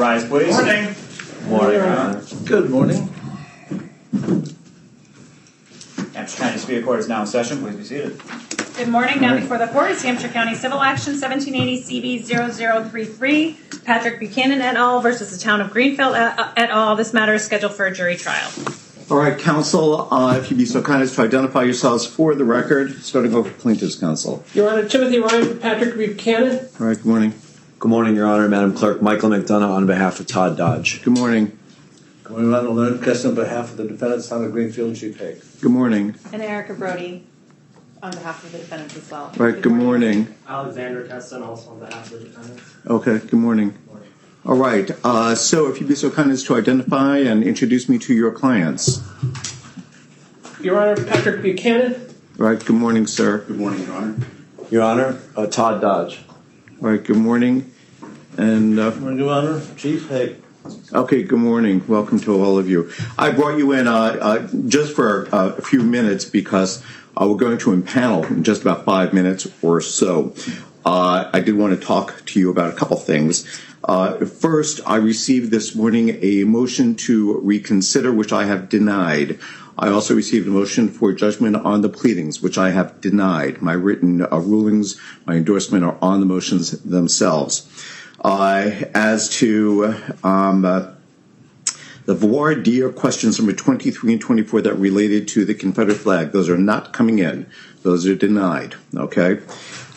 Rise, please. Morning. Morning, Your Honor. Good morning. Hampshire County Superior Court is now in session. Please be seated. Good morning. Now before the court is Hampshire County Civil Action 1780 CV 0033, Patrick Buchanan et al. Versus the Town of Greenfield et al. This matter is scheduled for a jury trial. All right, counsel, if you'd be so kind as to identify yourselves for the record, starting over with plaintiff's counsel. Your Honor, Timothy Ryan for Patrick Buchanan. All right, good morning. Good morning, Your Honor. Madam Clerk, Michael McDonough on behalf of Todd Dodge. Good morning. Good morning, Ronald Lernquist on behalf of the defendants, Town of Greenfield and Chief Hague. Good morning. And Erica Brody on behalf of the defendants as well. All right, good morning. Alexander Keston, also on behalf of the defendants. Okay, good morning. All right, so if you'd be so kind as to identify and introduce me to your clients. Your Honor, Patrick Buchanan. All right, good morning, sir. Good morning, Your Honor. Your Honor, Todd Dodge. All right, good morning. And Good morning, Your Honor. Chief Hague. okay, good morning. Welcome to all of you. I brought you in just for a few minutes because we're going to impanel in just about 5 minutes or so. I did want to talk to you about a couple things. First, I received this morning a motion to reconsider, which I have denied. I also received a motion for judgment on the pleadings, which I have denied. My written rulings, my endorsement are on the motions themselves. As to the voir dire questions number 23 and 24 that related to the Confederate flag, those are not coming in. Those are denied, okay?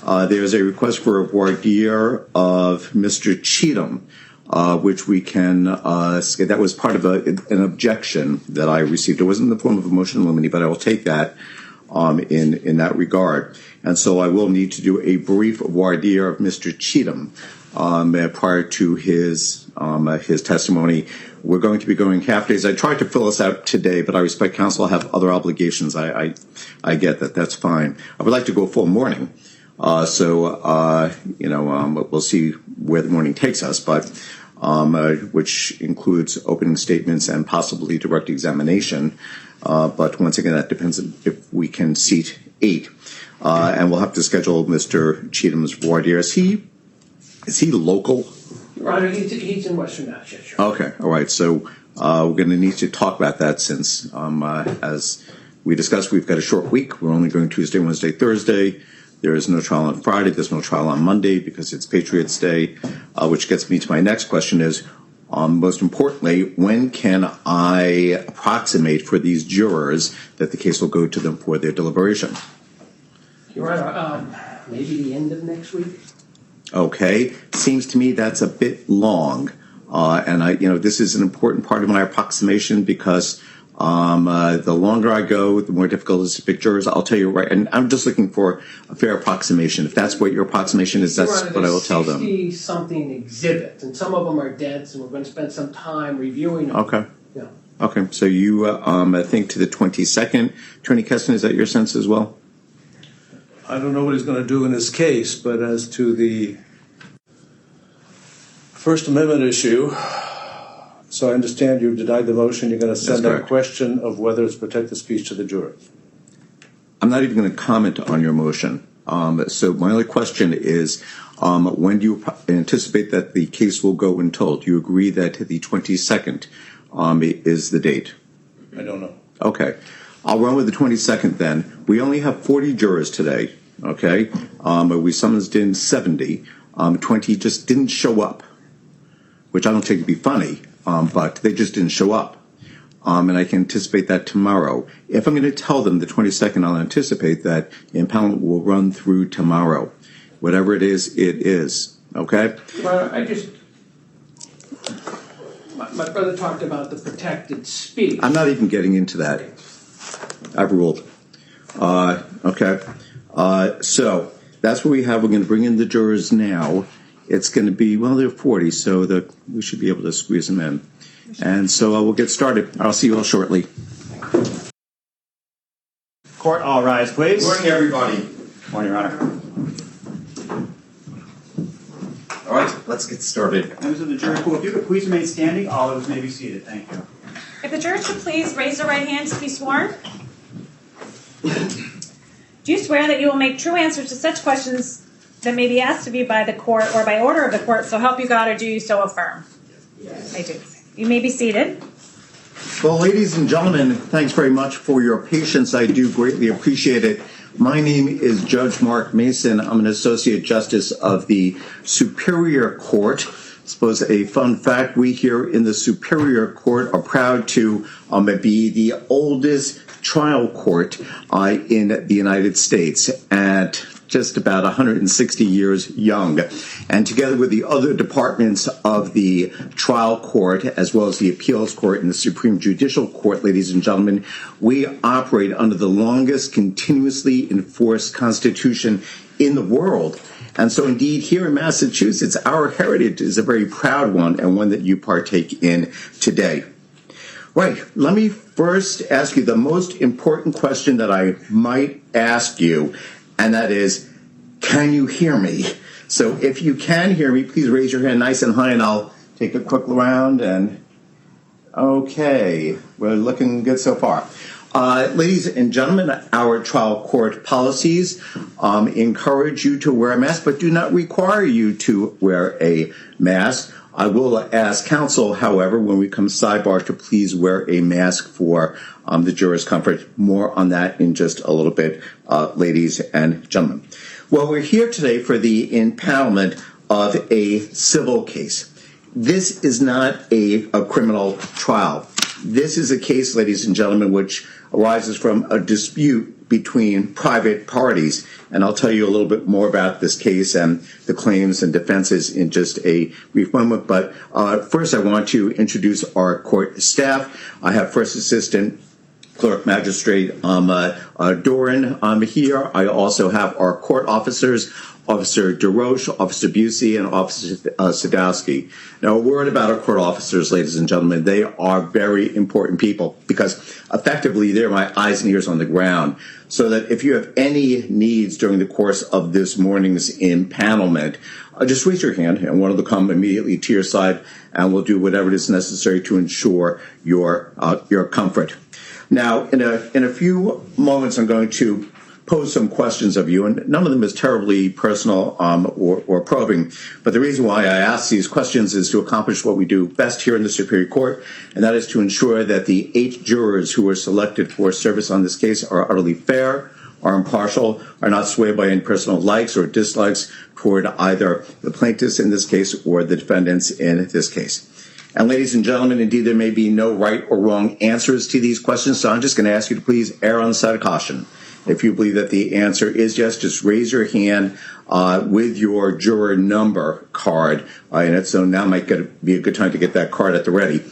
There's a request for a voir dire of Mr. Cheatham, which we can, that was part of an objection that I received. It wasn't in the form of a motion in limine, but I will take that in that regard. And so I will need to do a brief voir dire of Mr. Cheatham prior to his testimony. We're going to be going half days. I tried to fill us out today, but I respect counsel have other obligations. I get that. That's fine. I would like to go full morning. We'll see where the morning takes us, but which includes opening statements and possibly direct examination. But once again, that depends if we can seat 8. And we'll have to schedule Mr. Cheatham's voir dire. Is he local? Your Honor, he's in Western Massachusetts. Okay, all right. So we're going to need to talk about that since, as we discussed, we've got a short week. We're only going Tuesday, Wednesday, Thursday. There is no trial on Friday. There's no trial on Monday because it's Patriots Day, which gets me to my next question is, most importantly, when can I approximate for these jurors that the case will go to them for their deliberation? Your Honor, maybe the end of next week. Okay, seems to me that's a bit long, and this is an important part of my approximation because the longer I go, the more difficult it is to pick jurors. I'll tell you right, and I'm just looking for a fair approximation. If that's what your approximation is, that's what I will tell them. 60-something exhibits, and some of them are dense, and we're going to spend some time reviewing them. Okay. Yeah. Okay, so you think to the 22nd. Attorney Keston, is that your sense as well? I don't know what he's going to do in this case, but as to the First Amendment issue, so I understand you've denied the motion. You're going to send that question of whether it's protected speech to the jurors. I'm not even going to comment on your motion. So my only question is, when do you anticipate that the case will go until? Do you agree that the 22nd is the date? I don't know. Okay. I'll run with the 22nd then. We only have 40 jurors today, okay? We summoned in 70. 20 just didn't show up, which I don't take to be funny, but they just didn't show up. And I can anticipate that tomorrow. If I'm going to tell them the 22nd, I'll anticipate that the impoundment will run through tomorrow. Whatever it is, okay? Well, my brother talked about the protected speech. I'm not even getting into that. I've ruled. Okay. So that's what we have. We're going to bring in the jurors now. It's going to be, well, they're 40, so we should be able to squeeze them in. And so we'll get started. I'll see you all shortly. Court, all rise, please. Good morning, everybody. Morning, Your Honor. All right, let's get started. Members of the jury pool, if you could please remain standing, all of us may be seated. Thank you. If the jurors could please raise their right hands to be sworn. Do you swear that you will make true answers to such questions that may be asked of you by the court or by order of the court, so help you God, or do you so affirm? I do. You may be seated. Well, ladies and gentlemen, thanks very much for your patience. I do greatly appreciate it. My name is Judge Mark Mason. I'm an Associate Justice of the Superior Court. I suppose a fun fact, we here in the Superior Court are proud to be the oldest trial court in the United States, at just about 160 years young. And together with the other departments of the trial court, as well as the appeals court and the Supreme Judicial Court, ladies and gentlemen, we operate under the longest continuously enforced Constitution in the world. And so indeed, here in Massachusetts, our heritage is a very proud one, and one that you partake in today. Right, let me first ask you the most important question that I might ask you, and that is, can you hear me? So if you can hear me, please raise your hand nice and high, and I'll take a quick round. And okay, we're looking good so far. Ladies and gentlemen, our trial court policies encourage you to wear a mask, but do not require you to wear a mask. I will ask counsel, however, when we come sidebar, to please wear a mask for the jurors' comfort. More on that in just a little bit, ladies and gentlemen. Well, we're here today for the impanelment of a civil case. This is not a criminal trial. This is a case, ladies and gentlemen, which arises from a dispute between private parties. And I'll tell you a little bit more about this case and the claims and defenses in just a brief moment. But first, I want to introduce our court staff. I have First Assistant Clerk Magistrate Doran here. I also have our court officers, Officer DeRoche, Officer Busey, and Officer Sadowski. Now, a word about our court officers, ladies and gentlemen. They are very important people because effectively they're my eyes and ears on the ground. So that if you have any needs during the course of this morning's impanelment, just raise your hand and one of them will come immediately to your side, and we'll do whatever is necessary to ensure your comfort. Now, in a few moments, I'm going to pose some questions of you, and none of them is terribly personal or probing. But the reason why I ask these questions is to accomplish what we do best here in the Superior Court, and that is to ensure that the 8 jurors who were selected for service on this case are utterly fair, are impartial, are not swayed by any personal likes or dislikes toward either the plaintiffs in this case or the defendants in this case. And ladies and gentlemen, indeed, there may be no right or wrong answers to these questions, so I'm just going to ask you to please err on the side of caution. If you believe that the answer is yes, just raise your hand with your juror number card in it. So now might be a good time to get that card at the ready.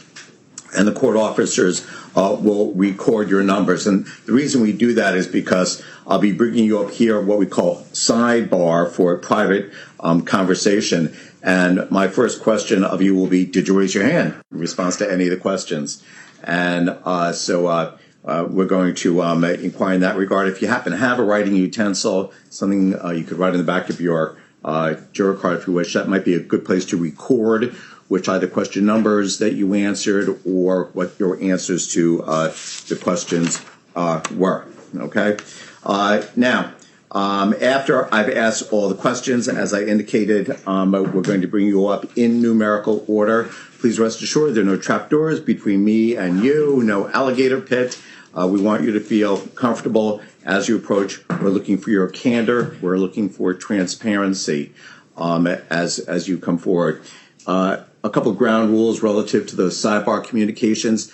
And the court officers will record your numbers. And the reason we do that is because I'll be bringing you up here what we call sidebar for a private conversation. And my first question of you will be, did you raise your hand in response to any of the questions? And we're going to inquire in that regard. If you happen to have a writing utensil, something you could write in the back of your juror card if you wish, that might be a good place to record which either question numbers that you answered or what your answers to the questions were. Okay? Now, after I've asked all the questions, as I indicated, we're going to bring you up in numerical order. Please rest assured there are no trapdoors between me and you, no alligator pit. We want you to feel comfortable as you approach. We're looking for your candor. We're looking for transparency as you come forward. A couple of ground rules relative to those sidebar communications.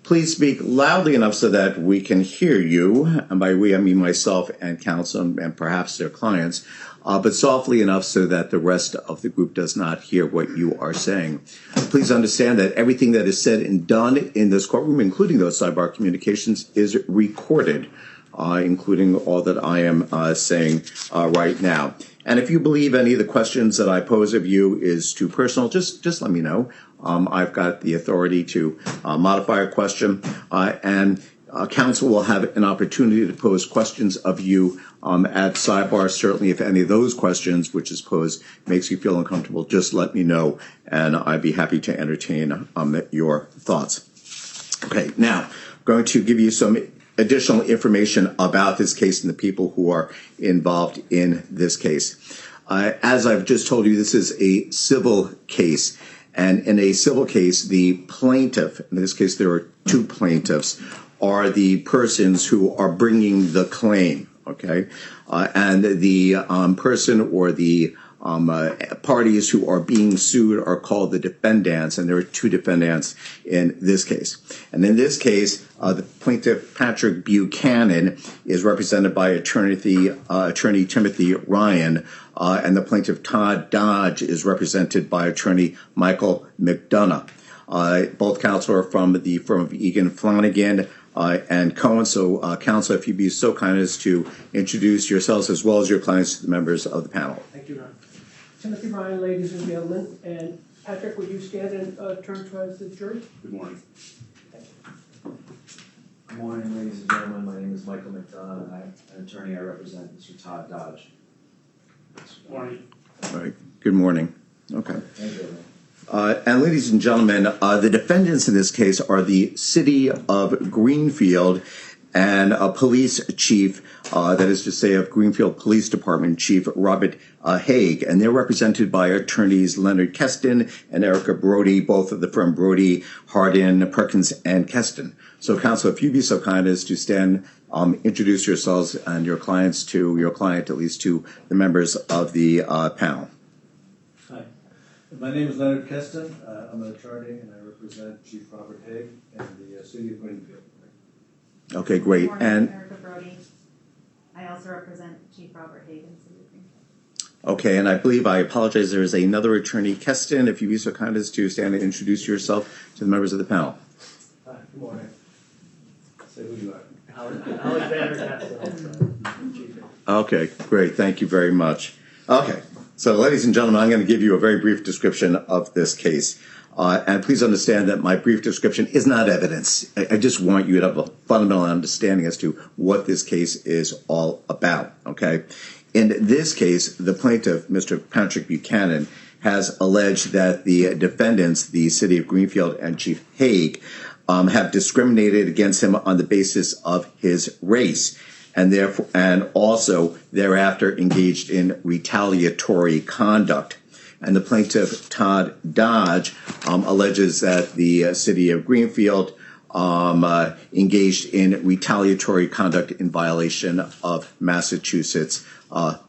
Please speak loudly enough so that we can hear you, and by we I mean myself and counsel and perhaps their clients, but softly enough so that the rest of the group does not hear what you are saying. Please understand that everything that is said and done in this courtroom, including those sidebar communications, is recorded, including all that I am saying right now. And if you believe any of the questions that I pose of you is too personal, just let me know. I've got the authority to modify a question, and counsel will have an opportunity to pose questions of you at sidebar. Certainly, if any of those questions, which is posed, makes you feel uncomfortable, just let me know, and I'd be happy to entertain your thoughts. Okay, now, I'm going to give you some additional information about this case and the people who are involved in this case. As I've just told you, this is a civil case. And in a civil case, the plaintiff, in this case there are two plaintiffs, are the persons who are bringing the claim, okay? And the person or the parties who are being sued are called the defendants, and there are two defendants in this case. And in this case, the plaintiff, Patrick Buchanan, is represented by attorney Timothy Ryan, and the plaintiff, Todd Dodge, is represented by attorney Michael McDonough. Both counsel are from the firm of Egan Flanagan and Cohen. So, counsel, if you'd be so kind as to introduce yourselves as well as your clients to the members of the panel. Thank you, Ron. Timothy Ryan, ladies and gentlemen, and Patrick, would you stand and turn towards the jury? Good morning. Good morning, ladies and gentlemen. My name is Michael McDonough, and I'm an attorney. I represent Mr. Todd Dodge. Good morning. All right. Good morning. Okay. Thank you. And ladies and gentlemen, the defendants in this case are the city of Greenfield and a police chief, that is to say of Greenfield Police Department Chief Robert Haig, and they're represented by attorneys Leonard Keston and Erica Brody, both of the firm Brody, Hardin, Perkins, and Keston. So, counsel, if you'd be so kind as to stand, introduce yourselves and your clients to your client, at least to the members of the panel. Hi, my name is Leonard Keston. I'm an attorney, and I represent Chief Robert Haig and the city of Greenfield. Okay, great. Good morning, And Erica Brody. I also represent Chief Robert Haig in City of Greenfield. okay, and I apologize, there is another attorney, Keston, if you'd be so kind as to stand and introduce yourself to the members of the panel. Hi, good morning. Say who you are. Alexander Castle. Okay, great. Thank you very much. Okay, so ladies and gentlemen, I'm going to give you a very brief description of this case. And please understand that my brief description is not evidence. I just want you to have a fundamental understanding as to what this case is all about, okay? In this case, the plaintiff, Mr. Patrick Buchanan, has alleged that the defendants, the city of Greenfield and Chief Haig, have discriminated against him on the basis of his race, and therefore, and also thereafter engaged in retaliatory conduct. And the plaintiff, Todd Dodge, alleges that the city of Greenfield engaged in retaliatory conduct in violation of Massachusetts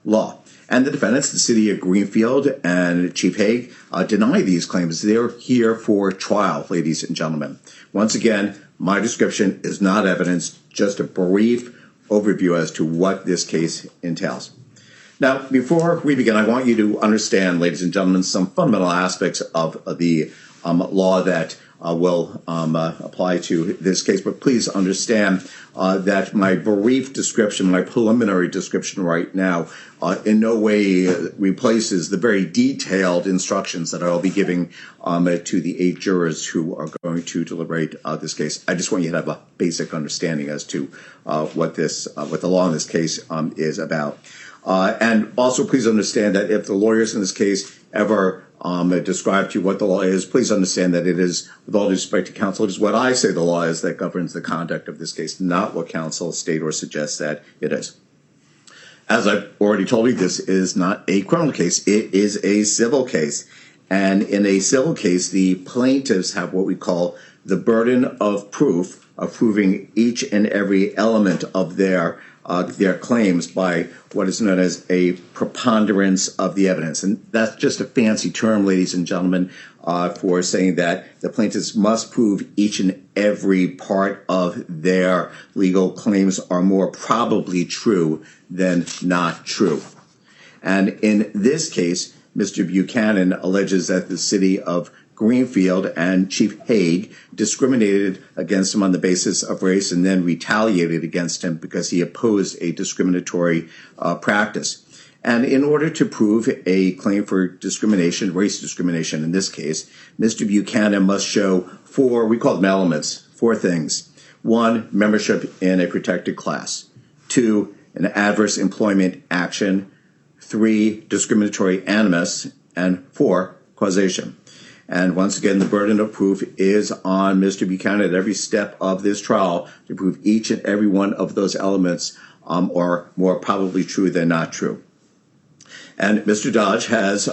law. And the defendants, the city of Greenfield and Chief Haig, deny these claims. They're here for trial, ladies and gentlemen. Once again, my description is not evidence, just a brief overview as to what this case entails. Now, before we begin, I want you to understand, ladies and gentlemen, some fundamental aspects of the law that will apply to this case. But please understand that my brief description, my preliminary description right now, in no way replaces the very detailed instructions that I'll be giving to the 8 jurors who are going to deliberate this case. I just want you to have a basic understanding as to what the law in this case is about. And also, please understand that if the lawyers in this case ever describe to you what the law is, please understand that it is, with all due respect to counsel, it is what I say the law is that governs the conduct of this case, not what counsel state or suggests that it is. As I've already told you, this is not a criminal case. It is a civil case. And in a civil case, the plaintiffs have what we call the burden of proof, of proving each and every element of their claims by what is known as a preponderance of the evidence. And that's just a fancy term, ladies and gentlemen, for saying that the plaintiffs must prove each and every part of their legal claims are more probably true than not true. And in this case, Mr. Buchanan alleges that the city of Greenfield and Chief Haig discriminated against him on the basis of race and then retaliated against him because he opposed a discriminatory practice. And in order to prove a claim for discrimination, race discrimination in this case, Mr. Buchanan must show 4, we call them elements, 4 things. 1, membership in a protected class. 2, an adverse employment action. 3, discriminatory animus. And 4, causation. And once again, the burden of proof is on Mr. Buchanan at every step of this trial to prove each and every one of those elements are more probably true than not true. And Mr. Dodge has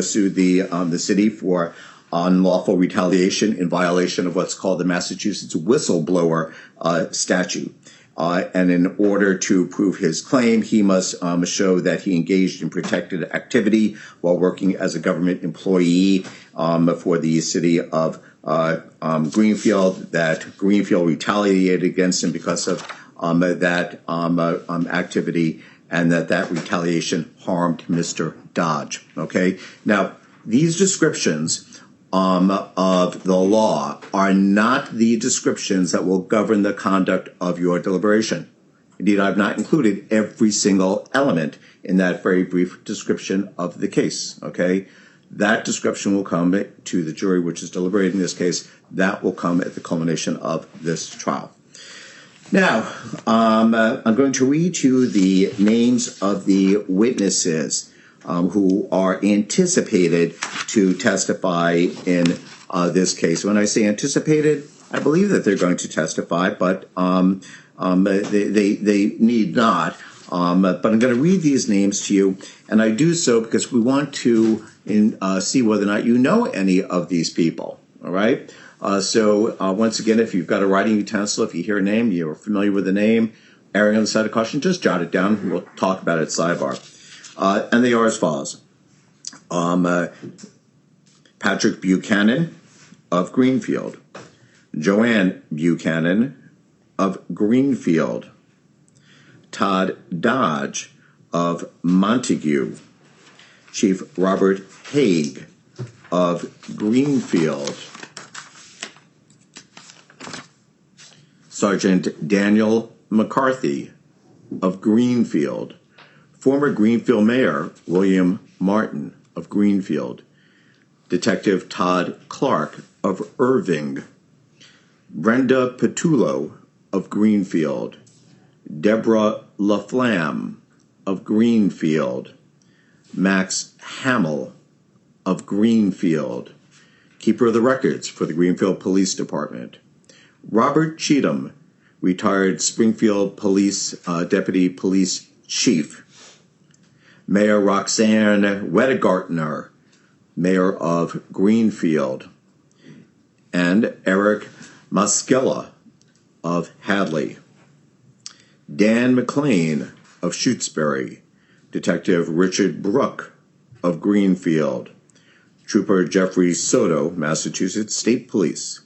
sued the city for unlawful retaliation in violation of what's called the Massachusetts whistleblower statute. And in order to prove his claim, he must show that he engaged in protected activity while working as a government employee for the city of Greenfield, that Greenfield retaliated against him because of that activity, and that retaliation harmed Mr. Dodge. Okay? Now, these descriptions of the law are not the descriptions that will govern the conduct of your deliberation. Indeed, I've not included every single element in that very brief description of the case. Okay? That description will come to the jury, which is deliberating this case. That will come at the culmination of this trial. Now, I'm going to read you the names of the witnesses who are anticipated to testify in this case. When I say anticipated, I believe that they're going to testify, but they need not. But I'm going to read these names to you, and I do so because we want to see whether or not you know any of these people. All right? So once again, if you've got a writing utensil, if you hear a name, you're familiar with the name, erring on the side of caution, just jot it down. We'll talk about it at sidebar. And they are as follows. Patrick Buchanan of Greenfield. Joanne Buchanan of Greenfield. Todd Dodge of Montague. Chief Robert Haig of Greenfield. Sergeant Daniel McCarthy of Greenfield. Former Greenfield Mayor William Martin of Greenfield. Detective Todd Clark of Irving. Brenda Petullo of Greenfield. Deborah LaFlamme of Greenfield. Max Hamill of Greenfield. Keeper of the records for the Greenfield Police Department. Robert Cheatham, retired Springfield Police Deputy Police Chief. Mayor Roxanne Wedegartner, Mayor of Greenfield. And Eric Maskella of Hadley. Dan McLean of Shutesbury. Detective Richard Brook of Greenfield. Trooper Jeffrey Soto, Massachusetts State Police.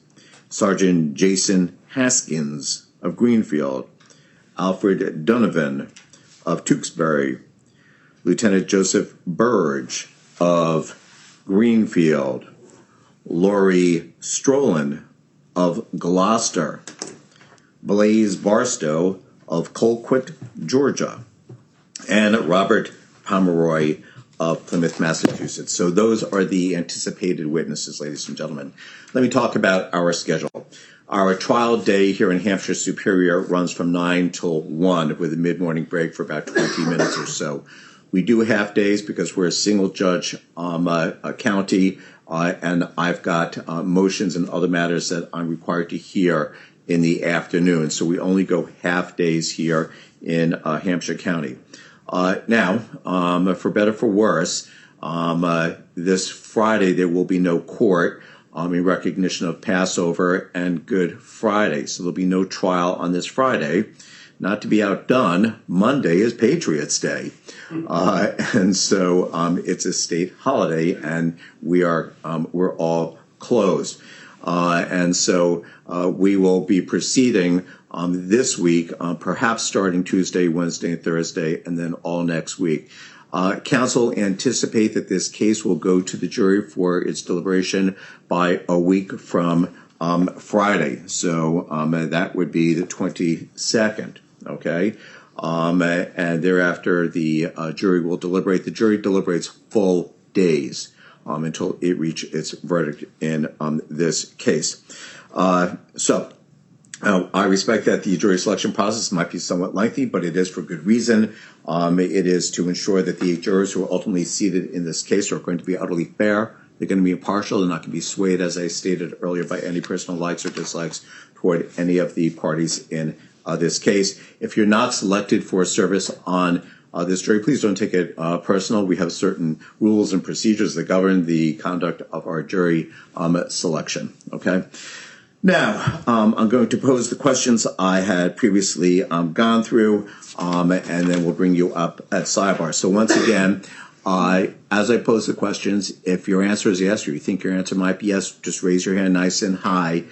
Sergeant Jason Haskins of Greenfield. Alfred Donovan of Tewksbury. Lieutenant Joseph Burge of Greenfield. Lori Strolin of Gloucester. Blaze Barstow of Colquitt, Georgia. And Robert Pomeroy of Plymouth, Massachusetts. So those are the anticipated witnesses, ladies and gentlemen. Let me talk about our schedule. Our trial day here in Hampshire Superior runs from 9 till 1 with a mid-morning break for about 20 minutes or so. We do half days because we're a single judge county, and I've got motions and other matters that I'm required to hear in the afternoon. So we only go half days here in Hampshire County. Now, for better for worse, this Friday there will be no court in recognition of Passover and Good Friday. So there'll be no trial on this Friday. Not to be outdone, Monday is Patriots' Day. And so it's a state holiday, and we're all closed. And so we will be proceeding this week, perhaps starting Tuesday, Wednesday, and Thursday, and then all next week. Counsel anticipate that this case will go to the jury for its deliberation by a week from Friday. So that would be the 22nd, okay? And thereafter, the jury will deliberate. The jury deliberates full days until it reaches its verdict in this case. I respect that the jury selection process might be somewhat lengthy, but it is for good reason. It is to ensure that the jurors who are ultimately seated in this case are going to be utterly fair. They're going to be impartial. They're not going to be swayed, as I stated earlier, by any personal likes or dislikes toward any of the parties in this case. If you're not selected for service on this jury. Please don't take it personal. We have certain rules and procedures that govern the conduct of our jury selection. Okay. Now, I'm going to pose the questions I had previously gone through, and then we'll bring you up at Sidebar. So once again, as I pose the questions, if your answer is yes, or you think your answer might be yes, just raise your hand nice and high.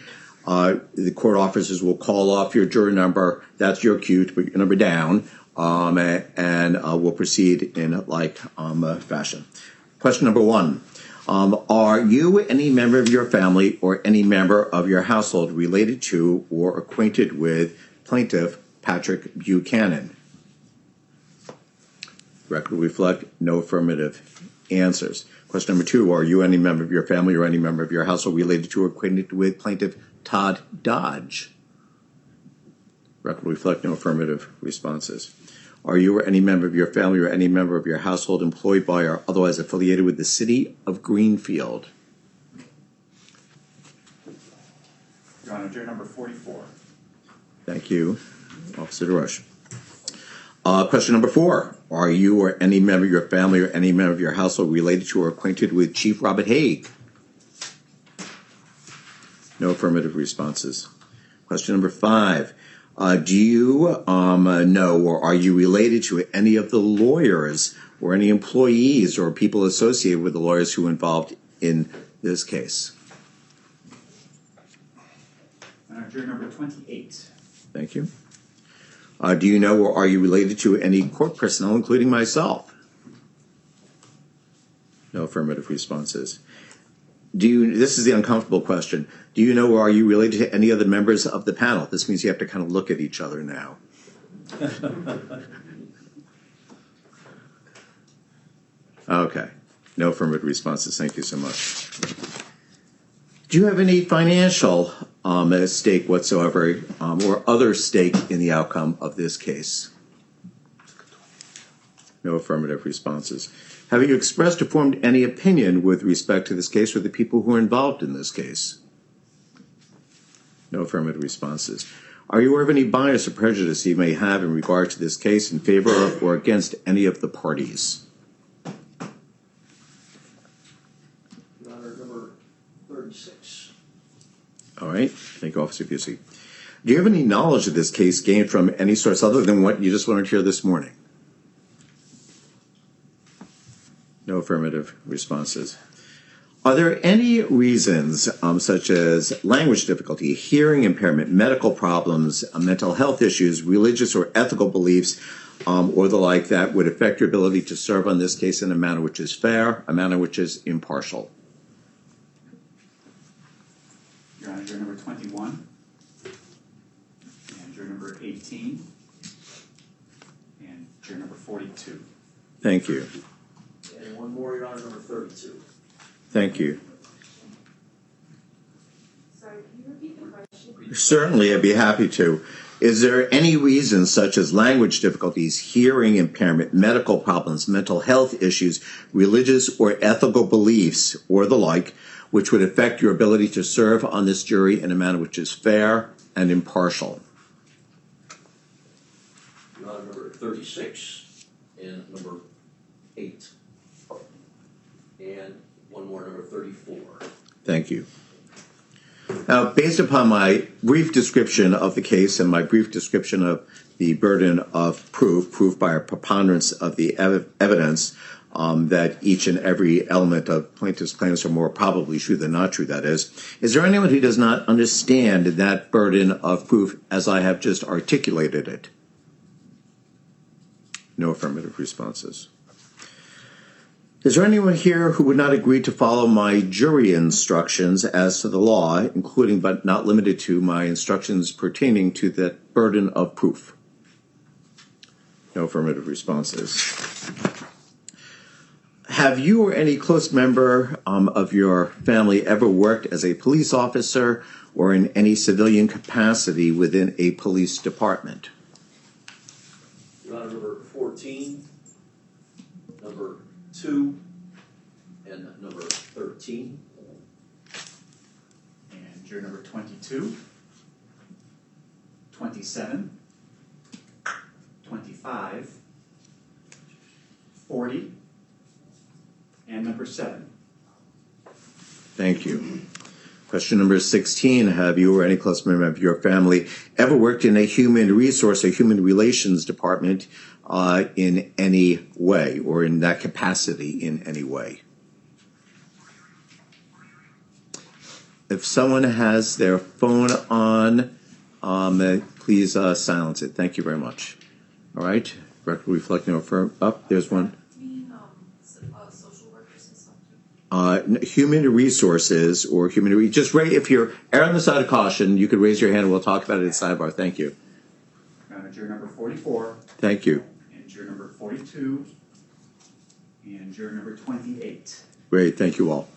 The court officers will call off your juror number. That's your cue to put your number down, and we'll proceed in like fashion. Question number 1. Are you, any member of your family, or any member of your household related to or acquainted with plaintiff Patrick Buchanan? Record will reflect no affirmative answers. Question number 2, are you, any member of your family, or any member of your household related to or acquainted with plaintiff Todd Dodge? Record will reflect no affirmative responses. Are you or any member of your family or any member of your household employed by or otherwise affiliated with the city of Greenfield? Your Honor, juror number 44. Thank you, Officer DeRoche. Question number 4. Are you or any member of your family or any member of your household related to or acquainted with Chief Robert Hague? No affirmative responses. Question number 5. Do you know or are you related to any of the lawyers or any employees or people associated with the lawyers who were involved in this case? Juror number 28. Thank you. Do you know or are you related to any court personnel, including myself? No affirmative responses. This is the uncomfortable question. Do you know or are you related to any other members of the panel? This means you have to kind of look at each other now. Okay. No affirmative responses. Thank you so much. Do you have any financial stake whatsoever or other stake in the outcome of this case? No affirmative responses. Have you expressed or formed any opinion with respect to this case or the people who are involved in this case? No affirmative responses. Are you aware of any bias or prejudice you may have in regard to this case in favor of or against any of the parties? Your Honor, number 36. All right. Thank you, Officer Busey. Do you have any knowledge of this case gained from any source other than what you just learned here this morning? No affirmative responses. Are there any reasons, such as language difficulty, hearing impairment, medical problems, mental health issues, religious or ethical beliefs, or the like, that would affect your ability to serve on this case in a manner which is fair, a manner which is impartial? Your Honor, juror number 21. And juror number 18. And juror number 42. Thank you. And one more, Your Honor, number 32. Thank you. Sorry, can you repeat the question? Certainly, I'd be happy to. Is there any reason, such as language difficulties, hearing impairment, medical problems, mental health issues, religious or ethical beliefs, or the like, which would affect your ability to serve on this jury in a manner which is fair and impartial? Your Honor, number 36 and number 8. And one more, number 34. Thank you. Now, based upon my brief description of the case and my brief description of the burden of proof by a preponderance of the evidence, that each and every element of plaintiff's claims are more probably true than not true, that is there anyone who does not understand that burden of proof as I have just articulated it? No affirmative responses. Is there anyone here who would not agree to follow my jury instructions as to the law, including but not limited to my instructions pertaining to that burden of proof? No affirmative responses. Have you or any close member of your family ever worked as a police officer or in any civilian capacity within a police department? Your Honor, number 14, number 2, and number 13. And juror number 22. 27. 25. 40 and number 7. Thank you. Question number 16, have you or any close member of your family ever worked in a human resource or human relations department in any way, or in that capacity in any way? If someone has their phone on, please silence it. Thank you very much. All right, record reflecting up. There's one. Social workers and stuff too? Human resources or just if you're err on the side of caution, you could raise your hand and we'll talk about it at sidebar. Thank you. Juror number 44. Thank you. And juror number 42. And juror number 28. Great, thank you all.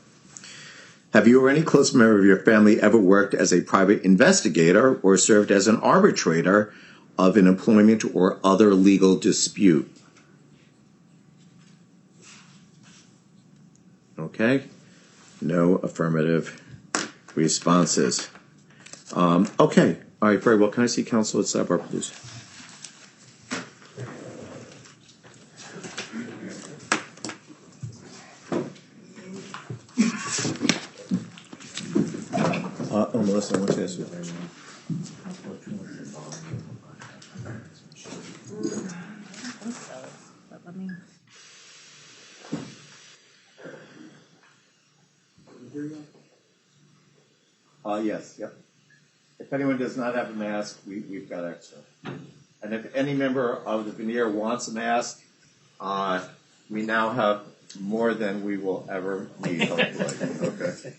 Have you or any close member of your family ever worked as a private investigator or served as an arbitrator of an employment or other legal dispute? Okay, no affirmative responses. Okay, all right, very well. Can I see counsel at sidebar, please? Melissa, I want to ask you. Yes, yep. If anyone does not have a mask, we've got extra. And if any member of the veneer wants a mask, we now have more than we will ever need, hopefully. Okay.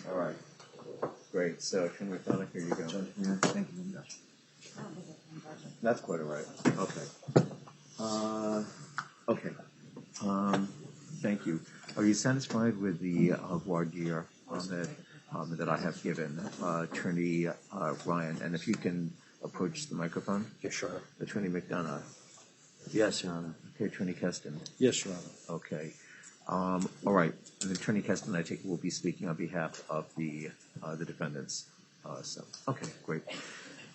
All right. Great. So, Attorney McDonough, here you go. Thank you. That's quite all right. Okay. Okay. Thank you. Are you satisfied with the voir dire that I have given Attorney Ryan? And if you can approach the microphone. Yes, Your Honor. Attorney McDonough. Yes, Your Honor. Okay, Attorney Keston. Yes, Your Honor. Okay. All right. And Attorney Keston, I take it, will be speaking on behalf of the defendants. Okay, great.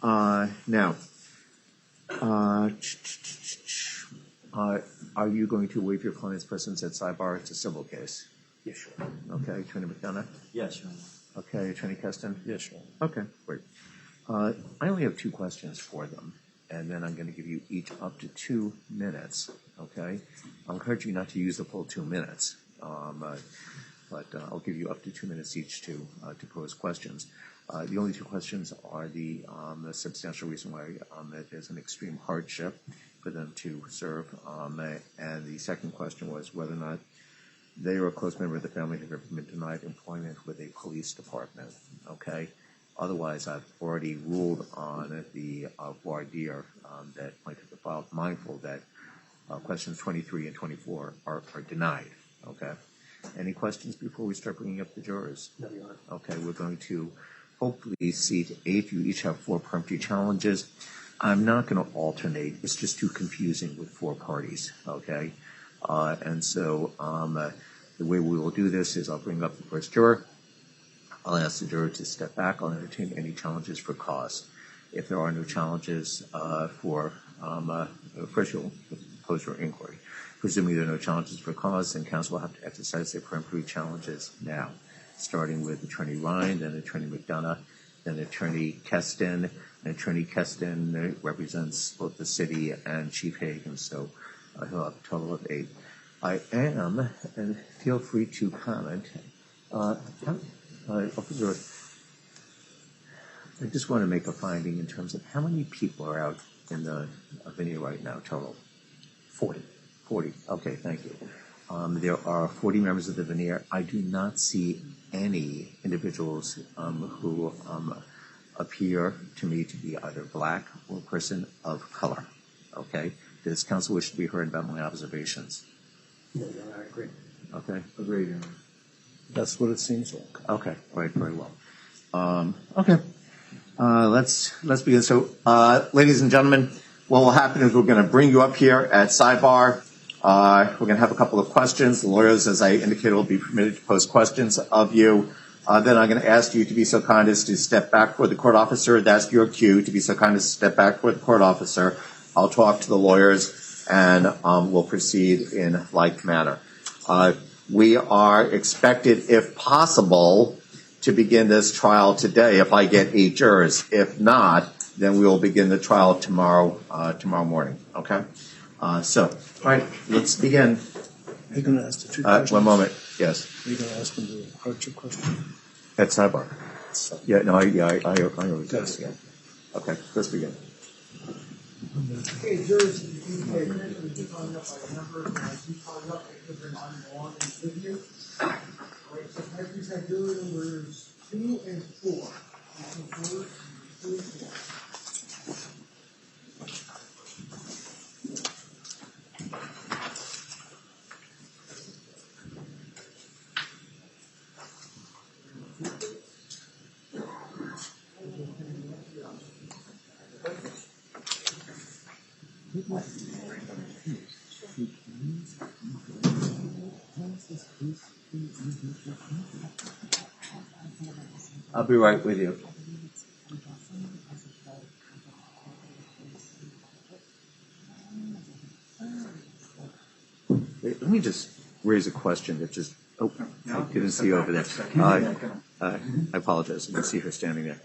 Now, are you going to waive your client's presence at sidebar? It's a civil case. Yes, Your Honor. Okay, Attorney McDonough. Yes, Your Honor. Okay, Attorney Keston. Yes, Your Honor. Okay, great. I only have 2 questions for them, and then I'm going to give you each up to 2 minutes. Okay, I'll encourage you not to use the full 2 minutes, but I'll give you up to 2 minutes each to pose questions. The only 2 questions are the substantial reason why there's an extreme hardship for them to serve, and the second question was whether or not they or a close member of the family have ever been denied employment with a police department. Okay. Otherwise, I've already ruled on the voir dire that plaintiff filed, mindful that questions 23 and 24 are denied. Okay. Any questions before we start bringing up the jurors? No, Your Honor. Okay, we're going to hopefully seat 8. You each have 4 peremptory challenges. I'm not going to alternate. It's just too confusing with 4 parties. Okay. And so the way we will do this is I'll bring up the first juror. I'll ask the juror to step back. I'll entertain any challenges for cause. If there are no challenges first you'll pose your inquiry. Presumably there are no challenges for cause, then counsel will have to exercise their peremptory challenges now, starting with Attorney Ryan, then Attorney McDonough, then Attorney Keston. And Attorney Keston represents both the city and Chief Hagan, so he'll have a total of 8. I am, and feel free to comment, Officer, I just want to make a finding in terms of how many people are out in the veneer right now total? 40. 40. Okay, thank you. There are 40 members of the veneer. I do not see any individuals who appear to me to be either black or person of color. Okay? Does counsel wish to be heard about my observations? No, Your Honor, I agree. Okay. Agreed, Your Honor. That's what it seems like. Okay. Right. Very well. Okay. Let's begin. So, ladies and gentlemen, what will happen is we're going to bring you up here at sidebar. We're going to have a couple of questions. The lawyers, as I indicated, will be permitted to pose questions of you. Then I'm going to ask you to be so kind as to step back for the court officer. That's your cue to be so kind as to step back for the court officer. I'll talk to the lawyers. and we'll proceed in like manner. We are expected, if possible, to begin this trial today if I get 8 jurors. If not, then we will begin the trial tomorrow morning, okay? All right, let's begin. Are you going to ask the two questions? One moment, yes. Are you going to ask them the hardship question? At Sidebar. Yeah, no, I always ask again. Okay, let's begin. Okay, jurors, if you pay attention, you calling up by number, and as you calling up, because I'm on with you. All right, so Patrick's had jury numbers 2 and 4. 2 and 4. I'll be right with you. Wait, let me just raise a question that just, I didn't see over there. I apologize, I didn't see her standing there.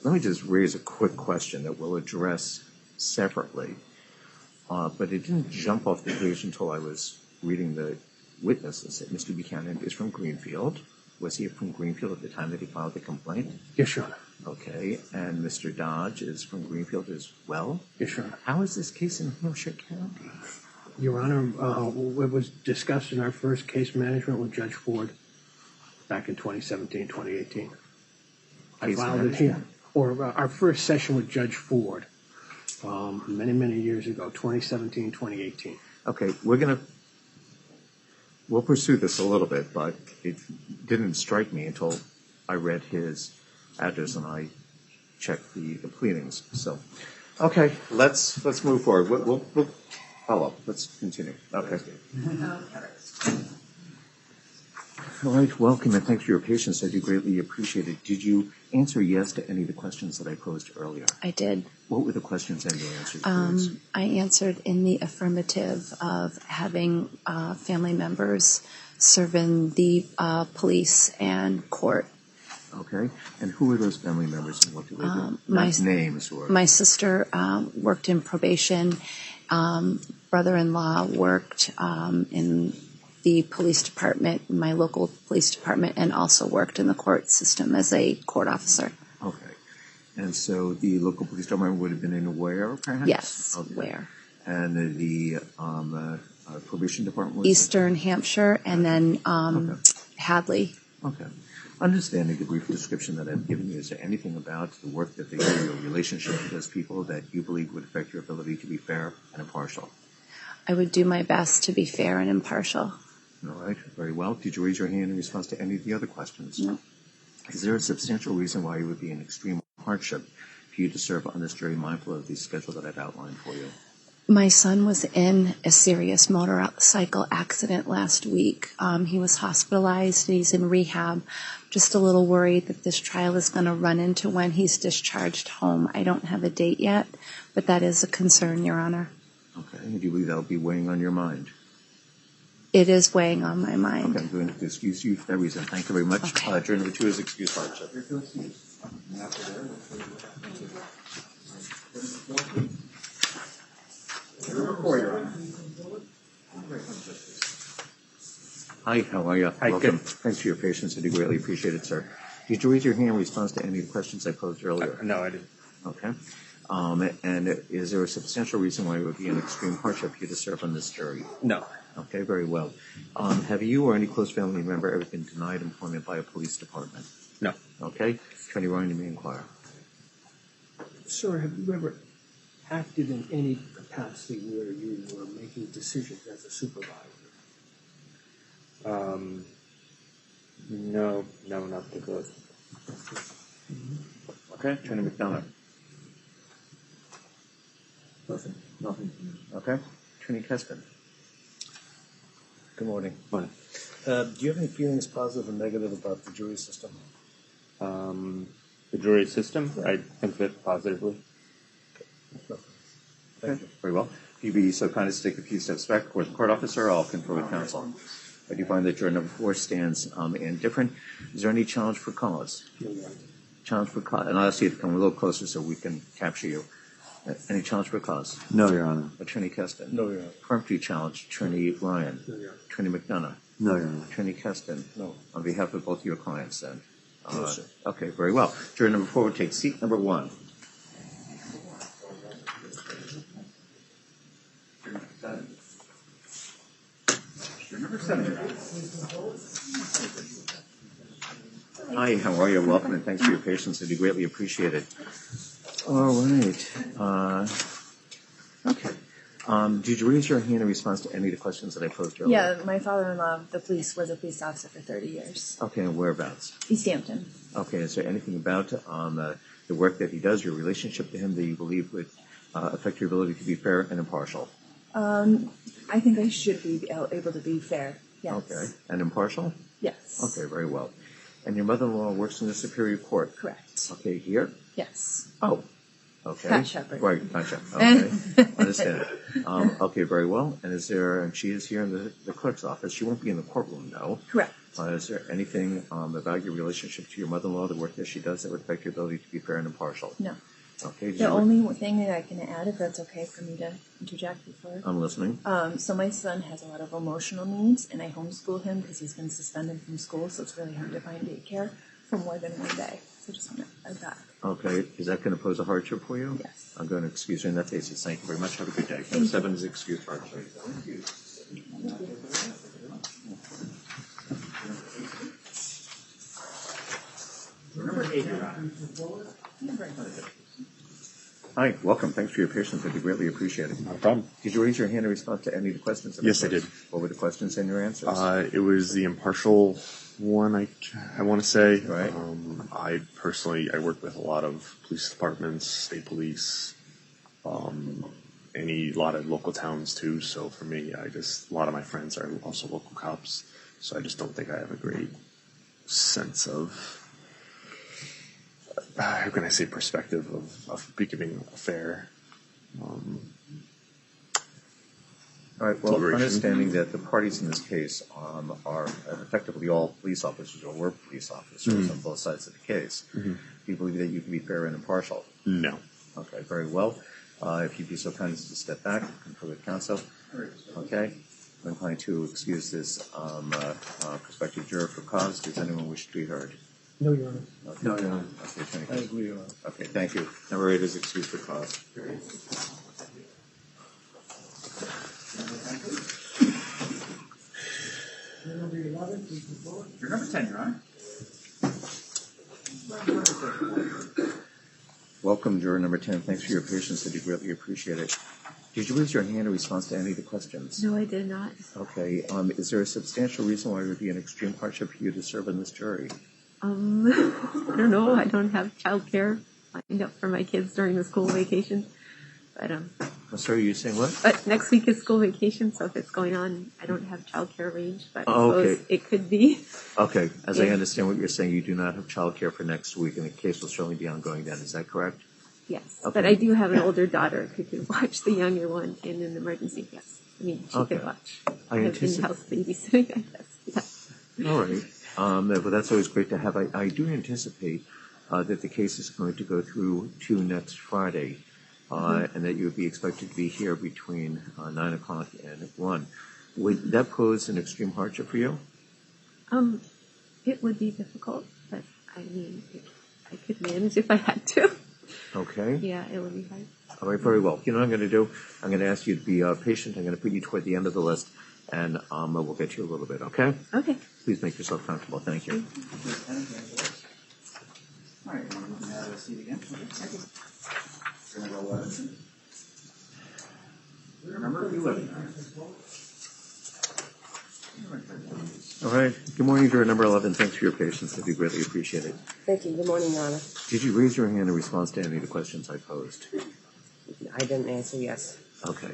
Let me just raise a quick question that we'll address separately. But it didn't jump off the page until I was reading the witness that said Mr. Buchanan is from Greenfield. Was he from Greenfield at the time that he filed the complaint? Yes, Your Honor. Okay, and Mr. Dodge is from Greenfield as well? Yes, Your Honor. How is this case in Hampshire County? Your Honor, it was discussed in our first case management with Judge Ford back in 2017, 2018. I filed it here. Or our first session with Judge Ford many, many years ago, 2017, 2018. Okay, we'll pursue this a little bit, but it didn't strike me until I read his address and I checked the pleadings. So, okay, let's move forward. We'll follow up. Let's continue. Okay. All right, welcome and thanks for your patience. I do greatly appreciate it. Did you answer yes to any of the questions that I posed earlier? I did. What were the questions and your answers, please? I answered in the affirmative of having family members serve in the police and court. Okay, and who are those family members and what do they do? Not names or... My sister worked in probation. Brother-in-law worked in the police department, my local police department, and also worked in the court system as a court officer. Okay. And so the local police department would have been in Ware, perhaps? Yes, okay. Ware. And the probation department was? Eastern Hampshire, and then Hadley. Okay. Understanding the brief description that I've given you, is there anything about the work that they do, your relationship with those people, that you believe would affect your ability to be fair and impartial? I would do my best to be fair and impartial. All right, very well. Did you raise your hand in response to any of the other questions? No. Is there a substantial reason why it would be an extreme hardship for you to serve on this jury, mindful of the schedule that I've outlined for you? My son was in a serious motorcycle accident last week. He was hospitalized. He's in rehab. Just a little worried that this trial is going to run into when he's discharged home. I don't have a date yet, but that is a concern, Your Honor. Okay, and do you believe that will be weighing on your mind? It is weighing on my mind. Okay, I'm going to excuse you for that reason. Thank you very much. Okay. Jury number 2 is excused hardship. Hi, how are you? Hi, welcome. good. Thanks for your patience. I do greatly appreciate it, sir. Did you raise your hand in response to any of the questions I posed earlier? No, I didn't. Okay. And is there a substantial reason why it would be an extreme hardship for you to serve on this jury? No. Okay, very well. Have you or any close family member ever been denied employment by a police department? No. Okay. Attorney Ryan, you may inquire. Sir, have you ever acted in any capacity where you were making decisions as a supervisor? No, not particularly. Okay, Attorney McDonough. Nothing. Okay. Attorney Kespin. Good morning. Morning. Do you have any feelings, positive or negative, about the jury system? The jury system, I think of it positively. Thank you. Very well. If you be so kind as to take a few steps back toward the court officer, I'll confer with counsel. I do find that juror number 4 stands indifferent. Is there any challenge for cause? Challenge for cause. And I'll ask you to come a little closer so we can capture you. Any challenge for cause? No, Your Honor. Attorney Keston? No, Your Honor. Peremptory challenge, Attorney Ryan? No, Your Honor. Attorney McDonough? No, Your Honor. Attorney Keston? No. On behalf of both your clients, then? No, sir. Okay, very well. Juror number 4 will take seat number 1. Number 7. Hi, how are you? Welcome, and thanks for your patience. I do greatly appreciate it. All right. Okay. Did you raise your hand in response to any of the questions that I posed earlier? Yeah, my father-in-law, was a police officer for 30 years. Okay, and whereabouts? East Hampton. Okay, is there anything about the work that he does, your relationship to him, that you believe would affect your ability to be fair and impartial? I think I should be able to be fair, yes. Okay, and impartial? Yes. Okay, very well. And your mother-in-law works in the Superior Court? Correct. Okay, here? Yes. Oh, okay. Pat Shepard. Right, gotcha. Okay, understand. Okay, very well. And she is here in the clerk's office. She won't be in the courtroom, though. Correct. Is there anything about your relationship to your mother-in-law, the work that she does, that would affect your ability to be fair and impartial? No. Okay. The only thing that I can add, if that's okay for me to interject before. I'm listening. So my son has a lot of emotional needs, and I homeschool him because he's been suspended from school, so it's really hard to find daycare for more than one day. So just want to add that. Okay. Is that going to pose a hardship for you? Yes. I'm going to excuse you in that basis. Thank you very much. Have a good day. Number 7 is excused hardship. Number 8, Your Honor. Hi, welcome. Thanks for your patience. I do greatly appreciate it. No problem. Did you raise your hand in response to any of the questions? Yes, I did. What were the questions and your answers? It was the impartial one, I want to say. Right. I work with a lot of police departments, state police, a lot of local towns too. So for me, a lot of my friends are also local cops. So I just don't think I have a great sense of, how can I say, perspective of becoming fair. All right. Well, understanding that the parties in this case are effectively all police officers or were police officers on both sides of the case, do you believe that you can be fair and impartial? No. Okay, very well. If you'd be so kind as to step back, confer with counsel. Okay. I'm inclined to excuse this prospective juror for cause. Does anyone wish to be heard? No, Your Honor. Okay. No, Your Honor. Okay, Attorney I agree, Your Honor. Okay, thank you. Number 8 is excused for cause. Your number 10, Your Honor. Welcome, juror number 10. Thanks for your patience. I do greatly appreciate it. Did you raise your hand in response to any of the questions? No, I did not. Okay. Is there a substantial reason why it would be an extreme hardship for you to serve on this jury? I don't know. I don't have childcare lined up for my kids during the school vacation. But I'm sorry, you're saying what? But next week is school vacation, so if it's going on, I don't have childcare arranged. But I okay. suppose it could be. Okay. As I understand what you're saying, you do not have childcare for next week, and the case will certainly be ongoing then. Is that correct? Yes. Okay. But I do have an older daughter who can watch the younger one in an emergency. Yes. I mean, she Okay. can watch. I have anticipate- in-house babysitting, I guess. Yeah. All right. But that's always great to have. I do anticipate that the case is going to go through to next Friday, and that you would be expected to be here between 9 o'clock and 1. Would that pose an extreme hardship for you? It would be difficult, but I mean, I could manage if I had to. Okay. Yeah, it would be hard. All right, very well. You know what I'm going to do? I'm going to ask you to be patient. I'm going to put you toward the end of the list, and we'll get you a little bit, okay? Okay. Please make yourself comfortable. Thank you. All right, you can have a seat again. Number 11. Number 11. All right. Good morning, juror number 11. Thanks for your patience. I do greatly appreciate it. Thank you. Good morning, Your Honor. Did you raise your hand in response to any of the questions I posed? I didn't answer yes. Okay.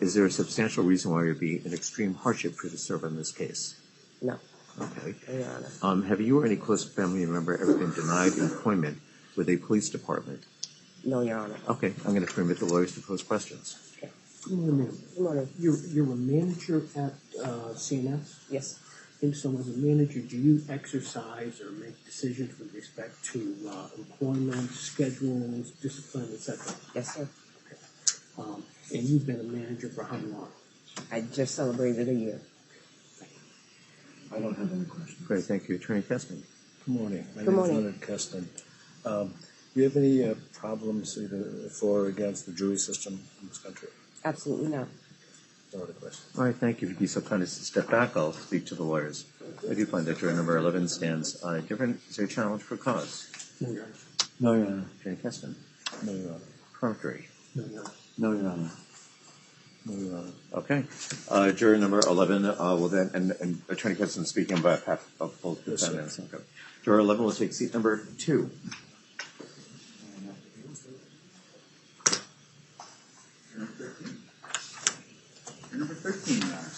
Is there a substantial reason why it would be an extreme hardship for you to serve on this case? No. Okay. No, Your Honor. Have you or any close family member ever been denied employment with a police department? No, Your Honor. Okay. I'm going to permit the lawyers to pose questions. Okay. Good morning. Good morning. You're a manager at CNS? Yes. And so as a manager, do you exercise or make decisions with respect to employment, schedules, discipline, etc.? Yes, sir. And you've been a manager for how long? I just celebrated a year. I don't have any questions. Great, thank you. Attorney Keston. Good morning. My Good name morning. is Leonard Keston. Do you have any problems either for or against the jury system in this country? Absolutely not. No other questions. All right, thank you. If you'd be so kind as to step back, I'll speak to the lawyers. I do find that juror number 11 stands different. Is there a challenge for cause? No, Your Honor. No, Your Honor. Attorney Keston. No, Your Honor. Peremptory. No, Your Honor. No, Your Honor. No, Your Honor. Okay. Juror number 11 will then, and Attorney Keston speaking on behalf of both Yes, sir. defendants. Okay. Juror 11 will take seat number 2. Number 13, Your Honor.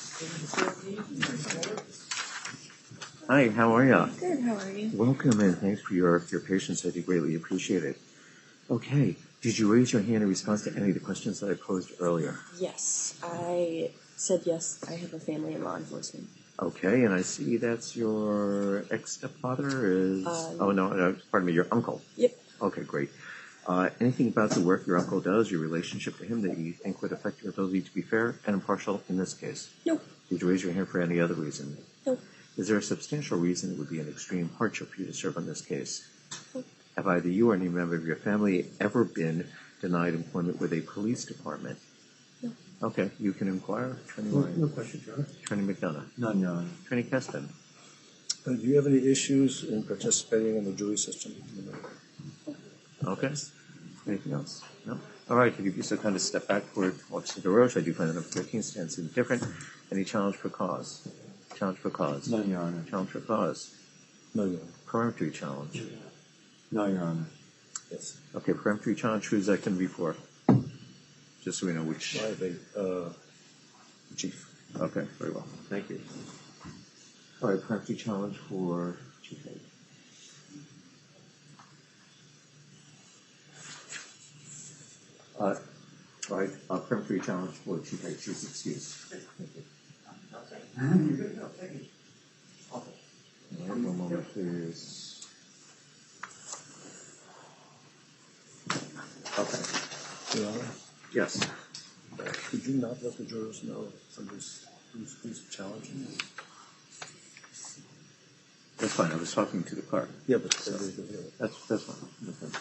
Hi, how are you? Good, how are you? Welcome and thanks for your patience. I do greatly appreciate it. Okay. Did you raise your hand in response to any of the questions that I posed earlier? Yes, I said yes. I have a family in law enforcement. Okay, and I see that's your ex-stepfather is... no, pardon me, your uncle. Yep. Okay, great. Anything about the work your uncle does, your relationship to him, that you think would affect your ability to be fair and impartial in this case? No. Did you raise your hand for any other reason? No. Is there a substantial reason it would be an extreme hardship for you to serve on this case? No. Have either you or any member of your family ever been denied employment with a police department? No. Okay, you can inquire. Attorney No, Ryan. no questions, Your Honor. Attorney McDonough. None, Your Honor. Attorney Keston. Do you have any issues in participating in the jury system? Okay. Anything else? No? All right, if you'd be so kind of step back toward Officer DeRoche, I do find that number 13 stands indifferent. Any challenge for cause? Challenge for cause? None, Your Honor. Challenge for cause? No, Your Honor. Peremptory challenge? No, Your Honor. Yes. Okay, peremptory challenge, who's that going to be for? Just so we know which. I have a chief. Okay, very well. Thank you. All right, peremptory challenge for Chief Hague. All right, peremptory challenge for Chief Hague. She's excused. Thank you. All right, one moment, please. Okay. Your Honor, Yes. could you not let the jurors know who's challenging you? That's fine. I was talking to the clerk. Yeah, but they can hear it. That's fine. Okay.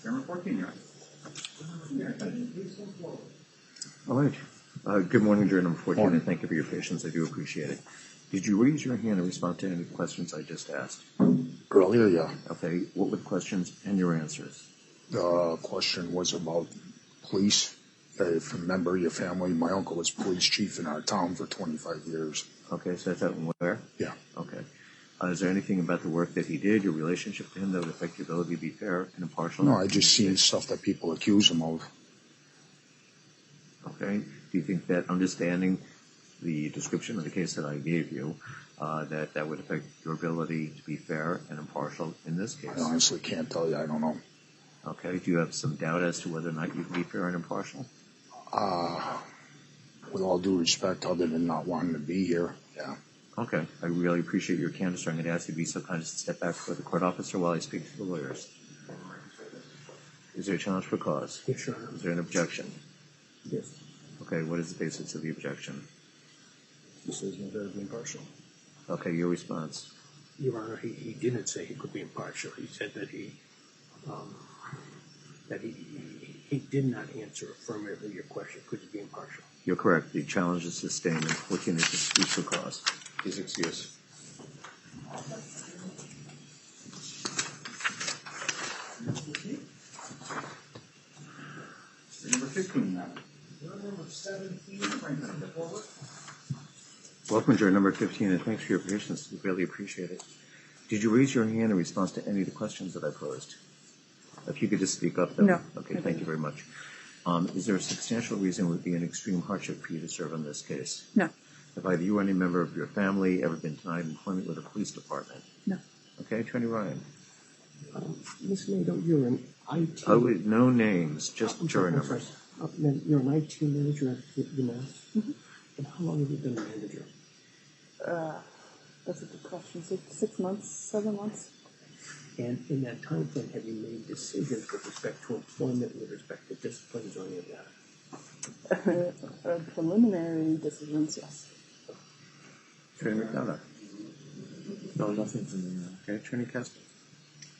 Number 14, Your Honor. All right. Good morning, juror number 14, and thank you for your patience. I do appreciate it. Did you raise your hand and respond to any questions I just asked? Earlier, yeah. Okay. What were the questions and your answers? The question was about police. If a member of your family, my uncle was police chief in our town for 25 years. Okay, so that's out in where? Yeah. Okay. Is there anything about the work that he did, your relationship to him, that would affect your ability to be fair and impartial? No, I just seen stuff that people accuse him of. Okay. Do you think that understanding the description of the case that I gave you, that would affect your ability to be fair and impartial in this case? I honestly can't tell you. I don't know. Okay. Do you have some doubt as to whether or not you can be fair and impartial? With all due respect, other than not wanting to be here, yeah. Okay. I really appreciate your candor. I'm going to ask you to be so kind as to step back for the court officer while I speak to the lawyers. Is there a challenge for cause? Yes, Your Honor. Is there an objection? Yes. Okay. What is the basis of the objection? He says you're very impartial. Okay. Your response? Your Honor, he didn't say he could be impartial. He said that he did not answer affirmatively your question. Could you be impartial? You're correct. The challenge is sustained and 14 is excused for cause. He's excused. Number 15, Your Honor. Number 17, Franklin, forward. Welcome, juror number 15, and thanks for your patience. We really appreciate it. Did you raise your hand in response to any of the questions that I posed? If you could just speak up. No. Okay, thank you very much. Is there a substantial reason it would be an extreme hardship for you to serve on this case? No. Have either you or any member of your family ever been denied employment with a police department? No. Okay, Attorney Ryan. Ms. Nato, you're an IT. Oh, no names, just juror numbers. You're an IT manager at UMass? Mm-hmm. And how long have you been a manager? That's a good question. 6 months, 7 months. And in that time frame, have you made decisions with respect to employment, with respect to disciplines, or any of that? Preliminary decisions, yes. Attorney McDonough. No, nothing from me. Okay, Attorney Kester.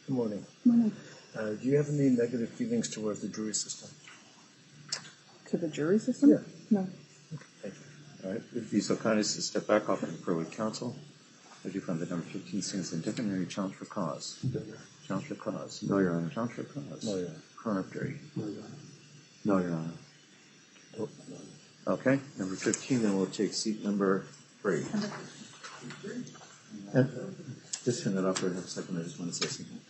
Good morning. Morning. Do you have any negative feelings towards the jury system? To the jury system? Yeah. No. Thank you. All right, would you be so kind as to step back off and confer with counsel? As you find that number 15 stands indifferent, any challenge for cause? Challenge for cause? No, Your Honor. Challenge for cause? No, Your Honor. Peremptory? No, Your Honor. No, Your Honor. Nope. Okay, number 15, then we'll take seat number 3. Just turn that off for a second, I just want to say something.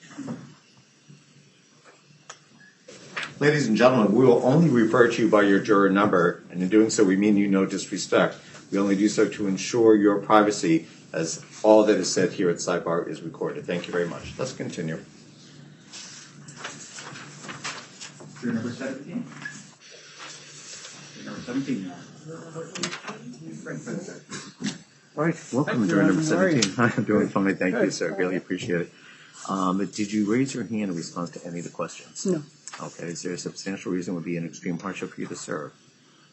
Ladies and gentlemen, we will only refer to you by your juror number, and in doing so, we mean you no disrespect. We only do so to ensure your privacy, as all that is said here at Sidebar is recorded. Thank you very much. Let's continue. Juror number 17. Juror number 17. All right, welcome, juror number 17. Hi, I'm doing fine. Thank you, sir. Really appreciate it. Did you raise your hand in response to any of the questions? No. Okay, is there a substantial reason would be an extreme hardship for you to serve?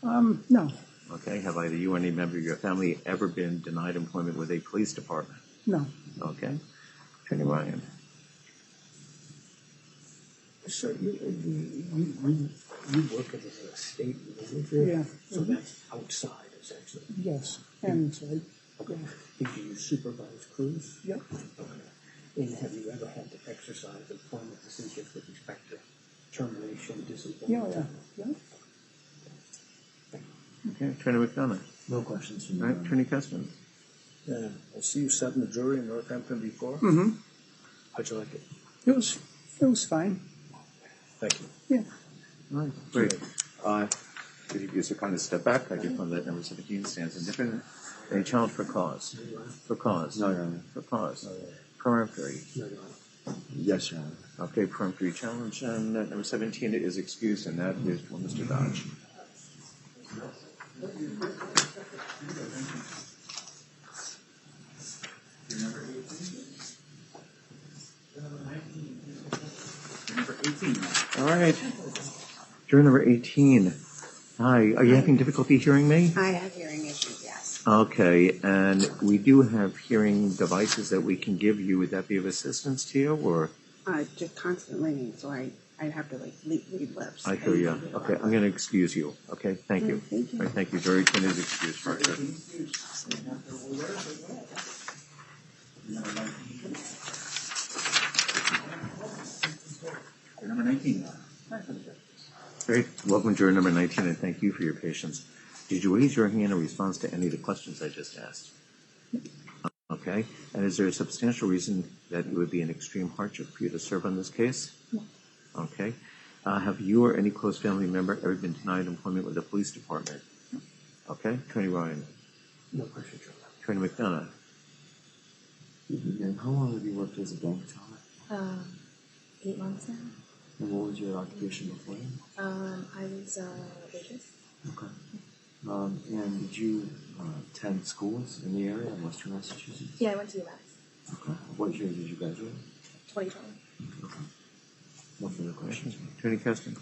No. Okay, have either you or any member of your family ever been denied employment with a police department? No. Okay. Attorney Ryan. So you work as a state manager? Yeah. So that's outside, essentially? Yes. And Okay. Did you supervise crews? Yep. Okay. And have you ever had to exercise employment decisions with respect to termination, disemployment? Yeah. Okay, Attorney McDonough. No questions from me. All right, Attorney Custon. Yeah, I see you sat in the jury in Northampton before. Mm-hmm. How'd you like it? It was fine. Thank you. Yeah. All right, great. Could you be so kind of step back? I give on that number 17 stands indifferent. Any challenge for cause? For cause? No, Your Honor. For cause? Peremptory? No, Your Honor. Yes, Your Honor. Okay, peremptory challenge, and number 17 is excused, and that is for Mr. Dodge. Number 18. All right. Juror number 18. Hi, are you having difficulty hearing me? I have hearing issues, yes. Okay, and we do have hearing devices that we can give you. Would that be of assistance to you, or? Just constantly, so I'd have to read lips. I hear you. Okay, I'm going to excuse you. Okay, thank you. Thank you. All right, thank you. Juror 18 is excused. For Number 19. Great. Welcome, juror number 19, and thank you for your patience. Did you raise your hand in response to any of the questions I just asked? Okay. And is there a substantial reason that it would be an extreme hardship for you to serve on this case? No. Okay. Have you or any close family member ever been denied employment with the police department? No. Okay. Attorney Ryan. No question, Your Attorney McDonough. And how long have you worked as a bank teller? 8 months now. And what was your occupation before that? I was a waitress. Okay. And did you attend schools in the area in Western Massachusetts? Yeah, I went to UMass. Okay. What year did you graduate? 2020. Okay. No further questions. Attorney Keston.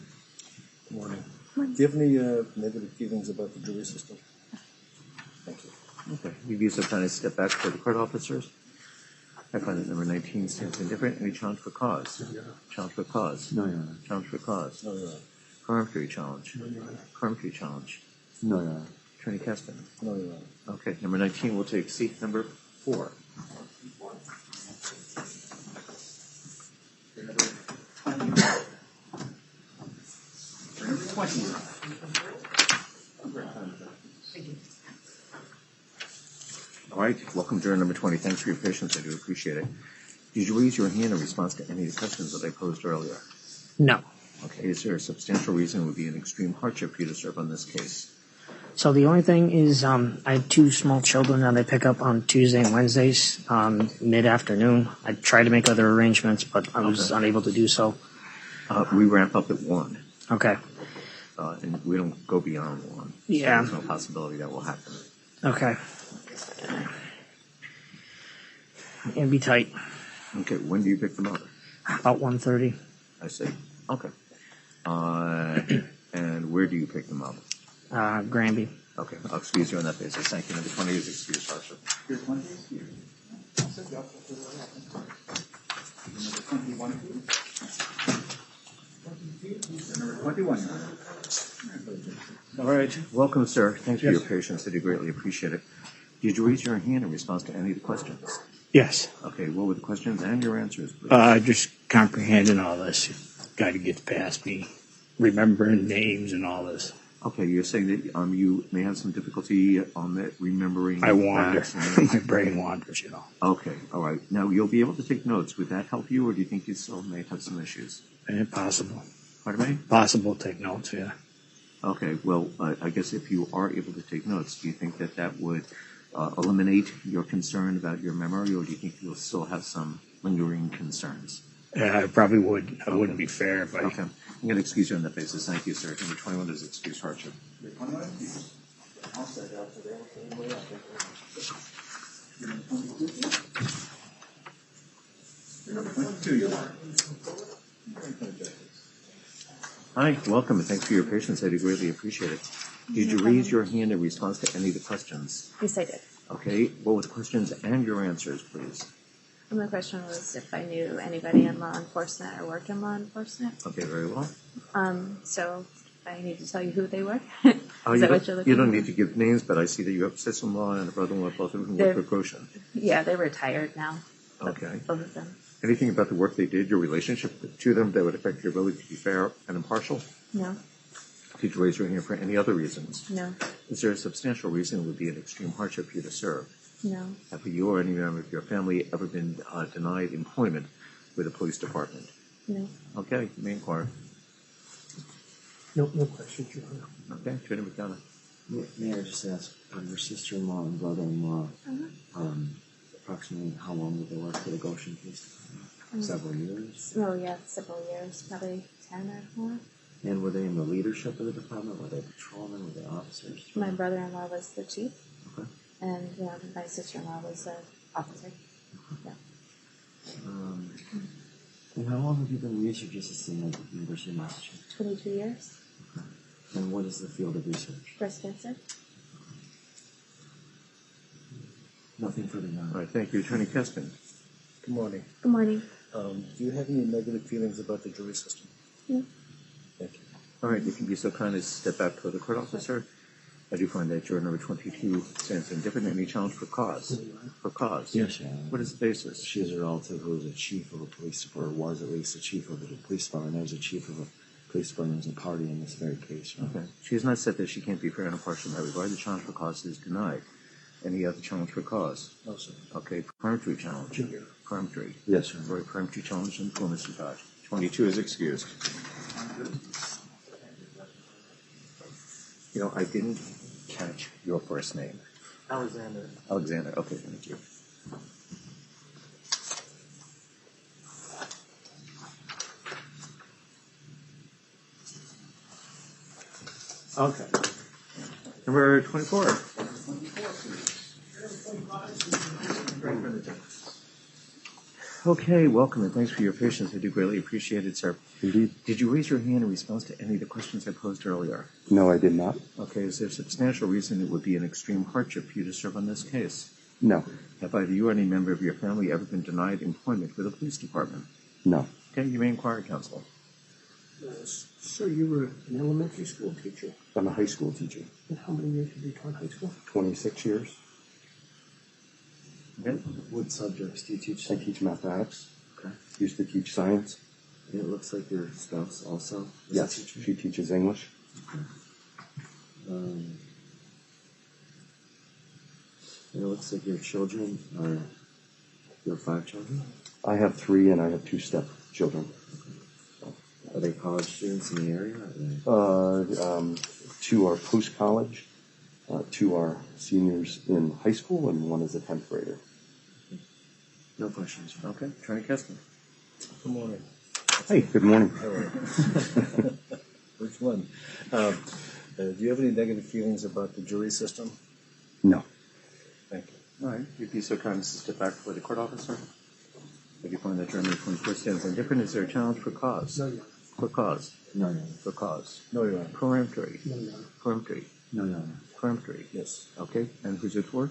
Good morning. Do you have any negative feelings about the jury system? Thank you. Okay. You'd be so kind of step back for the court officers. I find that number 19 stands indifferent. Any challenge for cause? Challenge for cause? No, Your Honor. Challenge for cause? No, Your Honor. Peremptory challenge? Honor. No, Your Honor. Peremptory challenge? No, Your Honor. Attorney Keston. No, Your Honor. Okay, number 19 will take seat number 4. Number 20. All right, welcome juror number 20. Thanks for your patience. I do appreciate it. Did you raise your hand in response to any of the questions that I posed earlier? No. Okay, is there a substantial reason it would be an extreme hardship for you to serve on this case? So the only thing is, I have two small children that I pick up on Tuesday and Wednesdays, mid-afternoon. I tried to make other arrangements, but I was unable to do so. We wrap up at 1. Okay. And we don't go beyond 1. Yeah. So there's no possibility that will happen. Okay. It'd be tight. Okay, when do you pick them up? About 1:30. I see. Okay. And where do you pick them up? Granby. Okay, I'll excuse you on that basis. Thank you. Number 20 is excused, Archer. Here's 20 is here. Number 21, please. Number 21, Your Honor. All right. Welcome, sir. Thanks for your patience. I do greatly appreciate it. Did you raise your hand in response to any of the questions? Yes. Okay, what were the questions and your answers, please? Just comprehending all this. Got to get past me remembering names and all this. Okay, you're saying that you may have some difficulty on that remembering. I wander. facts and- My brain wanders, you know. Okay, all right. Now, you'll be able to take notes. Would that help you, or do you think you still may have some issues? Possible. Pardon me? Possible to take notes, yeah. Okay, well, I guess if you are able to take notes, do you think that that would eliminate your concern about your memory, or do you think you'll still have some lingering concerns? Yeah, I probably would. It wouldn't be fair if I... Okay. I'm going to excuse you on that basis. Thank you, sir. Number 21 is excused hardship. Number 21 is excused. I'll set it out today. Number 22, please. Number 22, Your Honor. Hi, welcome, and thanks for your patience. I do greatly appreciate it. Did you raise your hand in response to any of the questions? Yes, I did. Okay, what were the questions and your answers, please? And my question was if I knew anybody in law enforcement or worked in law enforcement. Okay, very well. So I need to tell you who they were. You Is that what you're looking don't for? need to give names, but I see that you have a sister-in-law and a brother-in-law, both of them work for Goshen. Yeah, they're retired now. Okay. Both of them. Anything about the work they did, your relationship to them, that would affect your ability to be fair and impartial? No, Did you raise your hand for any other reasons? no, Is there a substantial reason it would be an extreme hardship for you to serve? no, Have you or any member of your family ever been denied employment with the police department? no. Okay, you may inquire. No questions, Your Honor. Okay, Attorney McDonough. May I just ask, your sister-in-law and brother-in-law, approximately how long did they work for the Goshen Police Department? Several years? Oh, yeah, several years, probably 10 or more. And were they in the leadership of the department? Were they patrolmen? Were they officers? My brother-in-law was the chief, Okay. and my sister-in-law was an officer. Yeah. And how long have you been research assistant at the University of Massachusetts? 22 years. And what is the field of research? Breast cancer. Nothing further now. All right, thank you. Attorney Keston. Good morning. Good morning. Do you have any negative feelings about the jury system? No. Thank you. All right, you can be so kind as to step back to the court officer. I do find that juror number 22 stands indifferent. Any challenge for cause? For cause? Yes, Your Honor. What is the basis? She is a relative who is a chief of a police department, or was at least a chief of a police department. There was a chief of a police department who was a party in this very case. Your Honor. Okay. She has not said that she can't be fair and impartial in that regard. The challenge for cause is denied. Any other challenge for cause? No, sir. Okay, peremptory challenge. Peremptory. Yes, Your Honor. Sorry, peremptory challenge and for Mr. Dodge. 22 is excused. You know, I didn't catch your first name. Alexander. Alexander. Okay, thank you. Okay. Number 24. Okay, welcome and thanks for your patience. I do greatly appreciate it, sir. Indeed. Did you raise your hand in response to any of the questions I posed earlier? No, I did not. Okay, is there a substantial reason it would be an extreme hardship for you to serve on this case? No. Have either you or any member of your family ever been denied employment with the police department? No. Okay, you may inquire, counsel. Sir, you were an elementary school teacher. I'm a high school teacher. And how many years have you taught high school? 26 years. Okay. What subjects do you teach? I teach mathematics. Okay. Used to teach science. And it looks like your spouse also is Yes, a teacher? she teaches English. Okay. And it looks like your children are, you have 5 children? I have 3 and I have 2 stepchildren. Are they college students in the area? Or are they... 2 are post-college Two are seniors in high school, and one is a 10th grader. No questions. Okay, Attorney Kestner. Good morning. Hey, good morning. Which one? Do you have any negative feelings about the jury system? No. Thank you. All right, you'd be so kind as to step back before the court officer. If you find that Jeremy 24 stands indifferent, is there a challenge for cause? No, Your Honor. For cause? No, Your Honor. For cause? No, Your Honor. Peremptory? No, Your Honor. Peremptory? No, Your Honor. Peremptory? Yes. Okay, and who's it for?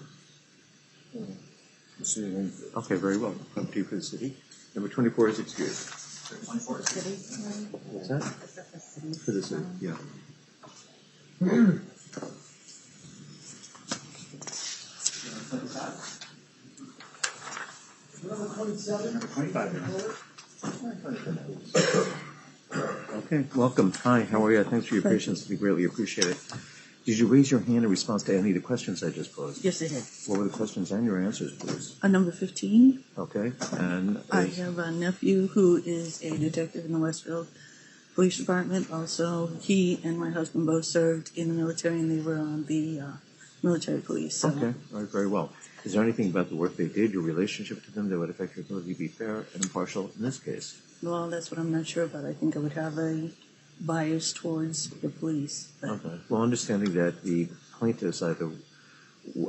Okay, very well. Peremptory for the city. Number 24 is excused. 24 is City. What's that? For the city, yeah. Number 25. Okay, welcome. Hi, how are you? Thanks for your patience. We greatly appreciate it. Did you raise your hand in response to any of the questions I just posed? Yes, I did. What were the questions and your answers, please? Number 15. Okay, and I have a nephew who is a detective in the Westfield Police Department. Also, he and my husband both served in the military, and they were on the military police. So. Okay, all right, very well. Is there anything about the work they did, your relationship to them, that would affect your ability to be fair and impartial in this case? Well, that's what I'm not sure about. I think I would have a bias towards the police. Okay. Well, understanding that the plaintiffs either,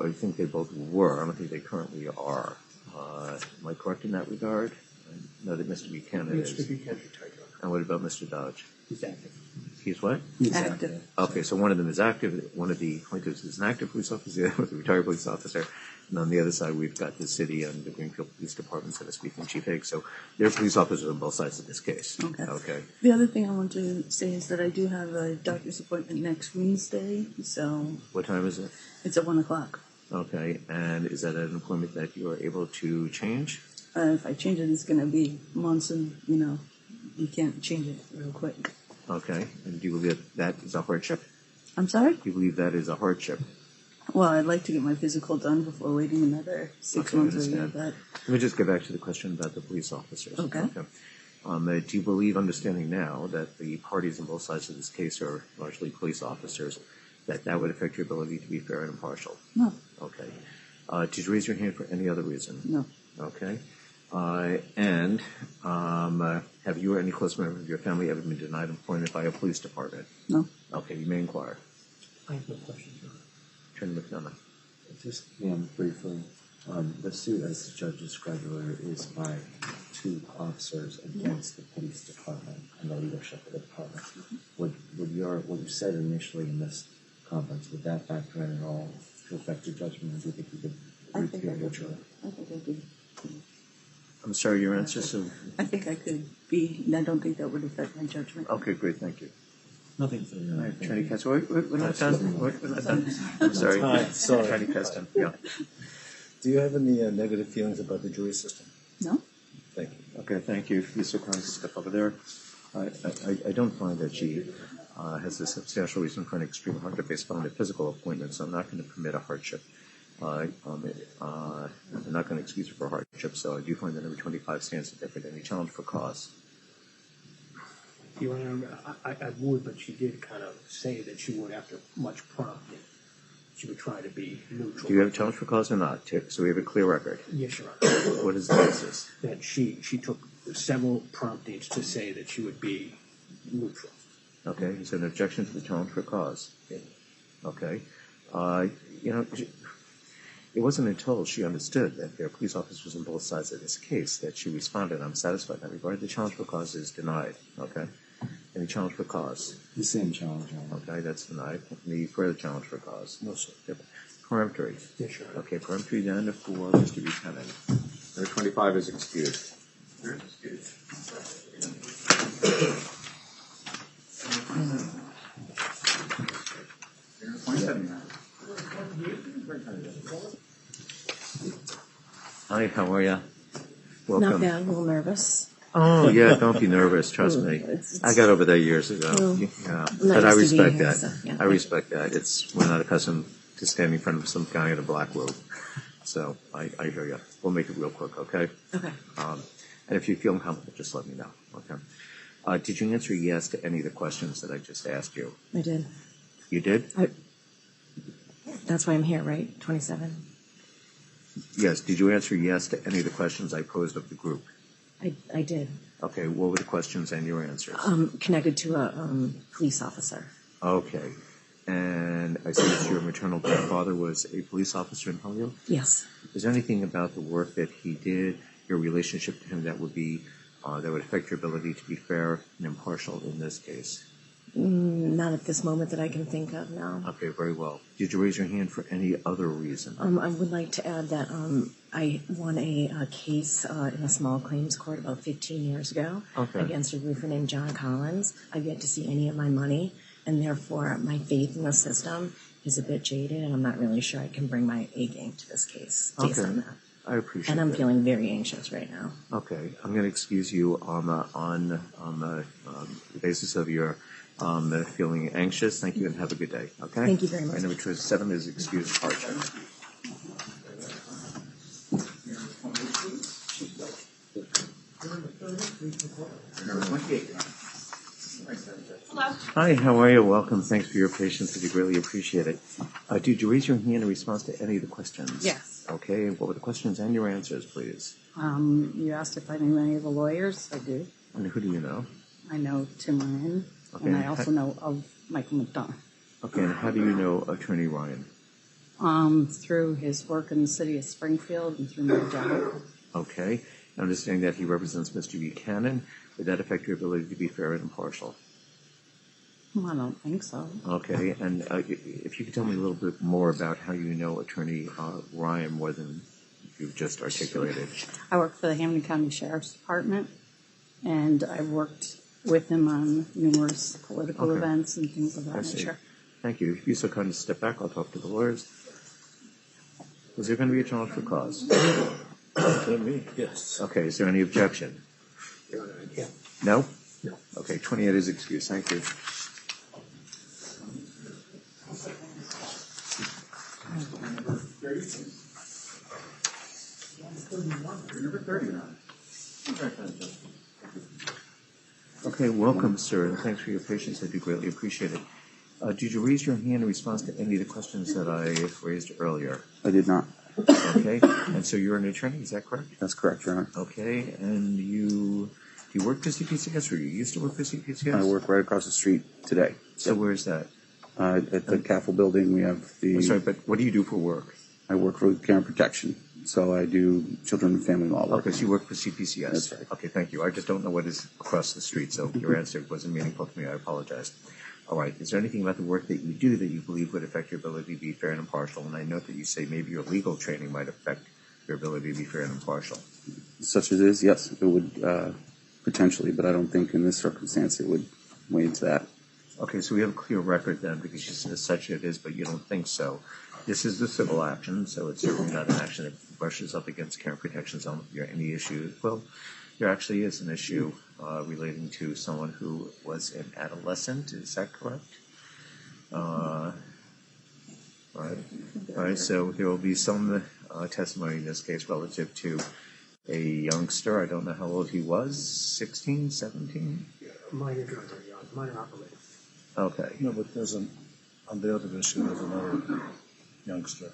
I think they both were, I don't think they currently are. Am I correct in that regard? I know that Mr. Buchanan is. Mr. Buchanan retired, Your Honor. And what about Mr. Dodge? He's active. He's what? He's active. Okay, so one of them is active, one of the plaintiffs is an active police officer, the other was a retired police officer, and on the other side we've got the city and the Greenfield Police Department, so to speak, and Chief Higgs, so they're police officers on both sides of this case. Okay. The other thing I want to say is that I do have a doctor's appointment next Wednesday, so What time is it? it's at 1 o'clock. Okay, and is that an appointment that you are able to change? If I change it, it's going to be months, and you can't change it real quick. Okay, and do you believe that is a hardship? I'm sorry? Do you believe that is a hardship? Well, I'd like to get my physical done before waiting another 6 months or a year. But Let me just get back to the question about the police officers. Okay. Do you believe, understanding now that the parties on both sides of this case are largely police officers, that would affect your ability to be fair and impartial? No. Okay. Did you raise your hand for any other reason? No. Okay. Have you or any close member of your family ever been denied employment by a police department? No. Okay, you may inquire. I have no questions, Your Honor. Attorney McDonough. Just briefly, the suit, as the judge described earlier, is by two officers against the police department and the leadership of the department. Would what you said initially in this conference, would that factor in at all to affect your judgment? Or do you think you could repeal your jury? I think I could. I'm sorry, your answer, so. I think I could be. I don't think that would affect my judgment. Okay, great, thank you. Nothing for you. Attorney Keston, we're not done. We're not done. I'm sorry. Sorry. Attorney Keston, yeah. Do you have any negative feelings about the jury system? No. Thank you. Okay, thank you. If you so kind to step over there. I don't find that she has a substantial reason for an extreme hardship based on a physical appointment, so I'm not going to permit a hardship. I'm not going to excuse her for hardship, so I do find that number 25 stands indifferent. Any challenge for cause? Your Honor, I would, but she did kind of say that she would, after much prompting, she would try to be neutral. Do you have a challenge for cause or not? So we have a clear record. Yes, Your Honor. What is the basis? That she took several promptings to say that she would be neutral. Okay, is there an objection to the challenge for cause? Yeah. Okay. It wasn't until she understood that there are police officers on both sides of this case that she responded. I'm satisfied in that regard. The challenge for cause is denied. Okay. Any challenge for cause? The same challenge. Okay, that's denied. Any further challenge for cause? No, sir. Yep. Peremptory. Yes, Your Honor. Okay, peremptory then for Mr. Buchanan. Number 25 is excused. Hi, how are you? Welcome. Not bad, a little nervous. Oh, yeah, don't be nervous, trust me. I got over that years ago. Yeah. But I respect that. So, yeah. I respect that. We're not accustomed to standing in front of some guy in a black robe. So I hear you. We'll make it real quick, okay? Okay. And if you feel uncomfortable, just let me know, okay? Did you answer yes to any of the questions that I just asked you? I did. You did? That's why I'm here, right? 27? Yes. Did you answer yes to any of the questions I posed of the group? I did. Okay. What were the questions and your answers? Connected to a police officer. Okay. And I see that your maternal grandfather was a police officer in Holyoke? Yes. Is there anything about the work that he did, your relationship to him, that would affect your ability to be fair and impartial in this case? Not at this moment that I can think of now. Okay, very well. Did you raise your hand for any other reason? I would like to add that I won a case in a small claims court about 15 years ago against a roofer named John Collins. I've yet to see any of my money, and therefore my faith in the system is a bit jaded, and I'm not really sure I can bring my A game to this case based on that. I appreciate and I'm that. feeling very anxious right now. Okay, I'm going to excuse you on the basis of your feeling anxious. Thank you and have a good day. Okay. Thank you very much. And number 7 is excused hardship. Hello. Hi, how are you? Welcome. Thanks for your patience. We greatly appreciate it. Did you raise your hand in response to any of the questions? Yes. Okay. What were the questions and your answers, please? You asked if I knew any of the lawyers. I do. And who do you know? I know Tim Ryan, Okay. and I also know of Michael McDonough. Okay. And how do you know Attorney Ryan? Through his work in the city of Springfield and through my job. Okay. Understanding that he represents Mr. Buchanan, would that affect your ability to be fair and impartial? I don't think so. Okay. And if you could tell me a little bit more about how you know Attorney Ryan more than you've just articulated. I work for the Hamilton County Sheriff's Department, and I worked with him on numerous political events and things of that nature. Thank you. If you're so kind to step back, I'll talk to the lawyers. Was there going to be a challenge for cause? Me, yes. Okay. Is there any objection? Yeah. No? No. Okay. 28 is excused. Thank you. Okay, welcome, sir, and thanks for your patience. I do greatly appreciate it. Did you raise your hand in response to any of the questions that I raised earlier? I did not. Okay, and so you're an attorney, is that correct? That's correct, Your Honor. Okay, and do you work for CPCS, or you used to work for CPCS? I work right across the street today. So where's that? At the CAFL building, we have the... I'm sorry, but what do you do for work? I work for care and protection. So I do children and family law work. Okay, so you work for CPCS. That's right. Okay, thank you. I just don't know what is across the street, so your answer wasn't meaningful to me. I apologize. All right. Is there anything about the work that you do that you believe would affect your ability to be fair and impartial? And I note that you say maybe your legal training might affect your ability to be fair and impartial. Such as it is, yes, it would potentially, but I don't think in this circumstance it would weigh into that. Okay, so we have a clear record then, because you said such it is, but you don't think so. This is the civil action, so it's certainly not an action that brushes up against care and protection zone. If there are any issues, well, there actually is an issue relating to someone who was an adolescent. Is that correct? All right. So there will be some testimony in this case relative to a youngster. I don't know how old he was. 16, 17? Minor driver, minor operator. Okay. No, but on the other issue, there's another youngster.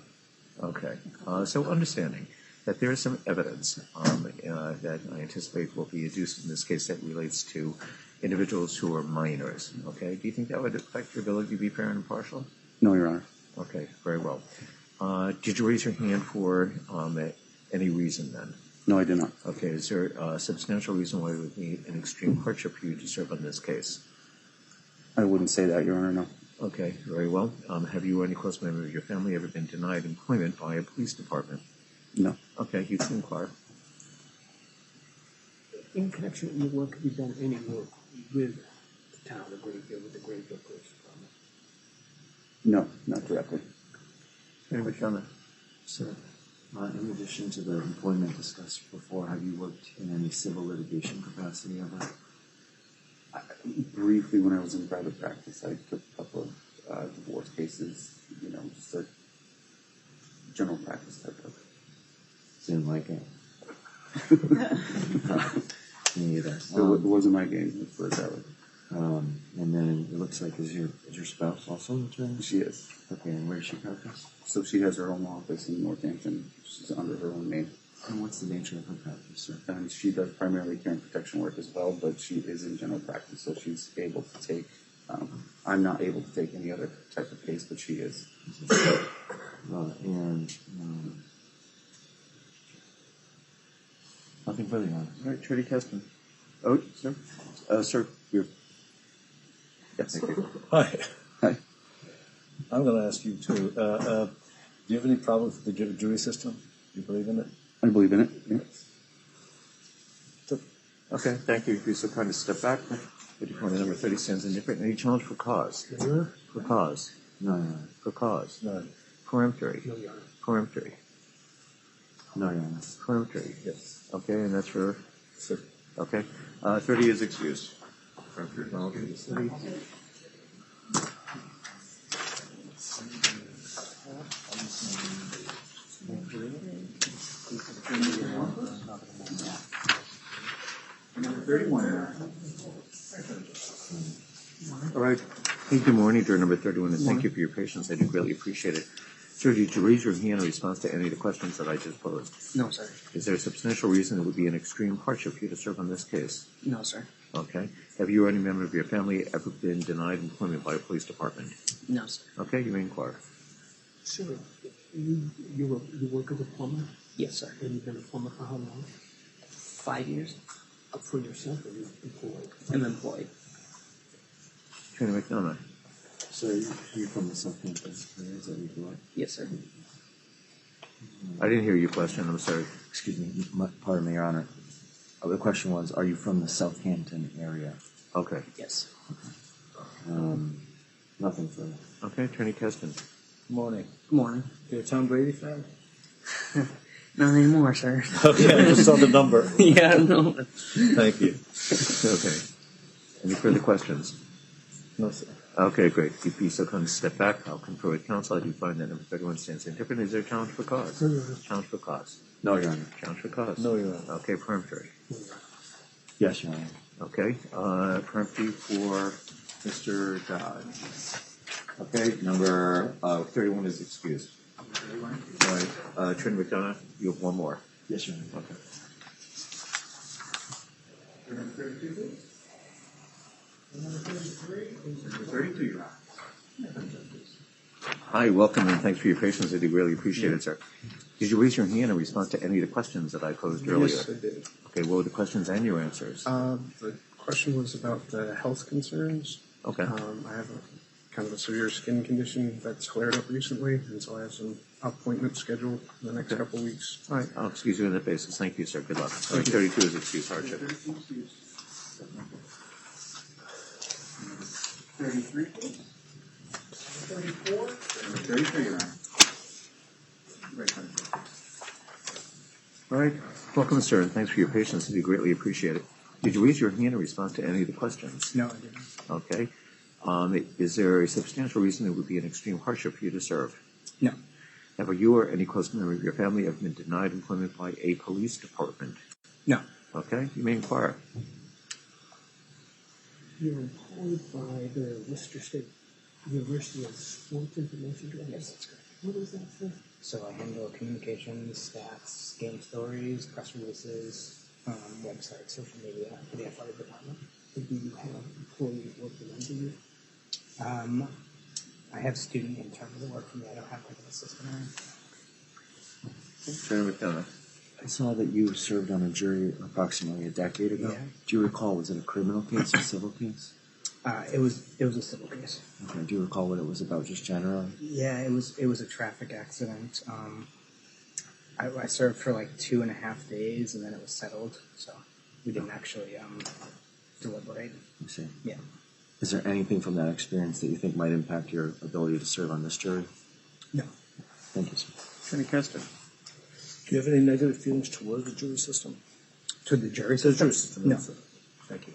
Okay. So understanding that there is some evidence that I anticipate will be adduced in this case that relates to individuals who are minors. Okay. Do you think that would affect your ability to be fair and impartial? No, Your Honor. Okay. Very well. Did you raise your hand for any reason then? No, I did not. Okay. Is there a substantial reason why it would be an extreme hardship for you to serve on this case? I wouldn't say that, Your Honor, no. Okay, very well. Have you or any close member of your family ever been denied employment by a police department? No. Okay, you can inquire. In connection with your work, have you done any work with the town of Greenfield, with the Greenfield Police Department? No, not directly. Anybody comment? Sir, in addition to the employment discussed before, have you worked in any civil litigation capacity ever? Briefly, when I was in private practice, I took a couple of divorce cases, just a general practice type of. Didn't like it. Me either. It wasn't my game, let's put it that way. And then it looks like is your spouse also an attorney? She is. Okay, and where does she practice? So she has her own office in Northampton. She's under her own name. And what's the nature of her practice, sir? And she does primarily care and protection work as well, but she is in general practice, so she's able to take. I'm not able to take any other type of case, but she is. Nothing further on. All right, Trudy Keston. Oh, sir. Sir, you're. Yes, thank you. Hi. Hi. I'm going to ask you too. Do you have any problems with the jury system? Do you believe in it? I believe in it. Yes. Okay, thank you. If you so kind of step back. Point number 30 stands indifferent. Any challenge for cause? No. For cause? No, Your Honor. For cause? No. Peremptory? No, Your Honor. Peremptory? No, Your Honor. Peremptory? Yes. Okay, and that's for? Sir. Okay. 30 is excused. Peremptory. All right. Hey, good morning, juror number 31, and thank you for your patience. I do greatly appreciate it. Sir, did you raise your hand in response to any of the questions that I just posed? No, sir. Is there a substantial reason it would be an extreme hardship for you to serve on this case? No, sir. Okay. Have you or any member of your family ever been denied employment by a police department? No, sir. Okay, you may inquire. Sir, you work as a plumber? Yes, sir. And you've been a plumber for how long? 5 years. For yourself or you employed? I'm employed. Attorney McDonough. So you're from the Southampton area, is that where you grew up? Yes, sir. I didn't hear your question, I'm sorry. Excuse me, pardon me, Your Honor. The question was, are you from the Southampton area? Okay. Yes. Nothing further. Okay, Attorney Keston. Good morning. Good morning. You're a Tom Brady fan? Not anymore, sir. Okay, I just saw the number. Yeah, no. Thank you. Okay. Any further questions? No, sir. Okay, great. If you so kind of step back, I'll confer with counsel. I do find that number 31 stands indifferent. Is there a challenge for cause? Challenge for cause? No, Your Honor. Challenge for cause? No, Your Honor. Okay, peremptory? Yes, Your Honor. Okay, peremptory for Mr. Dodge. Okay, number 31 is excused. All right, Attorney McDonough, you have one more. Yes, Your Honor. Okay. Number 32, please. Number 33. Number 32, Your Honor. Hi, welcome, and thanks for your patience. I do really appreciate it, sir. Did you raise your hand in response to any of the questions that I posed earlier? Yes, I did. Okay, what were the questions and your answers? The question was about the health concerns. Okay. I have a kind of a severe skin condition that's flared up recently, and so I have some appointments scheduled in the next couple of weeks. All right, I'll excuse you on that basis. Thank you, sir. Good luck. All right, 32 is excused hardship. 33, please. 34. 33, Your Honor. All right. Welcome, sir, and thanks for your patience. I do greatly appreciate it. Did you raise your hand in response to any of the questions? No, I didn't. Okay. Is there a substantial reason it would be an extreme hardship for you to serve? No. Have you or any close member of your family ever been denied employment by a police department? No. Okay. You may inquire. You're employed by the Worcester State University of Sports Information Director? Yes, that's correct. What is that, sir? So I handle communications, stats, game stories, press releases, websites, social media for the athletic department. Do you have employees working under you? I have student interns that work for me. I don't have like an assistant or anything. Attorney McDonough. I saw that you served on a jury approximately a decade ago. Yeah. Do you recall, was it a criminal case or civil case? It was a civil case. Okay. Do you recall what it was about, just generally? Yeah, it was a traffic accident. I served for like 2.5 days, and then it was settled. So we didn't actually deliberate. I see. Yeah. Is there anything from that experience that you think might impact your ability to serve on this jury? No. Thank you, sir. Attorney Kester. Do you have any negative feelings towards the jury system? To the jury To the system? jury system. No. Thank you.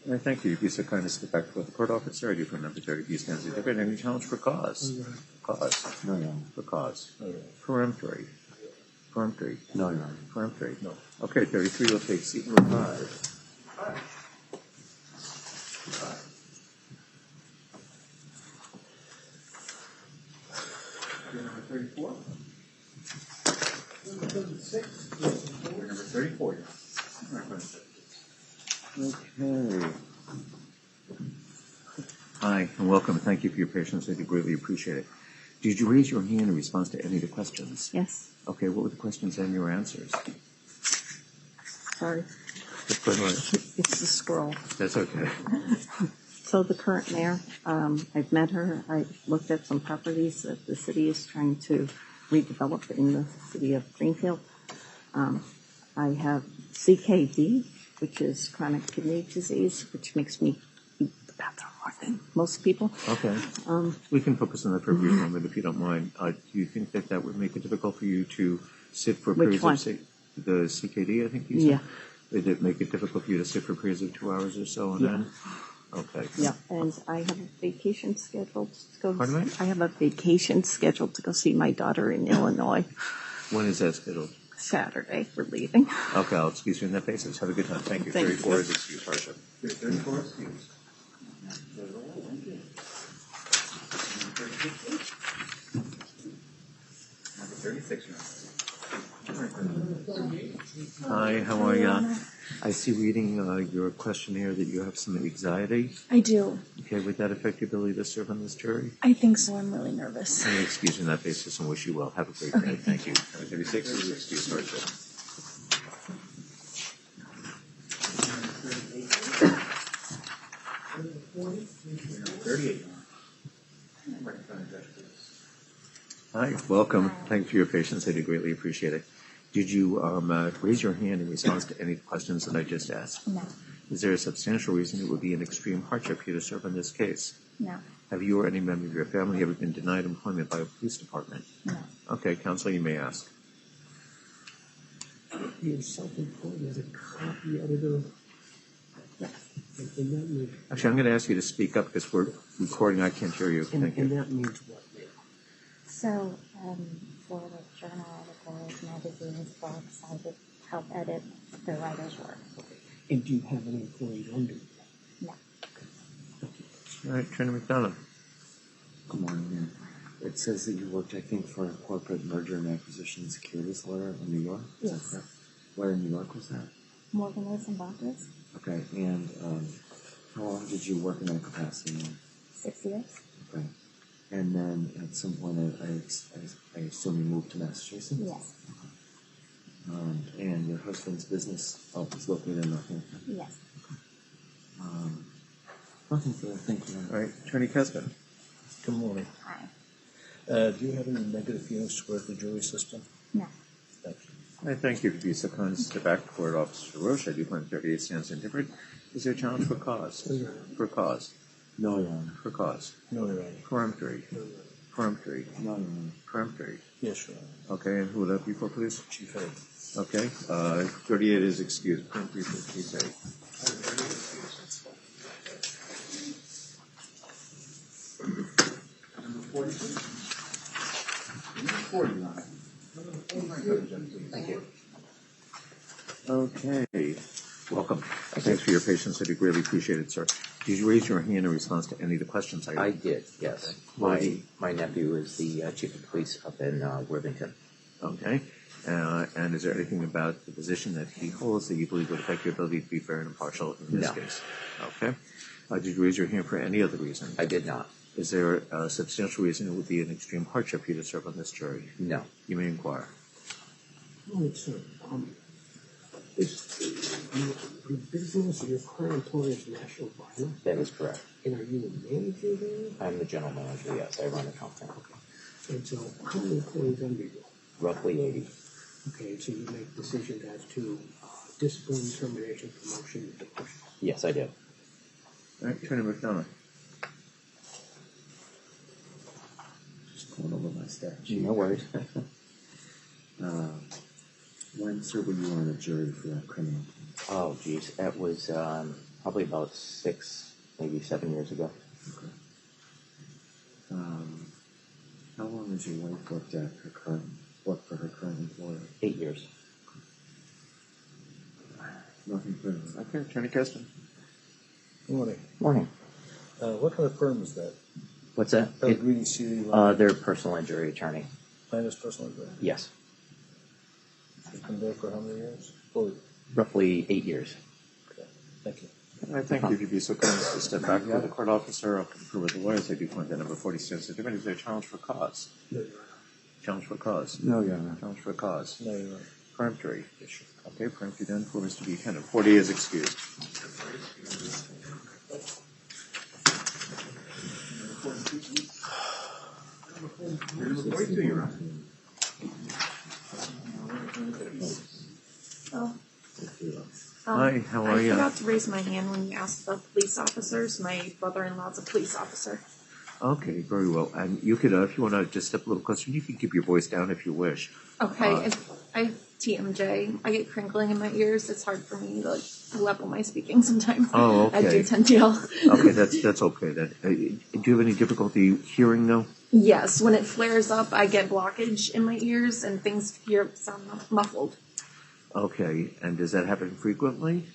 All right, thank you. If you so kind of step back to the court officer, I do from number 30 B stands indifferent. Any challenge for cause? Cause. No, Your Honor. For cause. No, Your Honor. Peremptory. Peremptory. No, Your Honor. Peremptory. No. Okay, 33 will take seat number 5. 36. Juror number 34, Your Honor. Okay. Hi, and welcome. Thank you for your patience. I do greatly appreciate it. Did you raise your hand in response to any of the questions? Yes. Okay, what were the questions and your answers? Sorry. Just go ahead. It's the scroll. That's okay. So the current mayor, I've met her. I looked at some properties that the city is trying to redevelop in the city of Greenfield. I have CKD, which is chronic kidney disease, which makes me eat the bathroom more than most people. Okay. We can focus on that for a brief moment if you don't mind. Do you think that that would make it difficult for you to sit for periods of the CKD, I think you said? Yeah. Did it make it difficult for you to sit for periods of 2 hours or so on end? Okay. Yeah, and I have a vacation scheduled to go. Pardon me? I have a vacation scheduled to go see my daughter in Illinois. When is that scheduled? Saturday, we're leaving. Okay, I'll excuse you in that basis. Have a good time. Thank you. Thank 34 you. is excused hardship. 34 excused. Number 36, Your Honor. Hi, how are you? I see reading your questionnaire that you have some anxiety. I do. Okay, would that affect your ability to serve on this jury? I think so. I'm really nervous. I'm excuse you on that basis and wish you well. Have a great day. Thank you. 36 is excused hardship. Number 38, Your Honor. Right in front of Judge Bruce. Hi, welcome. Thank you for your patience. I do greatly appreciate it. Did you raise your hand in response to any questions that I just asked? No. Is there a substantial reason it would be an extreme hardship for you to serve on this case? No. Have you or any member of your family ever been denied employment by a police department? No. Okay, counsel, you may ask. You're self-employed as a copy editor. And that means, Actually, I'm going to ask you to speak up because we're recording. I can't hear you. Thank and you. that means what? So, for like journal articles, magazines, books, I would help edit the writer's work. And do you have any employees under you? No. All right, Trina McDonough. Good morning, man. It says that you worked, I think, for a corporate merger and acquisition securities lawyer in New York. Is Yes. that correct? Where in New York was that? Morgan Lewis and Bacchus, Okay, and how long did you work in that capacity? 6 years. Okay, and then at some point, I assume you moved to Massachusetts. Yes. And your husband's business is located in Northampton. Yes. Nothing further. Thank you. All right, Attorney Keston. Good morning. Hi. Do you have any negative feelings toward the jury system? No. Thank you. I thank you for being so kind to step back before Officer Roche. I do find 38 stands indifferent. Is there a challenge for cause? For cause. No, Your Honor. For cause. No, Your Honor. Peremptory. Peremptory. No, Your Honor. Peremptory. Yes, Your Honor. Okay, and who would that be for, please? Chief Haig. Okay, 38 is excused. Peremptory for Chief Haig. Number 42. Number 40, Your Honor. Thank you. Okay. Welcome. Thanks for your patience. I do greatly appreciate it, sir. Did you raise your hand in response to any of the questions I I did, yes. My nephew is the chief of police up in Worthington. Okay. And is there anything about the position that he holds that you believe would affect your ability to be fair and impartial in this case? Okay. Did you raise your hand for any other reason? I did not. Is there a substantial reason it would be an extreme hardship for you to serve on this jury? No. You may inquire. Oh, sir. Is your business, your current employer is National Vinyl? That is correct. And are you the manager there? I'm the general manager, yes. I run the company. And so how many employees under you? Roughly 80. Okay, so you make decisions as to discipline, termination, promotion, and demotion. Yes, I do. All right, Attorney McDonough. Just going over my stats. No worries. When, sir, were you on a jury for that criminal case? Oh, geez. That was probably about 6, maybe 7 years ago. Okay. How long has your wife worked for her current employer? 8 years. Nothing further. Okay, Attorney Keston. Good morning. Morning. What kind of firm is that? What's that? Greedy City Law. They're a personal injury attorney. Plaintiff's personal injury. Yes. You've been there for how many years? Roughly 8 years. Okay. Thank you. I thank you if you'd be so kind as to step back for the court officer. I'll confer with the lawyers. I do point that number 40 stands to different. Is there a challenge for cause? No, Challenge for cause? No, Your Honor. Challenge for cause? No, Your Honor. Peremptory? Okay, peremptory then for Mr. Buchanan. 40 is excused. Oh. Hi, how are I you? forgot to raise my hand when you asked about police officers. My brother-in-law's a police officer. Okay, very well. And you could, if you want to just step a little closer, you can keep your voice down if you wish. Okay, if I have TMJ. I get crinkling in my ears. It's hard for me to level my speaking sometimes. Oh, okay. I do tend to yell. Okay, that's okay then. Do you have any difficulty hearing though? Yes, when it flares up, I get blockage in my ears and things here sound muffled. Okay, and does that happen frequently?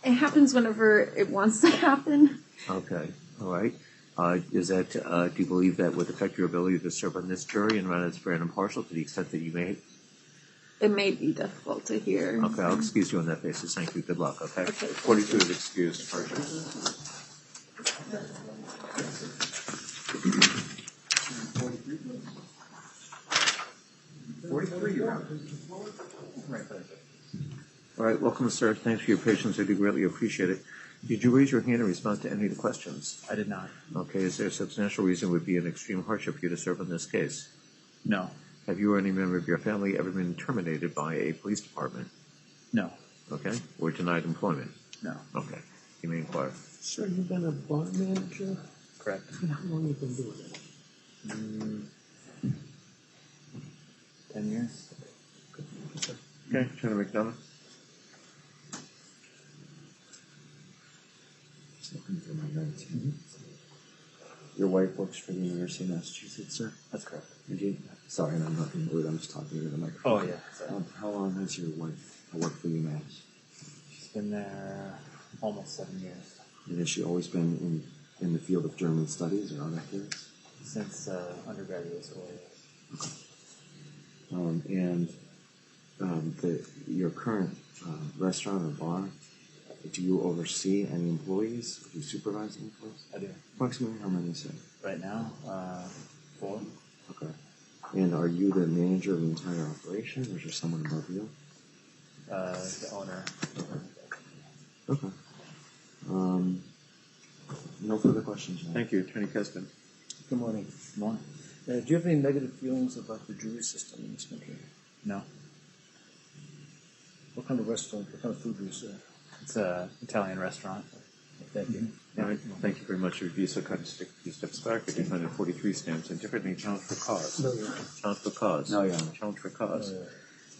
It happens whenever it wants to happen. Okay, all right. Is that, do you believe that would affect your ability to serve on this jury and run as fair and impartial to the extent that you may? It may be difficult to hear. Okay, I'll excuse you on that basis. Thank you. Good luck, okay? Okay. 42 is excused. Perfect. 43, you're out. All right, welcome, sir. Thanks for your patience. I do greatly appreciate it. Did you raise your hand in response to any of the questions? I did not. Okay, is there a substantial reason it would be an extreme hardship for you to serve on this case? No. Have you or any member of your family ever been terminated by a police department? No. Okay. Or denied employment? No. Okay. You may inquire. Sir, you've been a bar manager? Correct. And how long have you been doing it? 10 years. Okay, Senator McDonough. Just looking for my notes here. Your wife works for the University of Massachusetts, sir? That's correct. And sorry, I'm not being rude. I'm just talking to the microphone. Oh, yeah. How long has your wife worked for UMass? She's been there almost 7 years. And has she always been in the field of German studies or other fields? Since undergraduate school. Your current restaurant or bar, do you oversee any employees? Do you supervise any employees? I do. Approximately how many, say? Right now, 4. Okay. And are you the manager of the entire operation, or is there someone above you? The owner. Okay. No further questions. John. Thank you, Attorney Keston. Good morning. Good morning. Do you have any negative feelings about the jury system in this country? No. What kind of restaurant, what kind of food do you serve? It's an Italian restaurant. Thank you. All right. Thank you very much. If you so kind to stick a few steps back, I do find that 43 stands indifferently. Challenge for cause. No, Your Honor. Challenge for cause. No, Your Honor. Challenge for cause. No, Your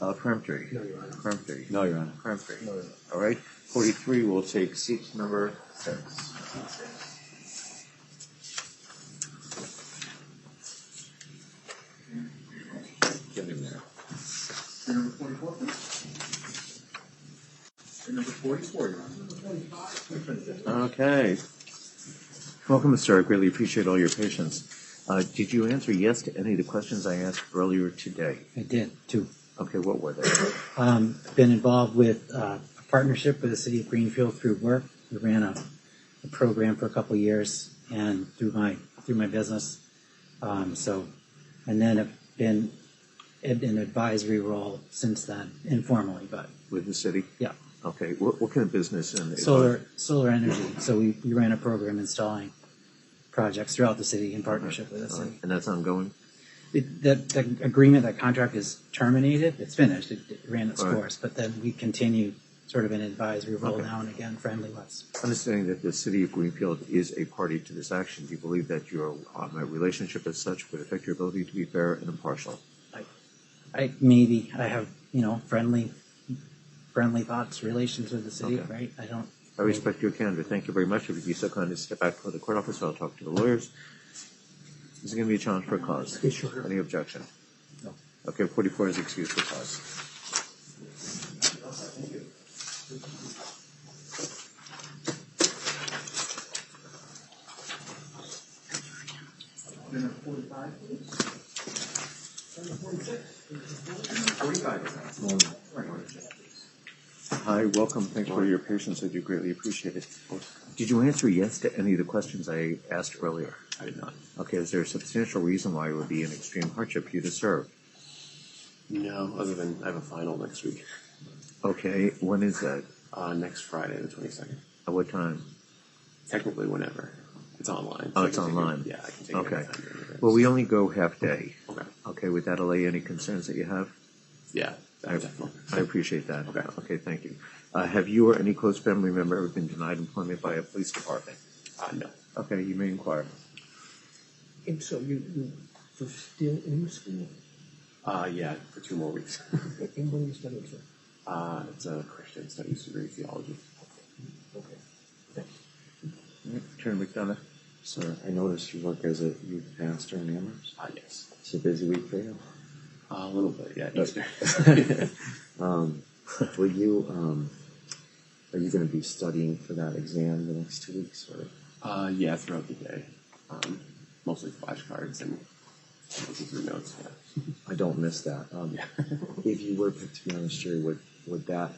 Honor. Peremptory. No, Your Honor. Peremptory. No, Your Honor. Peremptory. No, Your Honor. All right. 43 will take seat number 6. Get in there. Number 44, please. Number 44, Your Honor. Okay. Welcome, sir. I greatly appreciate all your patience. Did you answer yes to any of the questions I asked earlier today? I did, too. Okay, what were they? Been involved with a partnership with the city of Greenfield through work. We ran a program for a couple of years and through my business. And then have been in an advisory role since then, informally, but. With the city? Yeah. Okay. What kind of business? Solar energy. So we ran a program installing projects throughout the city in partnership with the city. And that's ongoing? The agreement, that contract is terminated. It's finished. It ran its Right. course. But then we continue sort of an advisory role now and again, friendly wise. Understanding that the city of Greenfield is a party to this action, do you believe that your relationship as such would affect your ability to be fair and impartial? I have, friendly thoughts, relations with the city, Okay. right? I respect your candor. Thank you very much. If you'd be so kind to step back for the court officer, I'll talk to the lawyers. This is going to be a challenge for a cause. Sure. Any objection? No. Okay, 44 is excused for cause. Number 45, please. Number 46. 45. Hi, welcome. Thanks for your patience. I do greatly appreciate it. Did you answer yes to any of the questions I asked earlier? I did not. Okay, is there a substantial reason why it would be an extreme hardship for you to serve? No, other than I have a final next week. Okay, when is that? Next Friday, the 22nd. At what time? Technically, whenever. It's online. Oh, I it's can take online. it. I can take Okay. it anytime during the day. Well, we only go half day. Okay. Okay, would that allay any concerns that you have? Yeah, definitely. I appreciate that. Okay. Okay, thank you. Have you or any close family member ever been denied employment by a police department? No. Okay, you may inquire. And so you're still in school? Yeah, for 2 more weeks. And what are you studying for? It's a Christian studies degree, theology. Okay. Thanks. Chairman McDonough. Sir, I noticed you work as a youth pastor in Amherst. Yes. It's a busy week for you. A little bit, yeah, Easter. Will you, are you going to be studying for that exam the next 2 weeks? Or? Yeah, throughout the day. Mostly flashcards and looking through notes, yeah. I don't miss that. If you were picked to be on the jury, would that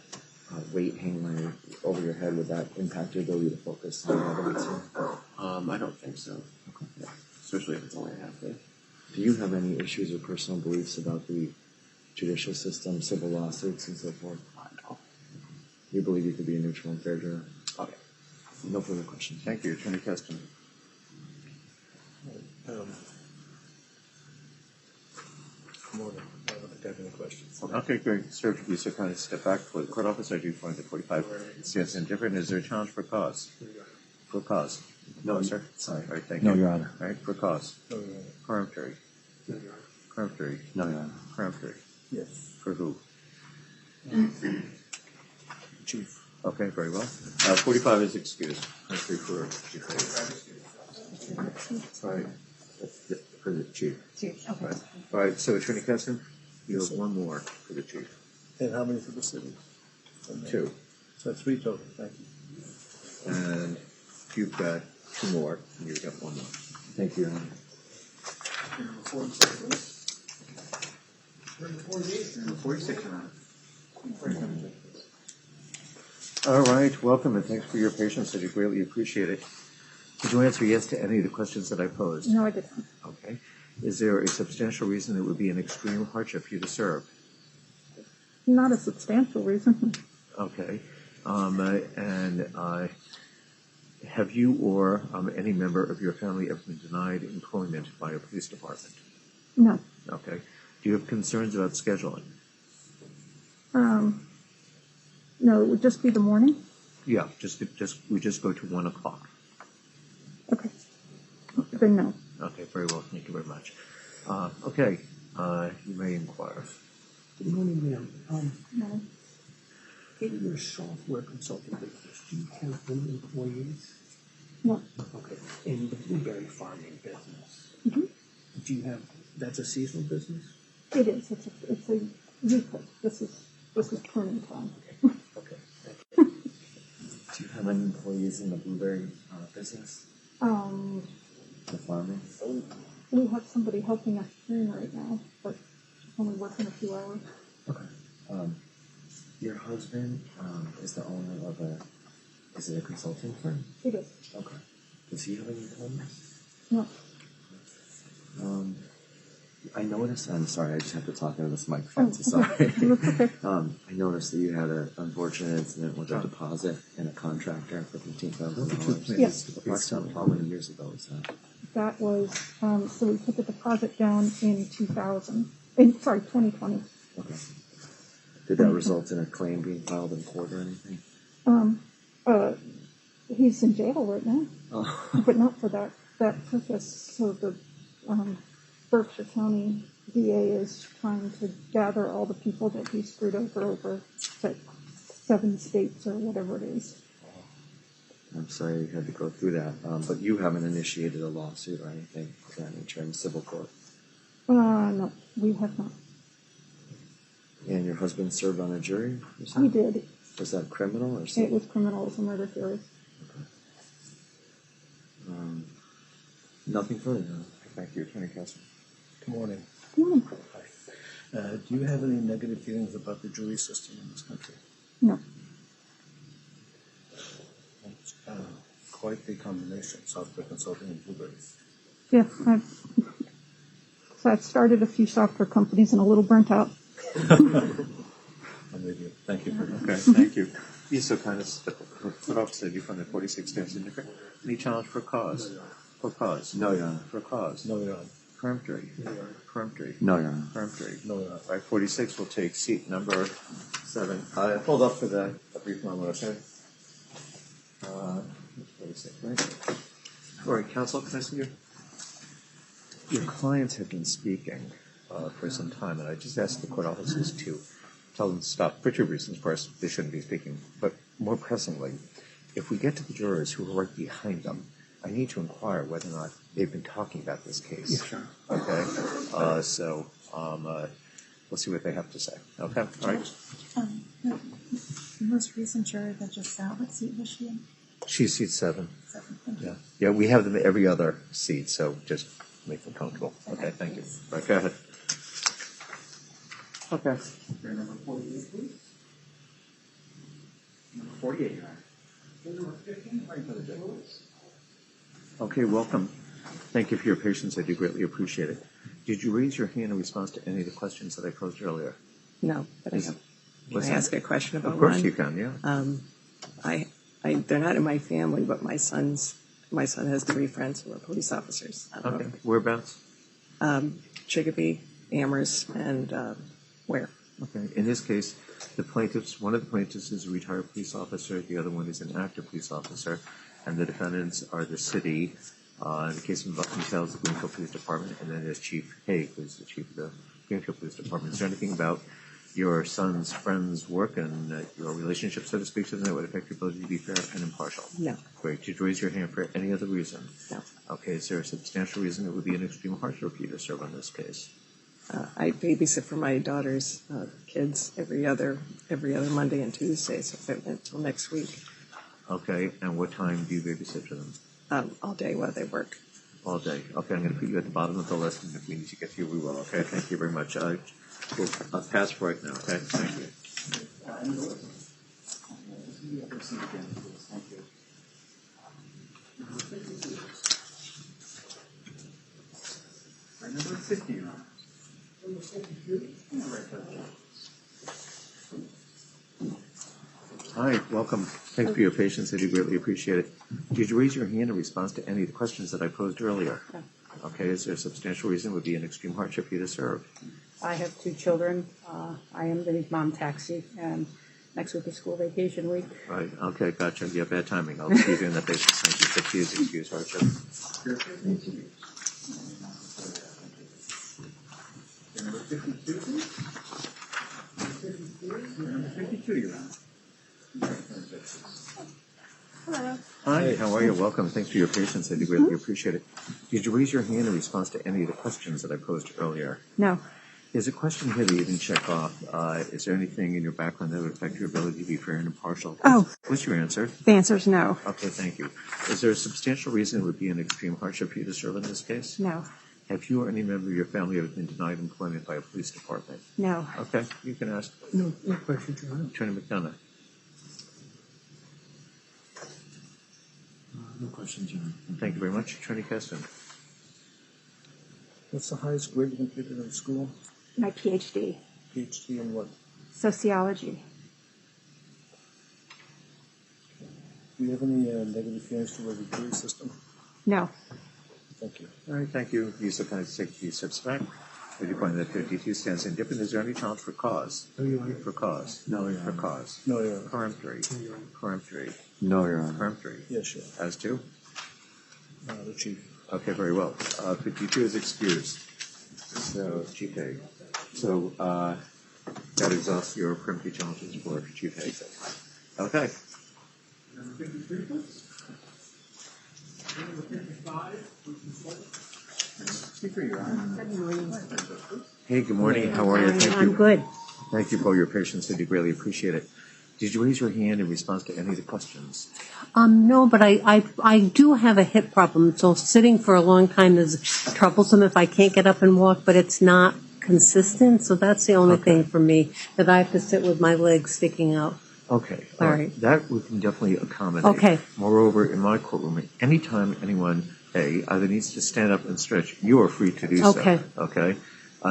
weight hanging over your head, would that impact your ability to focus on the evidence here? I don't think so. Okay. Yeah. Especially if it's only a half day. Do you have any issues or personal beliefs about the judicial system, civil lawsuits, and so forth? No. You believe you could be a neutral and fair juror? Okay. No further questions. Thank you, Attorney Keston. Good morning. I don't have any questions. Okay, great. Sir, if you so kind of step back for the court office, I do find that 45 stands indifferent. Is there a challenge for cause? For cause? No, sir. Sorry. All right, thank No, you. Your Honor. All right, for cause? No, Your Honor. Peremptory? No, Your Honor. Peremptory? No, Your Honor. Peremptory? Yes. For who? Chief. Okay, very well. 45 is excused. Peremptory for Chief. Sorry. For the Chief. Chief, okay. All right, so Attorney Keston, you have one more for the Chief. And how many for the city? 2. So 3 total. Thank you. And you've got 2 more, and you've got 1 more. Thank you, Your Honor. 46, Your Honor. All right, welcome, and thanks for your patience. I do greatly appreciate it. Did you answer yes to any of the questions that I posed? No, I didn't. Okay. Is there a substantial reason it would be an extreme hardship for you to serve? Not a substantial reason. Okay. Have you or any member of your family ever been denied employment by a police department? No. Okay. Do you have concerns about scheduling? No, it would just be the morning. Yeah, we just go to 1 o'clock. Okay. Then no. Okay, very well. Thank you very much. Okay, you may inquire. Good morning, ma'am. No. In your software consulting business, do you have any employees? No. Okay. In the blueberry farming business, Mm-hmm. do you have? That's a seasonal business. It is. It's a weekly. This is pruning time. Okay. Do you have any employees in the blueberry business? The farming? We have somebody helping us prune right now, but she's only working a few hours. Okay. Your husband is the owner of is it a consulting firm? It is. Okay. Does he have any employees? No. I noticed, I'm sorry, I just have to talk into this microphone, so sorry. Okay. I noticed that you had an unfortunate incident with a deposit in a contractor for $15,000. Yes. Approximately how many years ago was that? That was, so we put the deposit down in 2020. Okay. Did that result in a claim being filed in court or anything? He's in jail right now, but not for that purpose. So the Berkshire County DA is trying to gather all the people that he screwed over like 7 states or whatever it is. I'm sorry you had to go through that, but you haven't initiated a lawsuit or anything of that nature in civil court? No, we have not. And your husband served on a jury? He did. Was that criminal or civil? It was criminal. It was a murder theory. Nothing further. Thank you, Attorney Keston. Good morning. Good morning. Do you have any negative feelings about the jury system in this country? No. It's quite the combination, software consulting and blueberries. Yeah, I've started a few software companies and a little burnt out. I'm with you. Thank you. Okay, thank you. Be so kind as to put off study from the 46 stands in the Any challenge for cause? For cause? No, Your Honor. For cause? No, Your Honor. Peremptory? Peremptory? No, Your Honor. Peremptory? No, Your Honor. Right, 46 will take seat number 7. Hold up for a brief moment, okay? 46, right? All right, counsel, can I see you? Your clients have been speaking for some time, and I just asked the court officers to tell them to stop. For 2 reasons. First, they shouldn't be speaking. But more pressingly, if we get to the jurors who are right behind them, I need to inquire whether or not they've been talking about this case. Yes, sir. Okay? So we'll see what they have to say. Okay? All right? The most recent juror that just sat, what seat was she in? She's seat 7. 7. Thank you. Yeah. Yeah, we have them every other seat, so just make them comfortable. Okay, thank you. Right, go ahead. Okay. Number 48, please. Number 48, Your Honor. Number 15, right for the judge. Okay, welcome. Thank you for your patience. I do greatly appreciate it. Did you raise your hand in response to any of the questions that I posed earlier? No, but I have. Can I ask a question about one? Of course one? you can, yeah. They're not in my family, but my son has 3 friends who are police officers. Okay. Whereabouts? Chicopee, Amherst, and Ware. Okay. In this case, one of the plaintiffs is a retired police officer, the other one is an active police officer, and the defendants are the city. In the case of themselves, the Greenfield Police Department, and then there's Chief Haig, who's the chief of the Greenfield Police Department. Is there anything about your son's friend's work and your relationship, so to speak, to them that would affect your ability to be fair and impartial? No. Great. Did you raise your hand for any other reason? No. Okay. Is there a substantial reason it would be an extreme hardship for you to serve on this case? I babysit for my daughter's kids every other Monday and Tuesday, so until next week. Okay. And what time do you babysit for them? All day while they work. All day. Okay. I'm going to put you at the bottom of the list, and if we need to get to you, we will. Okay. Thank you very much. I'll pass right now. Okay. Thank you. Number 50, Your Honor. Number 52? Hi, welcome. Thanks for your patience. I do greatly appreciate it. Did you raise your hand in response to any of the questions that I posed earlier? No. Okay. Is there a substantial reason it would be an extreme hardship for you to serve? I have 2 children. I am the mom taxi, and next week is school vacation week. Right. Okay. Gotcha. Yeah, bad timing. I'll excuse you on that basis. Thank you. 50 is excuse hardship. Number 52, please. Number 52, Your Honor. Hello. Hi, how are you? Welcome. Thanks for your patience. I do greatly appreciate it. Did you raise your hand in response to any of the questions that I posed earlier? No. There's a question here that you didn't check off. Is there anything in your background that would affect your ability to be fair and impartial? Oh. What's your answer? The answer is no. Okay, thank you. Is there a substantial reason it would be an extreme hardship for you to serve in this case? No. Have you or any member of your family ever been denied employment by a police department? No. Okay, you can ask. No questions, Your Honor. Attorney McDonough. No questions, Your Honor. Thank you very much. Attorney Keston. What's the highest grade you completed in school? My PhD. PhD in what? Sociology. Do you have any negative feelings toward the jury system? No. Thank you. All right, thank you. You so kind of take a few steps back. Would you find that 52 stands indifferent? Is there any challenge for cause? No, Your Honor. For cause? No, Your For Honor. cause? No, Your Honor. Peremptory? No, Your Honor. Peremptory? No, Your Honor. Peremptory? Yes, sure. As to? The chief. Okay, very well. 52 is excused. So, Chief Haig. So, that exhausts your peremptory challenges for Chief Haig. Okay. Number 53, please. Number 55, Speaker, Your Honor. Hey, good morning. How are you? Thank you. I'm good. Thank you for your patience. I do greatly appreciate it. Did you raise your hand in response to any of the questions? No, but I do have a hip problem, so sitting for a long time is troublesome if I can't get up and walk, but it's not consistent, so that's the only thing for me, that I have to sit with my legs sticking out. Okay. All right. That we can definitely accommodate. Okay. Moreover, in my courtroom, anytime anyone, either needs to stand up and stretch, you are free to do so. Okay. Okay.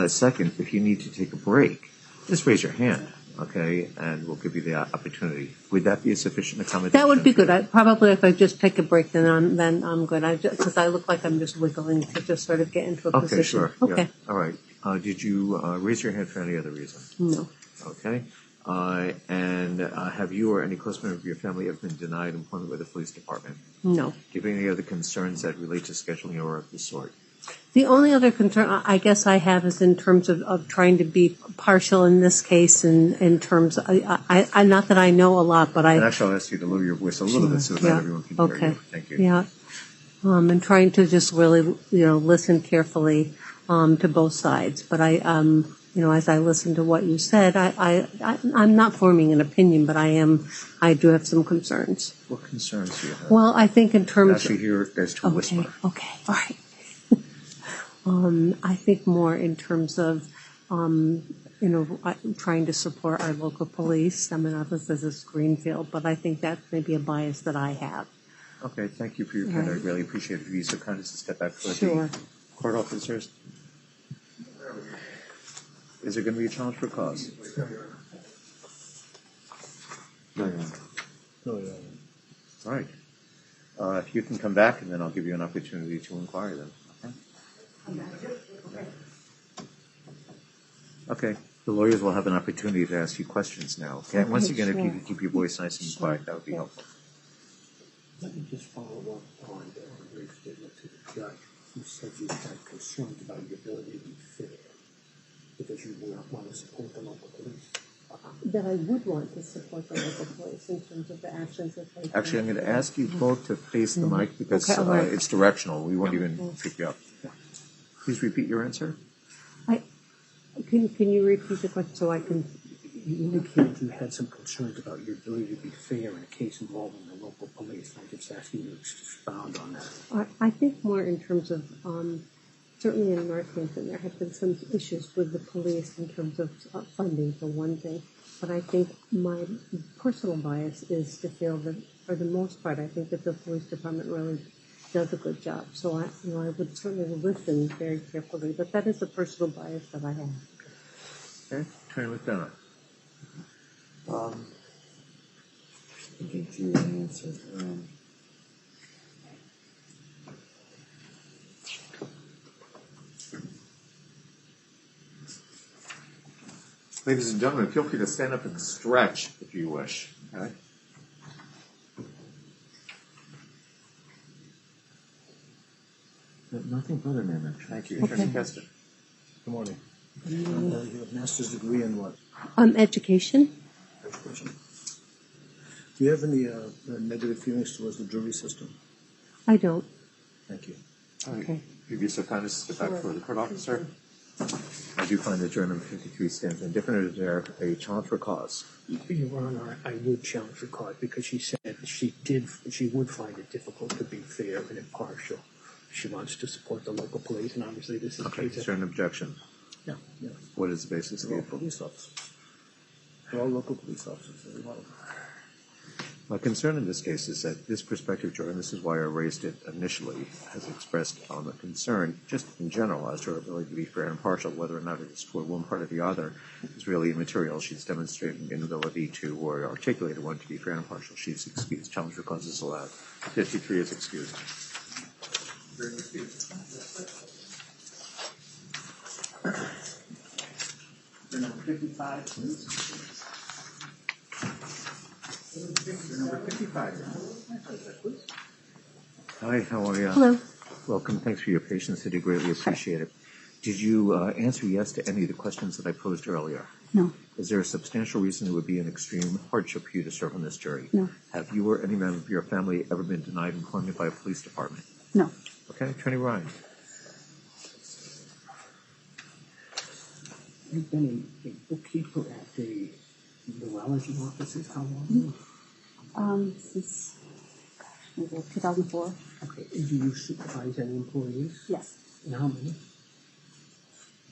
Second, if you need to take a break, just raise your hand. Okay, and we'll give you the opportunity. Would that be a sufficient accommodation? That would be good. Probably if I just take a break, then I'm good. Because I look like I'm just wiggling to just sort of get into a position. Okay, sure. Okay. Yeah. All right. Did you raise your hand for any other reason? No. Okay. And have you or any close member of your family ever been denied employment with the police department? No. Do you have any other concerns that relate to scheduling or of the sort? The only other concern I guess I have is in terms of trying to be partial in this case, in terms I not that I know a lot, but And actually, I'll ask you to lower your voice a little bit so that everyone can hear you. Thank you. Yeah. And trying to just really, listen carefully to both sides. But as I listen to what you said, I'm not forming an opinion, but I do have some concerns. What concerns do you have? Well, I think in terms Actually, here, there's to whisper. Okay, all right. I think more in terms of, trying to support our local police. I mean, obviously this is Greenfield, but I think that's maybe a bias that I have. Okay, thank you for your kind. I really appreciate it. If you so kind as to step back for Sure. the court officers. Is there going to be a challenge for cause? No. All right. If you can come back, and then I'll give you an opportunity to inquire then. Okay. The lawyers will have an opportunity to ask you questions now. Okay. And once again, if you could keep your voice nice and quiet, that would be helpful. Let me just follow up on the brief statement to the judge, who said you had concerns about your ability to be fair because you would not want to support the local police. That I would want to support the local police in terms of the actions that they Actually, I'm going to ask you both to face the mic because it's directional. We won't even pick you up. Please repeat your answer. Can you repeat the question so I can? You indicated you had some concerns about your ability to be fair in a case involving the local police. I'm just asking you to expound on that. I think more in terms of, certainly in Northampton, there have been some issues with the police in terms of funding, for one thing. But I think my personal bias is to feel that, for the most part, I think that the police department really does a good job. So I would certainly listen very carefully. But that is a personal bias that I have. Okay, Attorney McDonough. I gave you an answer. Ladies and gentlemen, feel free to stand up and stretch if you wish. Okay. Nothing further, ma'am. Thank you. Attorney Kester. Good morning. You have a master's degree in what? Education. Education. Do you have any negative feelings towards the jury system? I don't. Thank you. Okay. If you'd be so kind as to step back for the court officer. I do find that juror number 53 stands indifferent. Is there a challenge for cause? Your Honor, I would challenge the court because she said that she would find it difficult to be fair and impartial. She wants to support the local police, and obviously this is Okay, is there an objection? Yeah. What is the basis? They're all police officers. They're all local police officers, every one of them. My concern in this case is that this prospective juror, and this is why I raised it initially, has expressed a concern, just in general, as to her ability to be fair and impartial, whether or not it is toward one part or the other, is really immaterial. She's demonstrated an inability to, or articulated one, to be fair and impartial. She's excused. Challenge for cause is allowed. 53 is excused. Number 55, please. Number 55. Hi, how are you? Hello. Welcome. Thanks for your patience. I do greatly appreciate it. Did you answer yes to any of the questions that I posed earlier? No. Is there a substantial reason it would be an extreme hardship for you to serve on this jury? No. Have you or any member of your family ever been denied employment by a police department? No. Okay, Attorney Ryan. You've been a bookkeeper at the neurology offices. How long? Since 2004. Okay. Do you supervise any employees? Yes. And how many?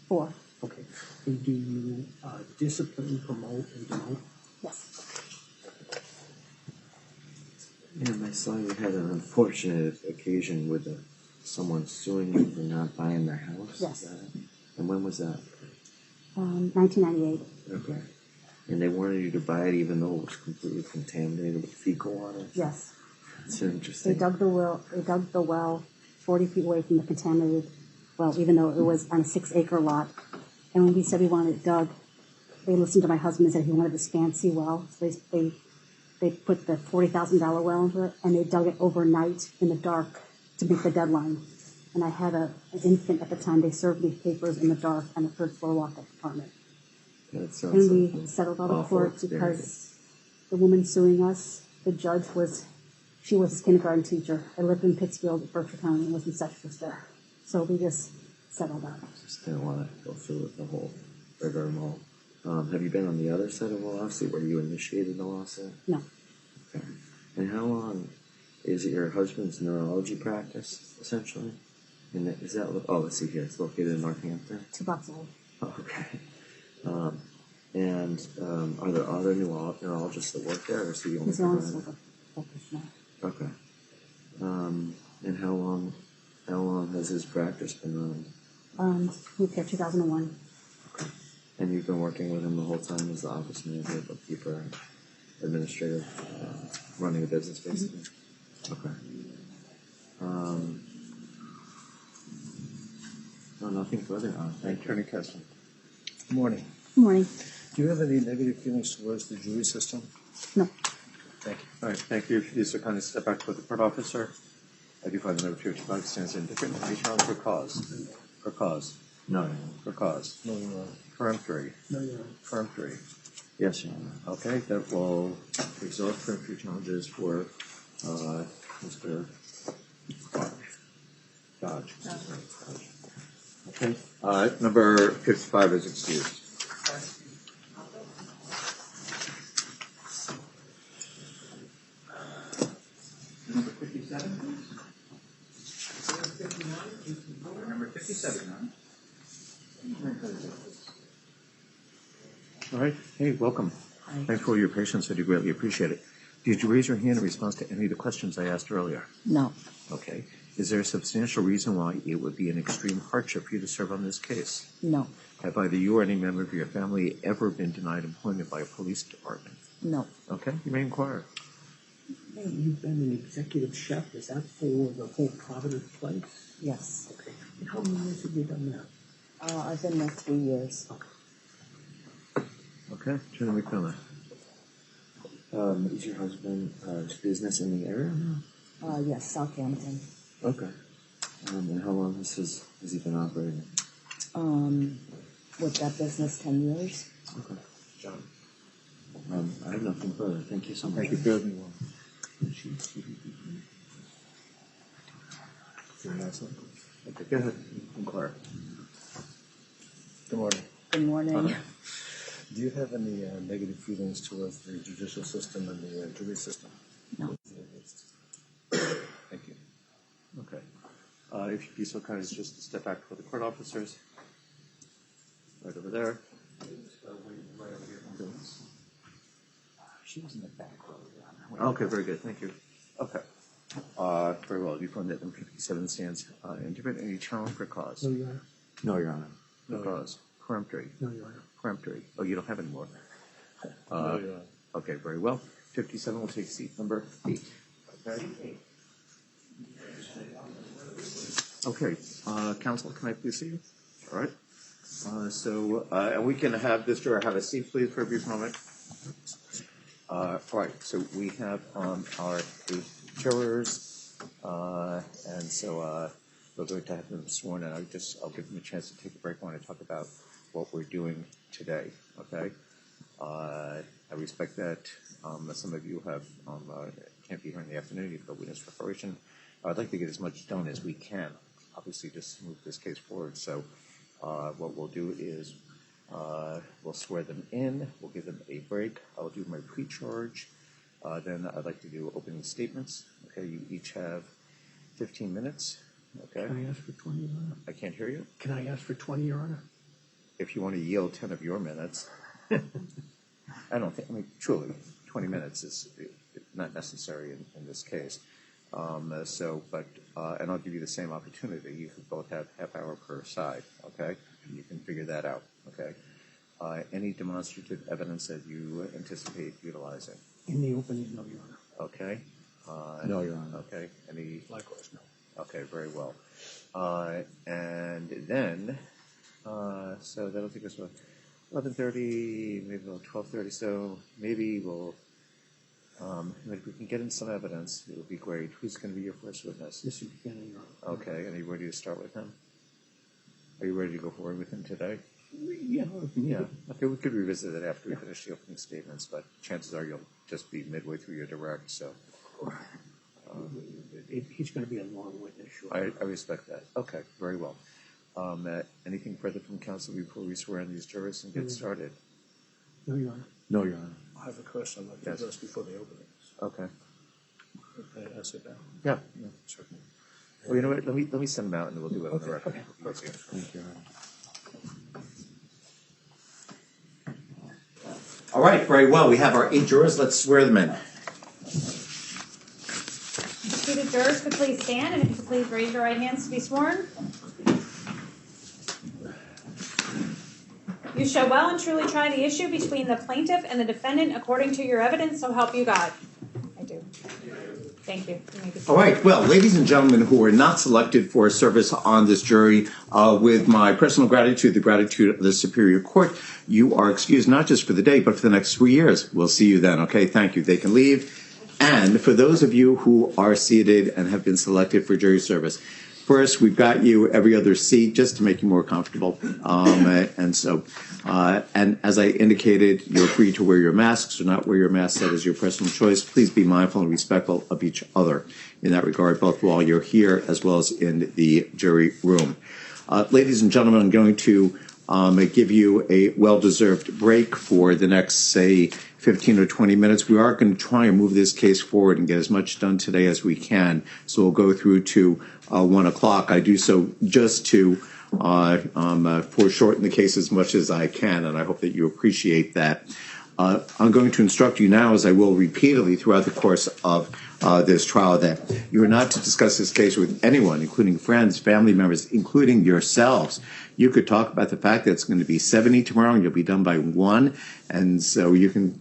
4. Okay. And do you discipline, promote, and demote? Yes. And I saw you had an unfortunate occasion with someone suing you for not buying their house. Yes. And when was that? 1998. Okay. And they wanted you to buy it even though it was completely contaminated with fecal water? Yes. It's interesting. They dug the well 40 feet away from the contaminated well, even though it was on a 6-acre lot. And when we said we wanted it dug, they listened to my husband and said he wanted this fancy well. So they put the $40,000 well into it, and they dug it overnight in the dark to meet the deadline. And I had an infant at the time. They served me papers in the dark on the first floor walk-up apartment. And we settled out of court because the woman suing us, the judge she was his kindergarten teacher. I lived in Pittsfield at Berkshire County and was incestuous there. So we just settled out. Just didn't want to go through with the whole rigmarole. Have you been on the other side of the lawsuit where you initiated the lawsuit? No. Okay. And how long is it your husband's neurology practice, essentially? And is that, let's see here, it's located in Northampton? 2 blocks away. Oh, okay. Are there other neurologists that work there, or is he the only provider? Okay. And how long has his practice been running? Moved here 2001. Okay. And you've been working with him the whole time as the office manager, bookkeeper, administrator, running a business, basically? Mm-hmm. Okay. No, nothing further. Thank you. Attorney Kessler. Good morning. Good morning. Do you have any negative feelings towards the jury system? No. Thank you. All right, thank you. If you just kind of step back to the court officer. I do find the number 55 stands indifferent. Any challenge for cause? For cause? No. For cause? No, Your Honor. Peremptory? No, Your Honor. Peremptory? Yes, Your Honor. Okay, that will exhaust peremptory challenges for Mr. Dodge. Okay. Number 55 is excused. Number 57, please. Number 57, All right. Hey, welcome. Hi. Thanks for all your patience. I do greatly appreciate it. Did you raise your hand in response to any of the questions I asked earlier? No. Okay. Is there a substantial reason why it would be an extreme hardship for you to serve on this case? No. Have either you or any member of your family ever been denied employment by a police department? No. Okay. You may inquire. Hey, you've been an executive chef. Is that for the whole Providence place? Yes. Okay. And how many years have you done that? I've been there 3 years. Okay. Jenna McDonough. Is your husband's business in the area? Yes, Southampton. Okay. And how long has he been operating? With that business, 10 years. Okay. John. I have nothing further. Thank you so much. Thank you. Good. Okay, go ahead. Inquire. Good morning. Good morning. Do you have any negative feelings towards the judicial system and the jury system? No. Thank you. Okay. If you'd be so kind as just to step back for the court officers. Right over there. Right over here. She was in the back row. Okay, very good. Thank you. Okay. Very well. You find that number 57 stands indifferent. Any challenge for cause? No, Your Honor. No, Your Honor. For cause? Peremptory? No, Your Honor. Peremptory. Oh, you don't have any more? No, Your Honor. Okay, very well. 57 will take seat number 8. Okay. Okay. Counsel, can I please see you? All right. And we can have this juror have a seat, please, for a brief moment. All right. So we have our 8 jurors, and so we're going to have them sworn in. I'll give them a chance to take a break when I talk about what we're doing today. Okay. I respect that some of you have can't be here in the afternoon. You've got witness preparation. I'd like to get as much done as we can. Obviously, just move this case forward. So what we'll do is we'll swear them in. We'll give them a break. I'll do my pre-charge. Then I'd like to do opening statements. Okay, you each have 15 minutes. Okay. Can I ask for 20, Your Honor? I can't hear you. Can I ask for 20, Your Honor? if you want to yield 10 of your minutes, truly, 20 minutes is not necessary in this case. And I'll give you the same opportunity. You can both have half hour per side, okay? And you can figure that out, okay? Any demonstrative evidence that you anticipate utilizing? In the opening, no, Your Honor. Okay. No, Your Honor. Okay. Any? Likewise, no. Okay, very well. And then, so that'll take us to 11:30, maybe about 12:30. So maybe we'll, if we can get in some evidence, it would be great. Who's going to be your first witness? Mr. Buchanan, Your Honor. Okay, and are you ready to start with him? Are you ready to go forward with him today? Yeah. Yeah. Okay, we could revisit it after we finish the opening statements, but chances are you'll just be midway through your direct, so. He's going to be a long witness, sure. I respect that. Okay, very well. Anything further from counsel before we swear in these jurors and get started? No, Your Honor. No, Your Honor. I have a question I'd like to address before the openings. Okay. I sit down. Yeah, certainly. Well, you know what? Let me send them out and we'll do it on the record. Okay. Thank you. All right, very well. We have our 8 jurors. Let's swear them in. Seated jurors could please stand, and if you could please raise your right hands to be sworn. You shall well and truly try the issue between the plaintiff and the defendant according to your evidence, so help you God. I do. Thank you. All right. Well, ladies and gentlemen who were not selected for service on this jury, with my personal gratitude, the gratitude of the Superior Court, you are excused not just for the day, but for the next 3 years. We'll see you then. Okay. Thank you. They can leave. And for those of you who are seated and have been selected for jury service, first, we've got you every other seat just to make you more comfortable. And as I indicated, you're free to wear your masks or not wear your masks. That is your personal choice. Please be mindful and respectful of each other in that regard, both while you're here as well as in the jury room. Ladies and gentlemen, I'm going to give you a well-deserved break for the next, say, 15 or 20 minutes. We are going to try and move this case forward and get as much done today as we can. So we'll go through to 1 o'clock. I do so just to foreshorten the case as much as I can, and I hope that you appreciate that. I'm going to instruct you now, as I will repeatedly throughout the course of this trial, that you are not to discuss this case with anyone, including friends, family members, including yourselves. You could talk about the fact that it's going to be 70 tomorrow and you'll be done by 1, and so you can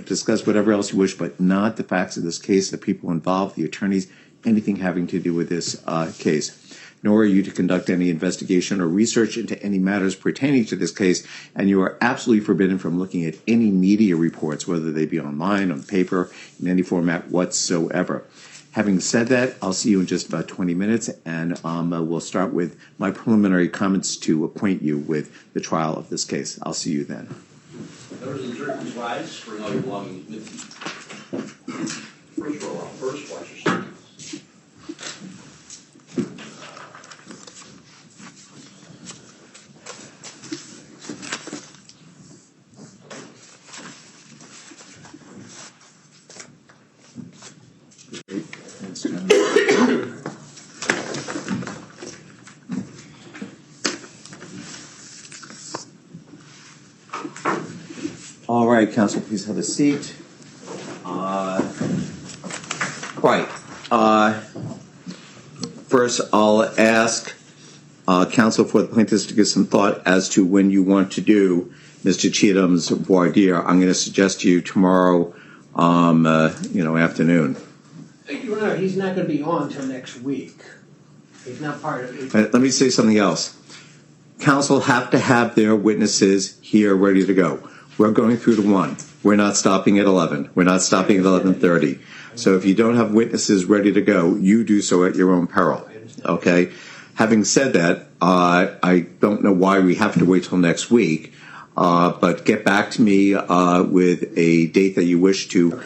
discuss whatever else you wish, but not the facts of this case, the people involved, the attorneys, anything having to do with this case. Nor are you to conduct any investigation or research into any matters pertaining to this case, and you are absolutely forbidden from looking at any media reports, whether they be online, on paper, in any format whatsoever. Having said that, I'll see you in just about 20 minutes, and we'll start with my preliminary comments to acquaint you with the trial of this case. I'll see you then. Members of the jury, please rise. Bring all your belongings with you. First row out. First, watch your seat. All right, counsel, please have a seat. Right. First, I'll ask counsel for the plaintiffs to give some thought as to when you want to do Mr. Cheatham's voir dire. I'm going to suggest to you tomorrow, afternoon. Your Honor, he's not going to be on until next week. He's not part of it. Let me say something else. Counsel have to have their witnesses here ready to go. We're going through to 1. We're not stopping at 11. We're not stopping at 11:30. So if you don't have witnesses ready to go, you do so at your own peril. Okay? Having said that, I don't know why we have to wait till next week, but get back to me with a date that you wish to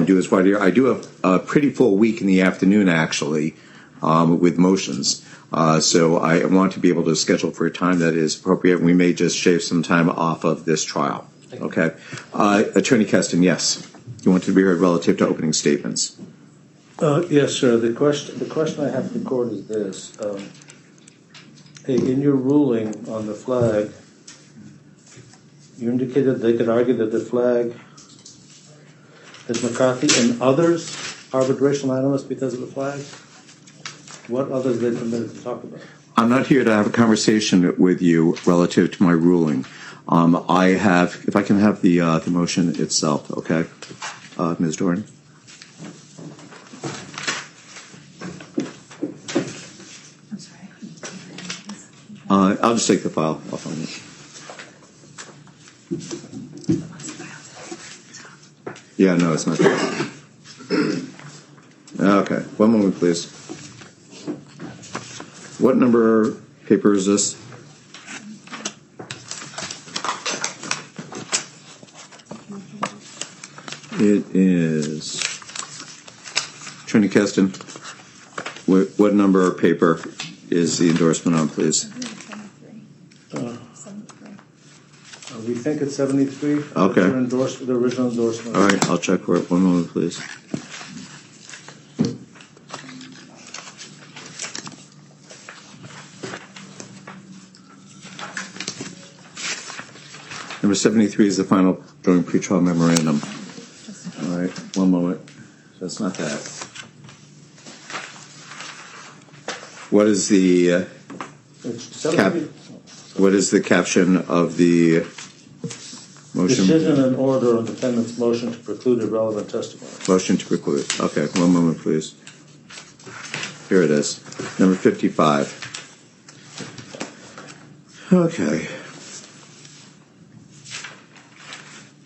do as voir dire. I do have a pretty full week in the afternoon, actually, with motions. So I want to be able to schedule for a time that is appropriate. We may just shave some time off of this trial. Okay. Attorney Keston, yes. You want to be heard relative to opening statements. Yes, sir. The question I have for the court is this. In your ruling on the flag, You indicated they could argue that the flag is McCarthy and others harbor racial animus because of the flag. What others are they permitted to talk about? I'm not here to have a conversation with you relative to my ruling. I have, if I can have the motion itself, okay, Ms. Dorn. I'm sorry. I'll just take the file. I'll find it. Yeah, no, it's not there. Okay, one moment, please. What number paper is this? It is Attorney Keston. What number paper is the endorsement on, please? We think it's 73. Okay. The original endorsement. All right, I'll check for it. One moment, please. Number 73 is the final joint pretrial memorandum. All right, one moment. So it's not that. What is the what is the caption of the motion? Decision and order on defendant's motion to preclude irrelevant testimony. Motion to preclude. Okay, one moment, please. Here it is. Number 55. Okay.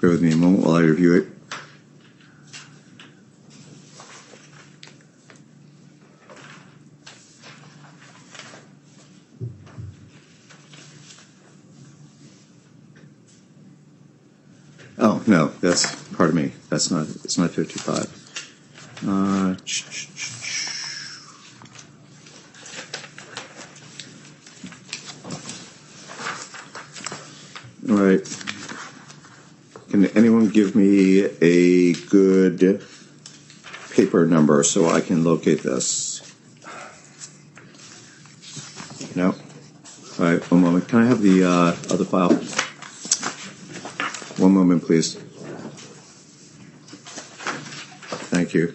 Bear with me a moment while I review it. Oh, no, that's, pardon me, that's not, it's not 55. All right. Can anyone give me a good paper number so I can locate this? No? All right, one moment. Can I have the other file? One moment, please. Thank you.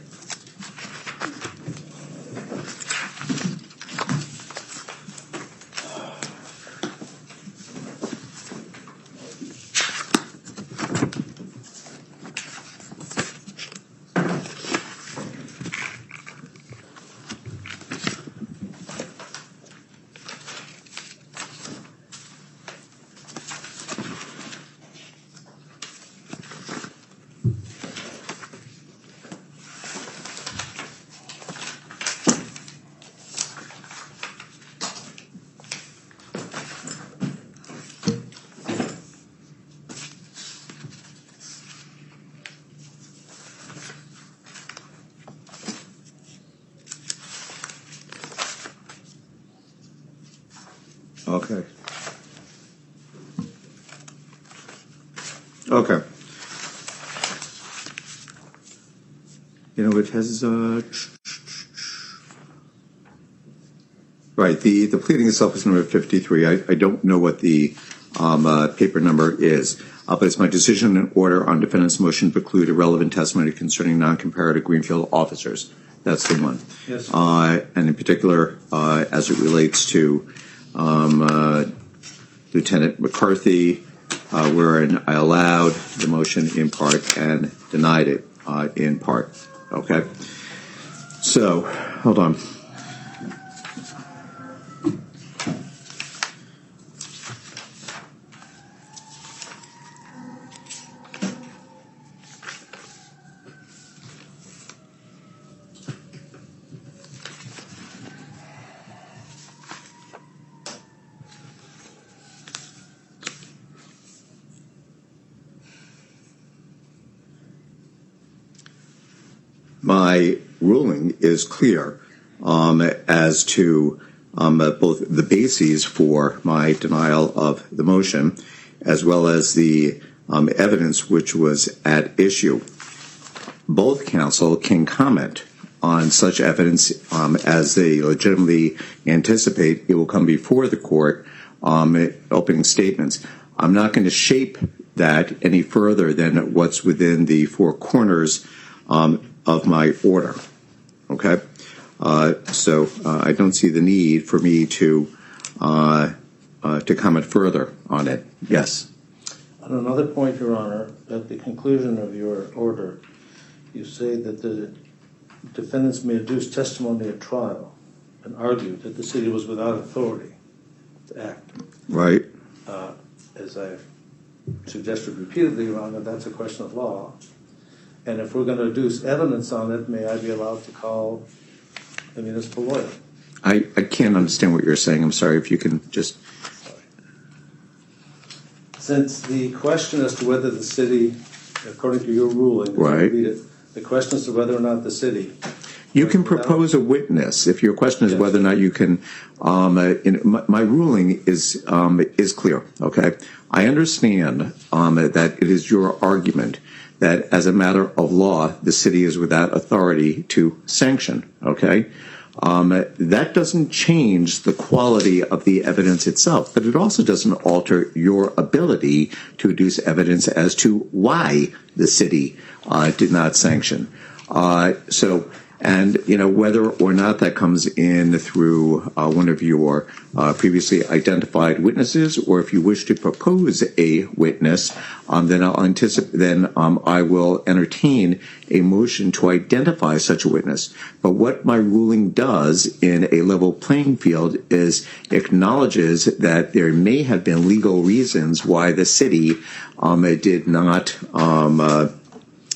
Okay. Okay. You know, it has right. The pleading itself is number 53. I don't know what the paper number is, but it's my decision and order on defendant's motion to preclude irrelevant testimony concerning non-comparative Greenfield officers. That's the one. Yes. And in particular, as it relates to Lieutenant McCarthy, wherein I allowed the motion in part and denied it in part. Okay. So, hold on. My ruling is clear as to both the bases for my denial of the motion as well as the evidence which was at issue. Both counsel can comment on such evidence as they legitimately anticipate it will come before the court, opening statements. I'm not going to shape that any further than what's within the four corners of my order. Okay? So I don't see the need for me to comment further on it. Yes. On another point, Your Honor, at the conclusion of your order, you say that the defendants may adduce testimony at trial and argue that the city was without authority to act. Right. As I've suggested repeatedly, Your Honor, that's a question of law. And if we're going to adduce evidence on it, may I be allowed to call the municipal lawyer? I can't understand what you're saying. I'm sorry, if you can just... Since the question as to whether the city, according to your ruling, right, read it, the question as to whether or not the city... You can propose a witness. If your question is whether or not you can... my ruling is clear, okay? I understand that it is your argument that as a matter of law, the city is without authority to sanction, okay? That doesn't change the quality of the evidence itself, but it also doesn't alter your ability to adduce evidence as to why the city did not sanction. And, you know, whether or not that comes in through one of your previously identified witnesses, or if you wish to propose a witness, then I will entertain a motion to identify such a witness. But what my ruling does in a level playing field is acknowledges that there may have been legal reasons why the city did not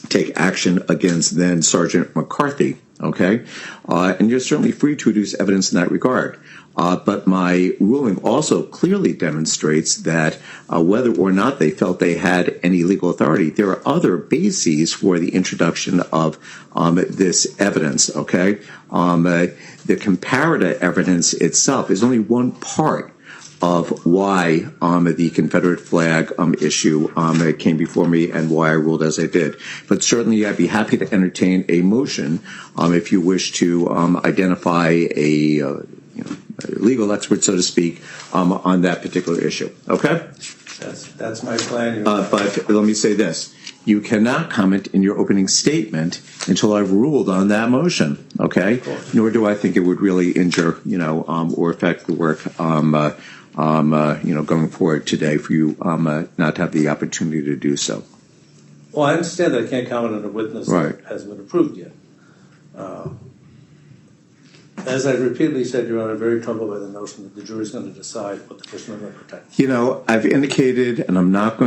take action against then Sergeant McCarthy. Okay, and you're certainly free to adduce evidence in that regard. But my ruling also clearly demonstrates that whether or not they felt they had any legal authority, there are other bases for the introduction of this evidence. Okay, the comparative evidence itself is only one part of why the Confederate flag issue came before me and why I ruled as I did. But certainly I'd be happy to entertain a motion if you wish to identify a legal expert, so to speak, on that particular issue. Okay? That's my plan. But let me say this. You cannot comment in your opening statement until I've ruled on that motion, okay? Nor do I think it would really injure, or affect the work going forward today for you not to have the opportunity to do so. Well, I understand that I can't comment on a witness that hasn't been approved yet. As I repeatedly said, Your Honor, I'm very troubled by the notion that the jury's going to decide what the First Amendment protects. I've indicated, and I'm not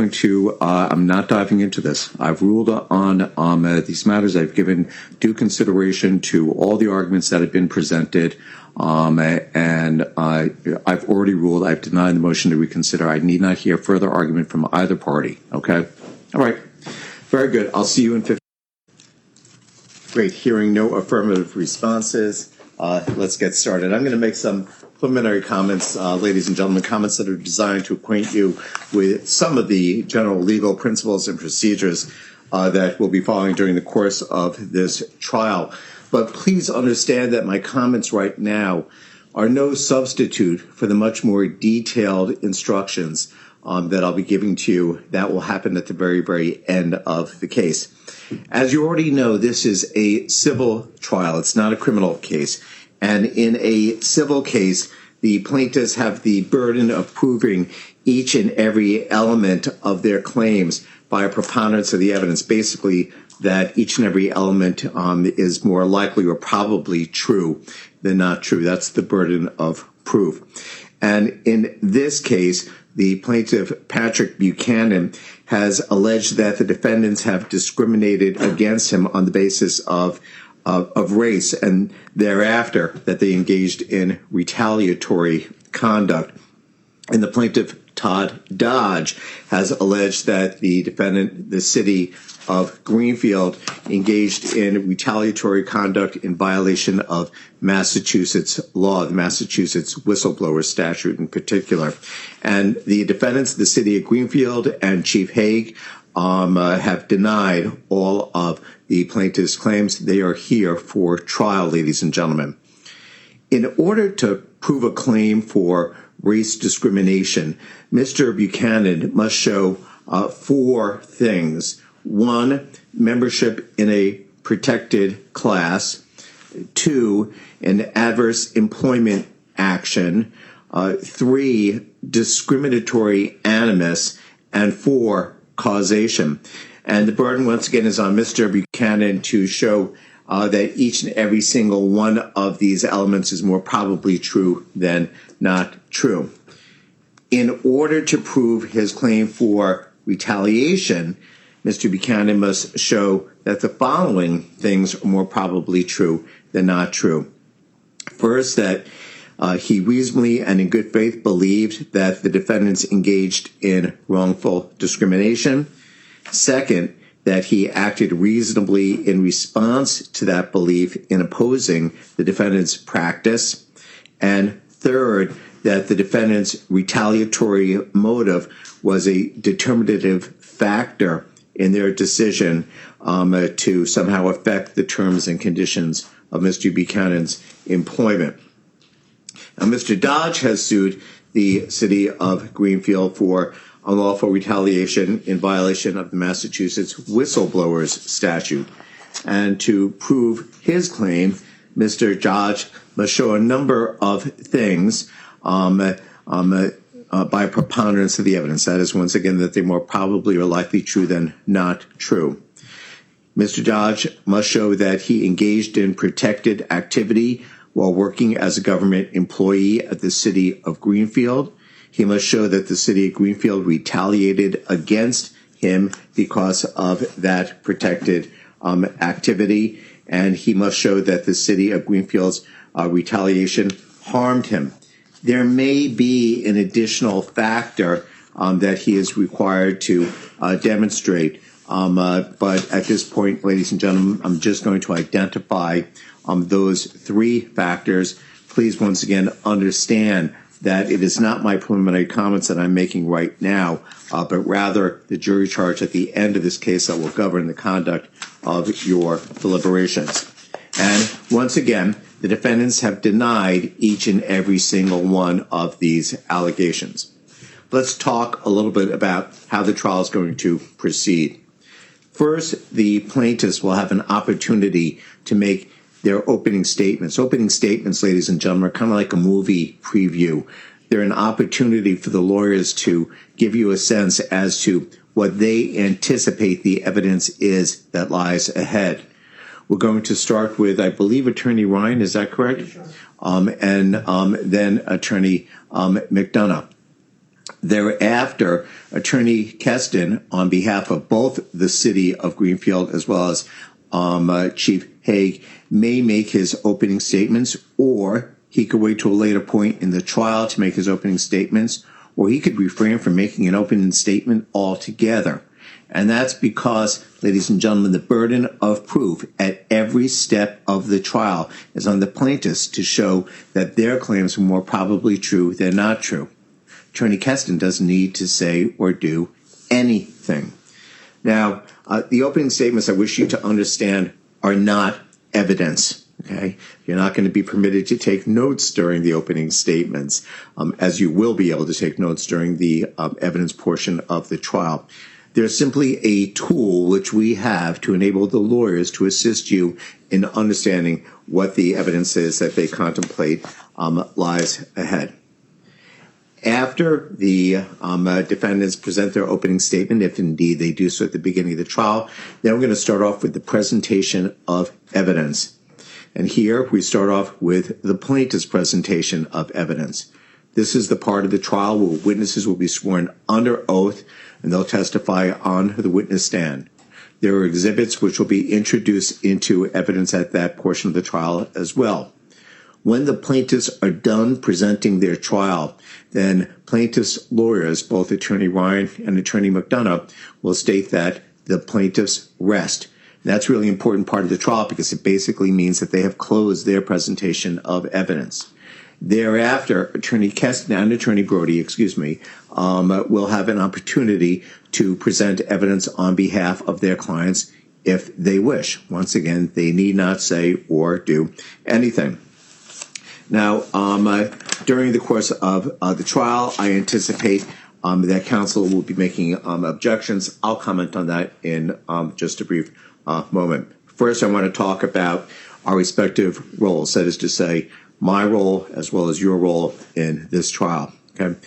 diving into this. I've ruled on these matters. I've given due consideration to all the arguments that have been presented. And I've already ruled. I've denied the motion to reconsider. I need not hear further argument from either party. Okay? All right. Very good. I'll see you in 15. Great. Hearing no affirmative responses, let's get started. I'm going to make some preliminary comments, ladies and gentlemen, comments that are designed to acquaint you with some of the general legal principles and procedures that we'll be following during the course of this trial. But please understand that my comments right now are no substitute for the much more detailed instructions that I'll be giving to you. That will happen at the very, very end of the case. As you already know, this is a civil trial. It's not a criminal case. And in a civil case, the plaintiffs have the burden of proving each and every element of their claims by a preponderance of the evidence, basically that each and every element is more likely or probably true than not true. That's the burden of proof. And in this case, the plaintiff, Patrick Buchanan, has alleged that the defendants have discriminated against him on the basis of race, and thereafter that they engaged in retaliatory conduct. And the plaintiff, Todd Dodge, has alleged that the defendant, the city of Greenfield, engaged in retaliatory conduct in violation of Massachusetts law, the Massachusetts whistleblower statute in particular. And the defendants, the city of Greenfield and Chief Hague, have denied all of the plaintiff's claims. They are here for trial, ladies and gentlemen. In order to prove a claim for race discrimination, Mr. Buchanan must show 4 things. 1, membership in a protected class. 2, an adverse employment action. 3, discriminatory animus. And 4, causation. And the burden, once again, is on Mr. Buchanan to show that each and every single one of these elements is more probably true than not true. In order to prove his claim for retaliation, Mr. Buchanan must show that the following things are more probably true than not true. First, that he reasonably and in good faith believed that the defendants engaged in wrongful discrimination. Second, that he acted reasonably in response to that belief in opposing the defendant's practice. And third, that the defendant's retaliatory motive was a determinative factor in their decision to somehow affect the terms and conditions of Mr. Buchanan's employment. Now, Mr. Dodge has sued the city of Greenfield for unlawful retaliation in violation of the Massachusetts whistleblowers statute. And to prove his claim, Mr. Dodge must show a number of things by preponderance of the evidence. That is, once again, that they're more probably or likely true than not true. Mr. Dodge must show that he engaged in protected activity while working as a government employee at the city of Greenfield. He must show that the city of Greenfield retaliated against him because of that protected activity. And he must show that the city of Greenfield's retaliation harmed him. There may be an additional factor that he is required to demonstrate. But at this point, ladies and gentlemen, I'm just going to identify those 3 factors. Please, once again, understand that it is not my preliminary comments that I'm making right now, but rather the jury charge at the end of this case that will govern the conduct of your deliberations. And once again, the defendants have denied each and every single one of these allegations. Let's talk a little bit about how the trial is going to proceed. First, the plaintiffs will have an opportunity to make their opening statements. Opening statements, ladies and gentlemen, are kind of like a movie preview. They're an opportunity for the lawyers to give you a sense as to what they anticipate the evidence is that lies ahead. We're going to start with, I believe, Attorney Ryan, is that correct? Sure. And then Attorney McDonough. Thereafter, Attorney Keston, on behalf of both the city of Greenfield as well as Chief Haig, may make his opening statements, or he could wait to a later point in the trial to make his opening statements, or he could refrain from making an opening statement altogether. And that's because, ladies and gentlemen, the burden of proof at every step of the trial is on the plaintiffs to show that their claims are more probably true than not true. Attorney Keston doesn't need to say or do anything. Now, the opening statements, I wish you to understand, are not evidence. Okay, you're not going to be permitted to take notes during the opening statements, as you will be able to take notes during the evidence portion of the trial. They're simply a tool which we have to enable the lawyers to assist you in understanding what the evidence is that they contemplate lies ahead. After the defendants present their opening statement, if indeed they do so at the beginning of the trial, then we're going to start off with the presentation of evidence. And here we start off with the plaintiff's presentation of evidence. This is the part of the trial where witnesses will be sworn under oath and they'll testify on the witness stand. There are exhibits which will be introduced into evidence at that portion of the trial as well. When the plaintiffs are done presenting their trial, then plaintiffs' lawyers, both Attorney Ryan and Attorney McDonough, will state that the plaintiffs rest. And that's a really important part of the trial because it basically means that they have closed their presentation of evidence. Thereafter, Attorney Keston and Attorney Brody, will have an opportunity to present evidence on behalf of their clients if they wish. Once again, they need not say or do anything. Now, during the course of the trial, I anticipate that counsel will be making objections. I'll comment on that in just a brief moment. First, I want to talk about our respective roles. That is to say, my role as well as your role in this trial. Okay,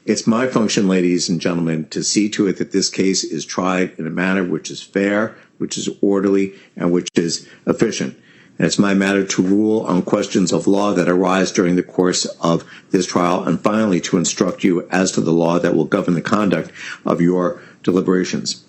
it's my function, ladies and gentlemen, to see to it that this case is tried in a manner which is fair, which is orderly, and which is efficient. And it's my matter to rule on questions of law that arise during the course of this trial, and finally to instruct you as to the law that will govern the conduct of your deliberations.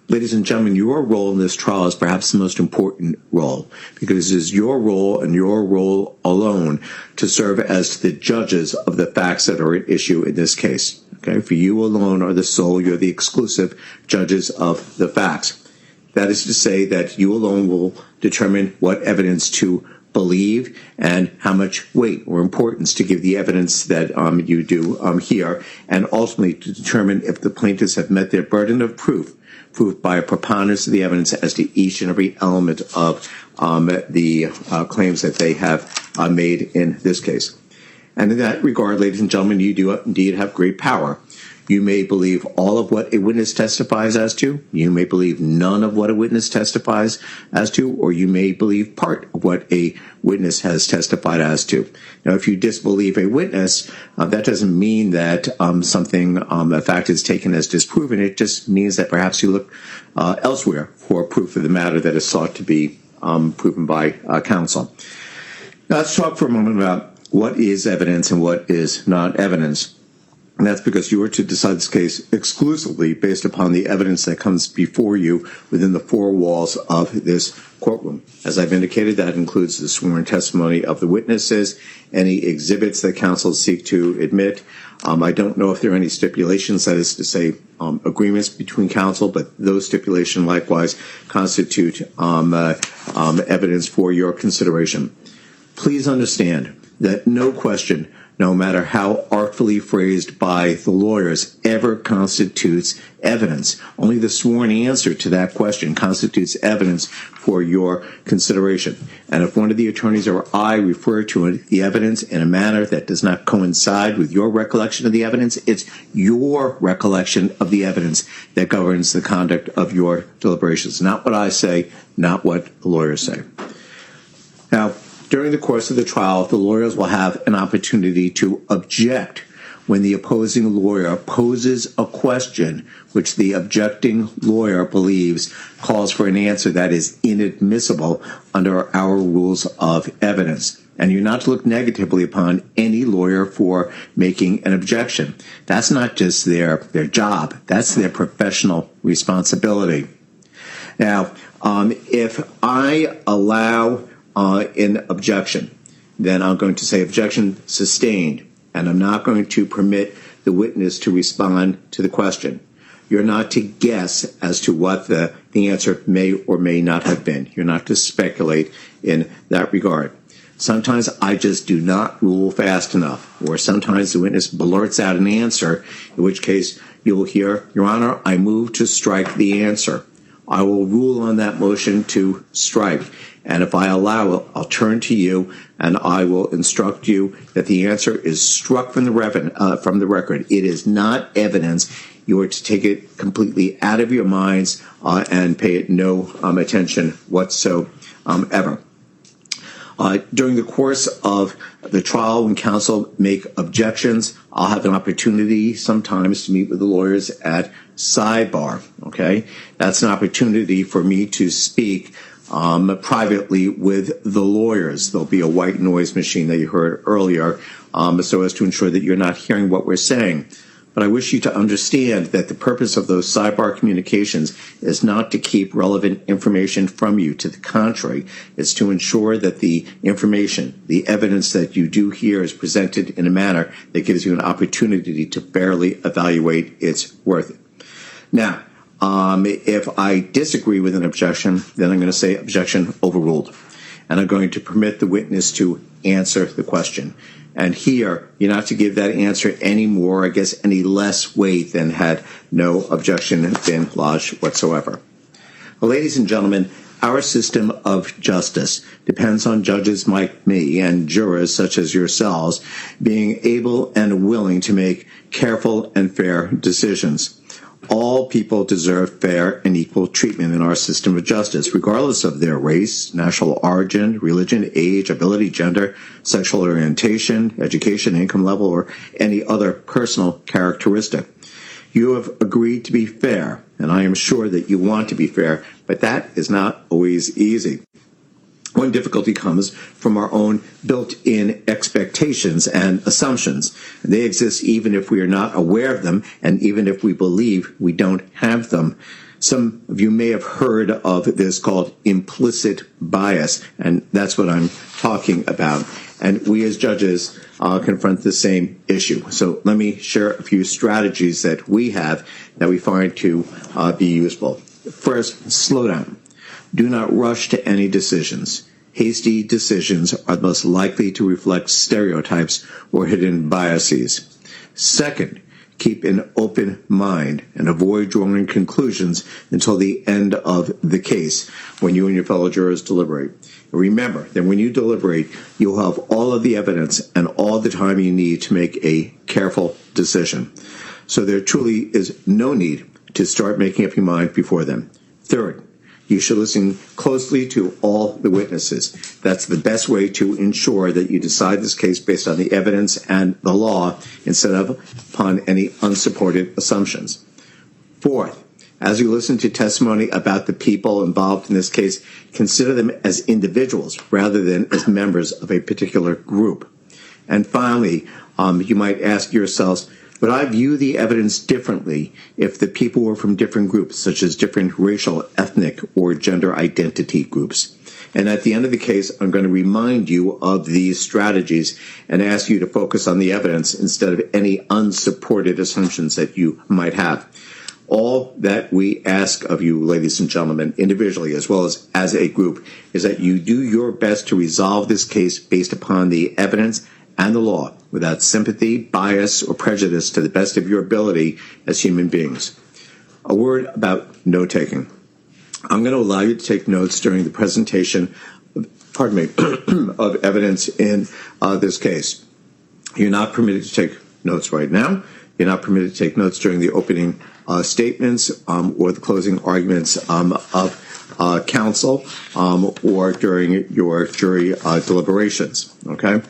Ladies and gentlemen, your role in this trial is perhaps the most important role, because it is your role and your role alone to serve as the judges of the facts that are at issue in this case. Okay, for you alone are the sole, you're the exclusive judges of the facts. That is to say that you alone will determine what evidence to believe and how much weight or importance to give the evidence that you do here, and ultimately to determine if the plaintiffs have met their burden of proof by a preponderance of the evidence as to each and every element of the claims that they have made in this case. And in that regard, ladies and gentlemen, you do indeed have great power. You may believe all of what a witness testifies as to. You may believe none of what a witness testifies as to, or you may believe part of what a witness has testified as to. Now, if you disbelieve a witness, that doesn't mean that a fact is taken as disproven. It just means that perhaps you look elsewhere for proof of the matter that is sought to be proven by counsel. Now, let's talk for a moment about what is evidence and what is not evidence. And that's because you are to decide this case exclusively based upon the evidence that comes before you within the four walls of this courtroom. As I've indicated, that includes the sworn testimony of the witnesses, any exhibits that counsel seek to admit. I don't know if there are any stipulations, that is to say, agreements between counsel, but those stipulations likewise constitute evidence for your consideration. Please understand that no question, no matter how artfully phrased by the lawyers, ever constitutes evidence. Only the sworn answer to that question constitutes evidence for your consideration. And if one of the attorneys or I refer to the evidence in a manner that does not coincide with your recollection of the evidence, it's your recollection of the evidence that governs the conduct of your deliberations. Not what I say, not what the lawyers say. Now, during the course of the trial, the lawyers will have an opportunity to object when the opposing lawyer poses a question which the objecting lawyer believes calls for an answer that is inadmissible under our rules of evidence. And you're not to look negatively upon any lawyer for making an objection. That's not just their job. That's their professional responsibility. Now, if I allow in objection, then I'm going to say objection sustained, and I'm not going to permit the witness to respond to the question. You're not to guess as to what the answer may or may not have been. You're not to speculate in that regard. Sometimes I just do not rule fast enough, or sometimes the witness blurts out an answer, in which case you will hear, Your Honor, I move to strike the answer. I will rule on that motion to strike. And if I allow it, I'll turn to you and I will instruct you that the answer is struck from the record. It is not evidence. You are to take it completely out of your minds and pay it no attention whatsoever. During the course of the trial, when counsel make objections, I'll have an opportunity sometimes to meet with the lawyers at Sidebar. Okay, that's an opportunity for me to speak privately with the lawyers. There'll be a white noise machine that you heard earlier, so as to ensure that you're not hearing what we're saying. But I wish you to understand that the purpose of those Sidebar communications is not to keep relevant information from you. To the contrary, it's to ensure that the information, the evidence that you do hear is presented in a manner that gives you an opportunity to fairly evaluate its worth. Now, if I disagree with an objection, then I'm going to say objection overruled. And I'm going to permit the witness to answer the question. And here, you're not to give that answer any more, I guess, any less weight than had no objection been lodged whatsoever. Well, ladies and gentlemen, Our system of justice depends on judges like me and jurors such as yourselves being able and willing to make careful and fair decisions. All people deserve fair and equal treatment in our system of justice, regardless of their race, national origin, religion, age, ability, gender, sexual orientation, education, income level, or any other personal characteristic. You have agreed to be fair, and I am sure that you want to be fair, but that is not always easy. One difficulty comes from our own built-in expectations and assumptions. They exist even if we are not aware of them, and even if we believe we don't have them. Some of you may have heard of this called implicit bias, and that's what I'm talking about. And we as judges confront the same issue. So let me share a few strategies that we have that we find to be useful. First, slow down. Do not rush to any decisions. Hasty decisions are most likely to reflect stereotypes or hidden biases. Second, keep an open mind and avoid drawing conclusions until the end of the case when you and your fellow jurors deliberate. Remember that when you deliberate, you'll have all of the evidence and all the time you need to make a careful decision. So there truly is no need to start making up your mind before then. Third, you should listen closely to all the witnesses. That's the best way to ensure that you decide this case based on the evidence and the law instead of upon any unsupported assumptions. Fourth, as you listen to testimony about the people involved in this case, consider them as individuals rather than as members of a particular group. And finally, you might ask yourselves, would I view the evidence differently if the people were from different groups, such as different racial, ethnic, or gender identity groups? And at the end of the case, I'm going to remind you of these strategies and ask you to focus on the evidence instead of any unsupported assumptions that you might have. All that we ask of you, ladies and gentlemen, individually as well as a group, is that you do your best to resolve this case based upon the evidence and the law, without sympathy, bias, or prejudice, to the best of your ability as human beings. A word about note-taking. I'm going to allow you to take notes during the presentation, of evidence in this case. You're not permitted to take notes right now. You're not permitted to take notes during the opening statements or the closing arguments of counsel or during your jury deliberations. Okay?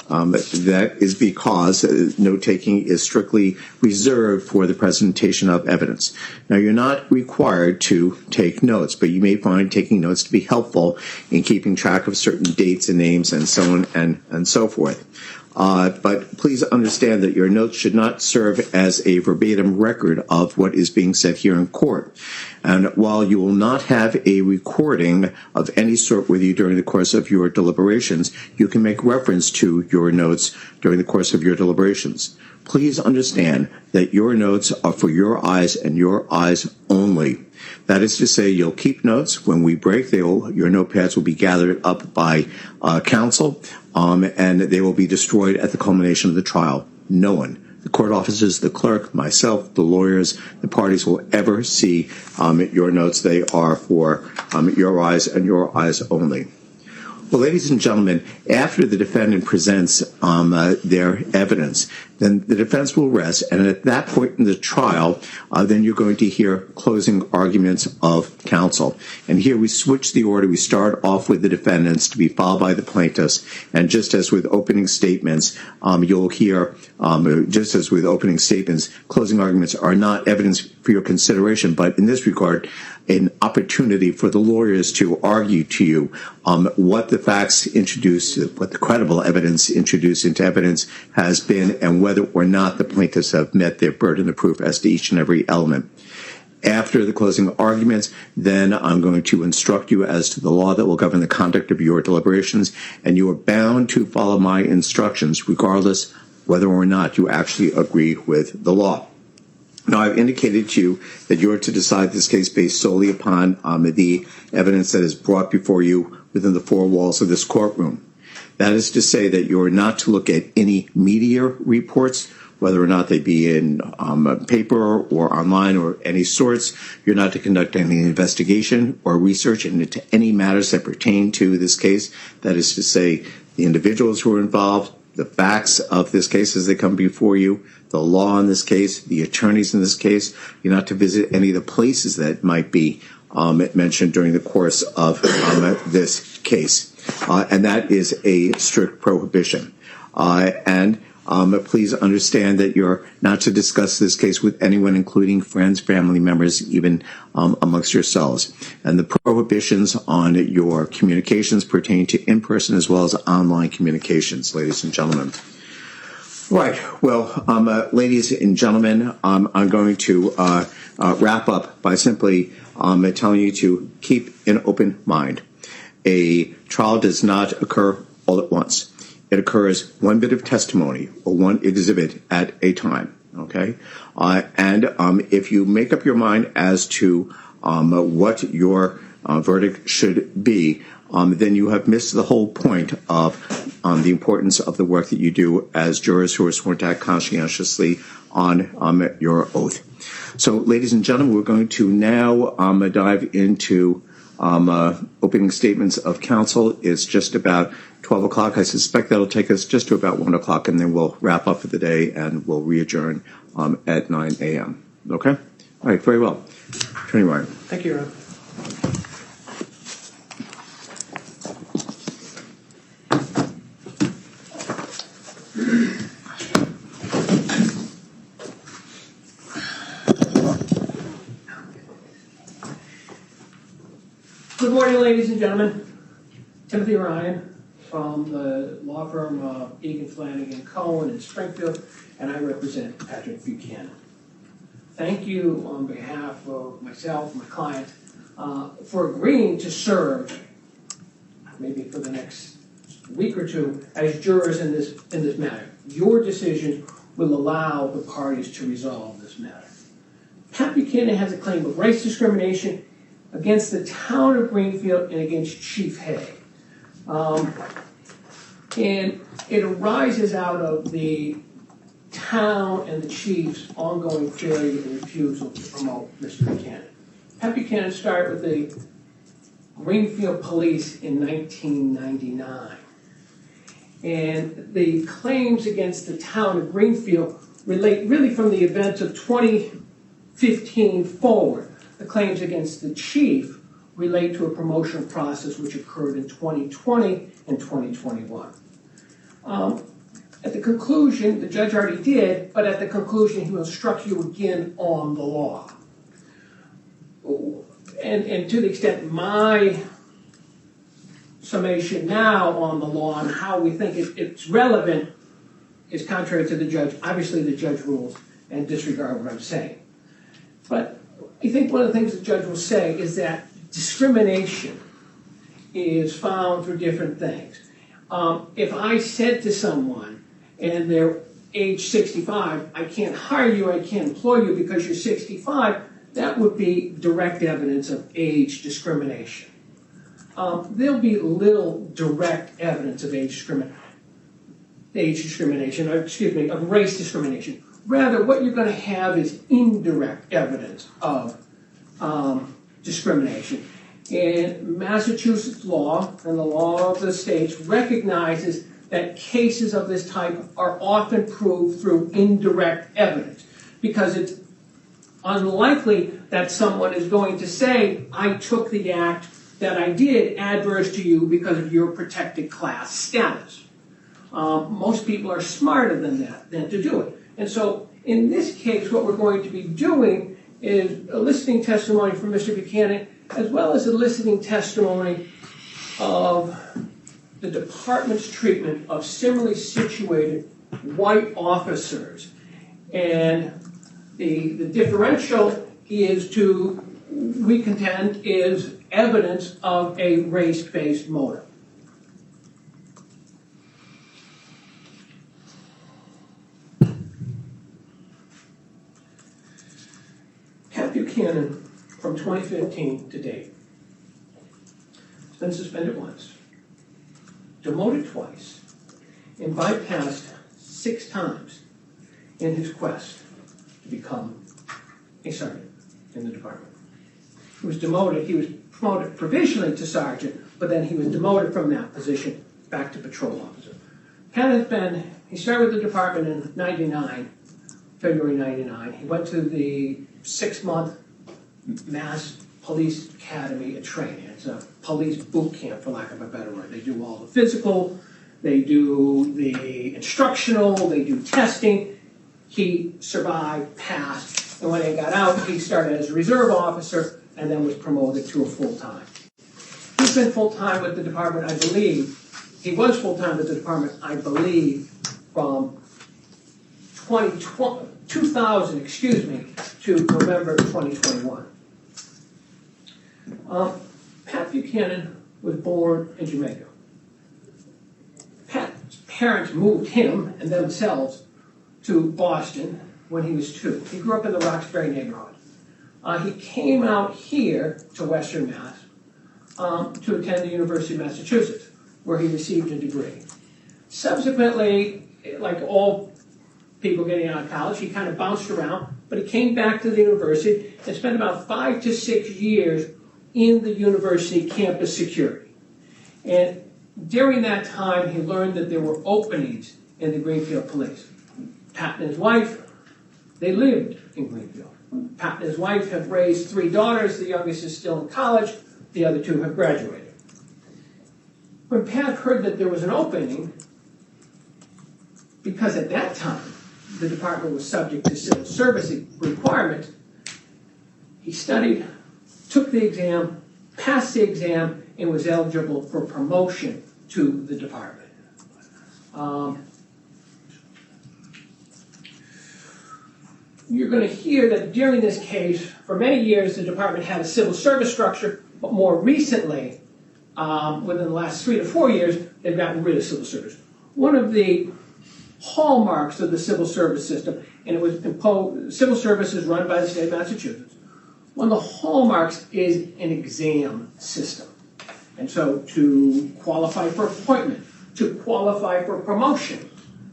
That is because note-taking is strictly reserved for the presentation of evidence. Now, you're not required to take notes, but you may find taking notes to be helpful in keeping track of certain dates and names and so on and so forth. But please understand that your notes should not serve as a verbatim record of what is being said here in court. And while you will not have a recording of any sort with you during the course of your deliberations, you can make reference to your notes during the course of your deliberations. Please understand that your notes are for your eyes and your eyes only. That is to say, you'll keep notes. When we break, your notepads will be gathered up by counsel, and they will be destroyed at the culmination of the trial. No one, the court officers, the clerk, myself, the lawyers, the parties will ever see your notes. They are for your eyes and your eyes only. Well, ladies and gentlemen, after the defendant presents their evidence, then the defense will rest, and at that point in the trial, then you're going to hear closing arguments of counsel. And here we switch the order. We start off with the defendants to be followed by the plaintiffs, and just as with opening statements, you'll hear, just as with opening statements, closing arguments are not evidence for your consideration, but in this regard, an opportunity for the lawyers to argue to you what the facts introduced, what the credible evidence introduced into evidence has been, and whether or not the plaintiffs have met their burden of proof as to each and every element. After the closing arguments, then I'm going to instruct you as to the law that will govern the conduct of your deliberations, and you are bound to follow my instructions regardless whether or not you actually agree with the law. Now, I've indicated to you that you are to decide this case based solely upon the evidence that is brought before you within the four walls of this courtroom. That is to say that you are not to look at any media reports whether or not they be in paper or online or any sorts. You're not to conduct any investigation or research into any matters that pertain to this case. That is to say, the individuals who are involved, the facts of this case as they come before you, the law in this case, the attorneys in this case. You're not to visit any of the places that might be mentioned during the course of this case. And that is a strict prohibition. Please understand that you're not to discuss this case with anyone, including friends, family members, even amongst yourselves. And the prohibitions on your communications pertain to in-person as well as online communications, ladies and gentlemen. Right. Well, ladies and gentlemen, I'm going to wrap up by simply telling you to keep an open mind. A trial does not occur all at once. It occurs one bit of testimony or one exhibit at a time, okay? If you make up your mind as to what your verdict should be, then you have missed the whole point of the importance of the work that you do as jurors who are sworn to act conscientiously on your oath. So, ladies and gentlemen, we're going to now dive into opening statements of counsel. It's just about 12 o'clock. I suspect that'll take us just to about 1 o'clock, and then we'll wrap up for the day and we'll re-adjourn at 9 a.m. Okay? All right, very well. Attorney Ryan. Thank you, Rob. Good morning, ladies and gentlemen. Timothy Ryan from the law firm Egan, Flanagan, Cohen in Springfield, and I represent Patrick Buchanan. Thank you on behalf of myself, my client, for agreeing to serve, maybe for the next week or two, as jurors in this matter. Your decision will allow the parties to resolve this matter. Pat Buchanan has a claim of race discrimination against the town of Greenfield and against Chief Hay. And it arises out of the town and the chief's ongoing failure and refusal to promote Mr. Buchanan. Pat Buchanan started with the Greenfield Police in 1999. And the claims against the town of Greenfield relate really from the events of 2015 forward. The claims against the chief relate to a promotion process which occurred in 2020 and 2021. At the conclusion, the judge already did, but at the conclusion, he will instruct you again on the law. And to the extent my summation now on the law and how we think it's relevant is contrary to the judge. Obviously, the judge rules and disregard what I'm saying. But I think one of the things the judge will say is that discrimination is found through different things. If I said to someone and they're age 65, I can't hire you, I can't employ you because you're 65, that would be direct evidence of age discrimination. There'll be little direct evidence of race discrimination. Rather, what you're going to have is indirect evidence of discrimination. And Massachusetts law and the law of the states recognizes that cases of this type are often proved through indirect evidence because it's unlikely that someone is going to say, I took the act that I did adverse to you because of your protected class status. Most people are smarter than that, than to do it. And so in this case, what we're going to be doing is eliciting testimony from Mr. Buchanan, as well as eliciting testimony of the department's treatment of similarly situated white officers. And the differential is we contend, is evidence of a race-based motive. Pat Buchanan, from 2015 to date, has been suspended once, demoted twice, and bypassed 6 times in his quest to become a sergeant in the department. He was demoted. He was promoted provisionally to sergeant, but then he was demoted from that position back to patrol officer. He started with the department in 99, February 99. He went to the 6-month Mass Police Academy training. It's a police boot camp, for lack of a better word. They do all the physical, they do the instructional, they do testing. He survived, passed, and when he got out, he started as a reserve officer and then was promoted to a full-time. He's been full-time with the department, I believe. He was full-time with the department, I believe, from 2000, to November 2021. Pat Buchanan was born in Jamaica. Pat's parents moved him and themselves to Boston when he was 2. He grew up in the Roxbury neighborhood. He came out here to Western Mass to attend the University of Massachusetts, where he received a degree. Subsequently, like all people getting out of college, he kind of bounced around, but he came back to the university and spent about 5 to 6 years in the university campus security. And during that time, he learned that there were openings in the Greenfield Police. Pat and his wife, they lived in Greenfield. Pat and his wife have raised 3 daughters. The youngest is still in college. The other 2 have graduated. When Pat heard that there was an opening, because at that time the department was subject to civil service requirements, he studied, took the exam, passed the exam, and was eligible for promotion to the department. You're going to hear that during this case, for many years, the department had a civil service structure, but more recently, within the last 3 to 4 years, they've gotten rid of civil service. One of the hallmarks of the civil service system, and it was imposed, civil service is run by the state of Massachusetts. One of the hallmarks is an exam system. And so to qualify for appointment, to qualify for promotion,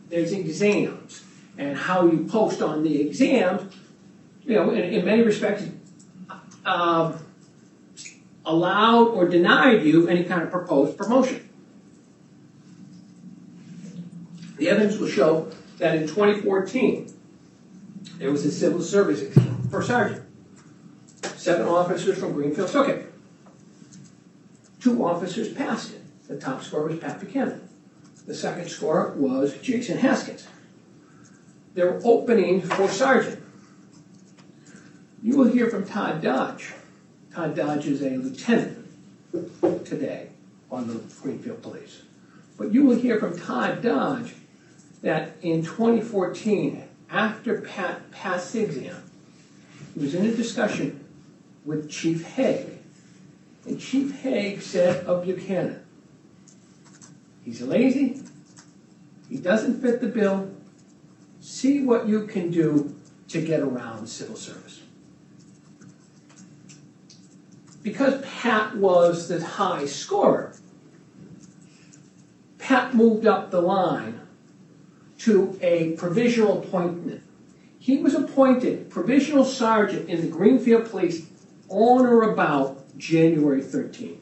there's exams. And how you post on the exams, in many respects, allowed or denied you any kind of proposed promotion. The evidence will show that in 2014, there was a civil service exam for sergeant. 7 officers from Greenfield took it. 2 officers passed it. The top score was Pat Buchanan. The second score was Jason Haskins. There were openings for sergeant. You will hear from Todd Dodge. Todd Dodge is a lieutenant today on the Greenfield Police. But you will hear from Todd Dodge that in 2014, after Pat passed the exam, he was in a discussion with Chief Haig. And Chief Haig said of Buchanan, he's lazy, he doesn't fit the bill, see what you can do to get around civil service. Because Pat was the high scorer, Pat moved up the line to a provisional appointment. He was appointed provisional sergeant in the Greenfield Police on or about January 13th.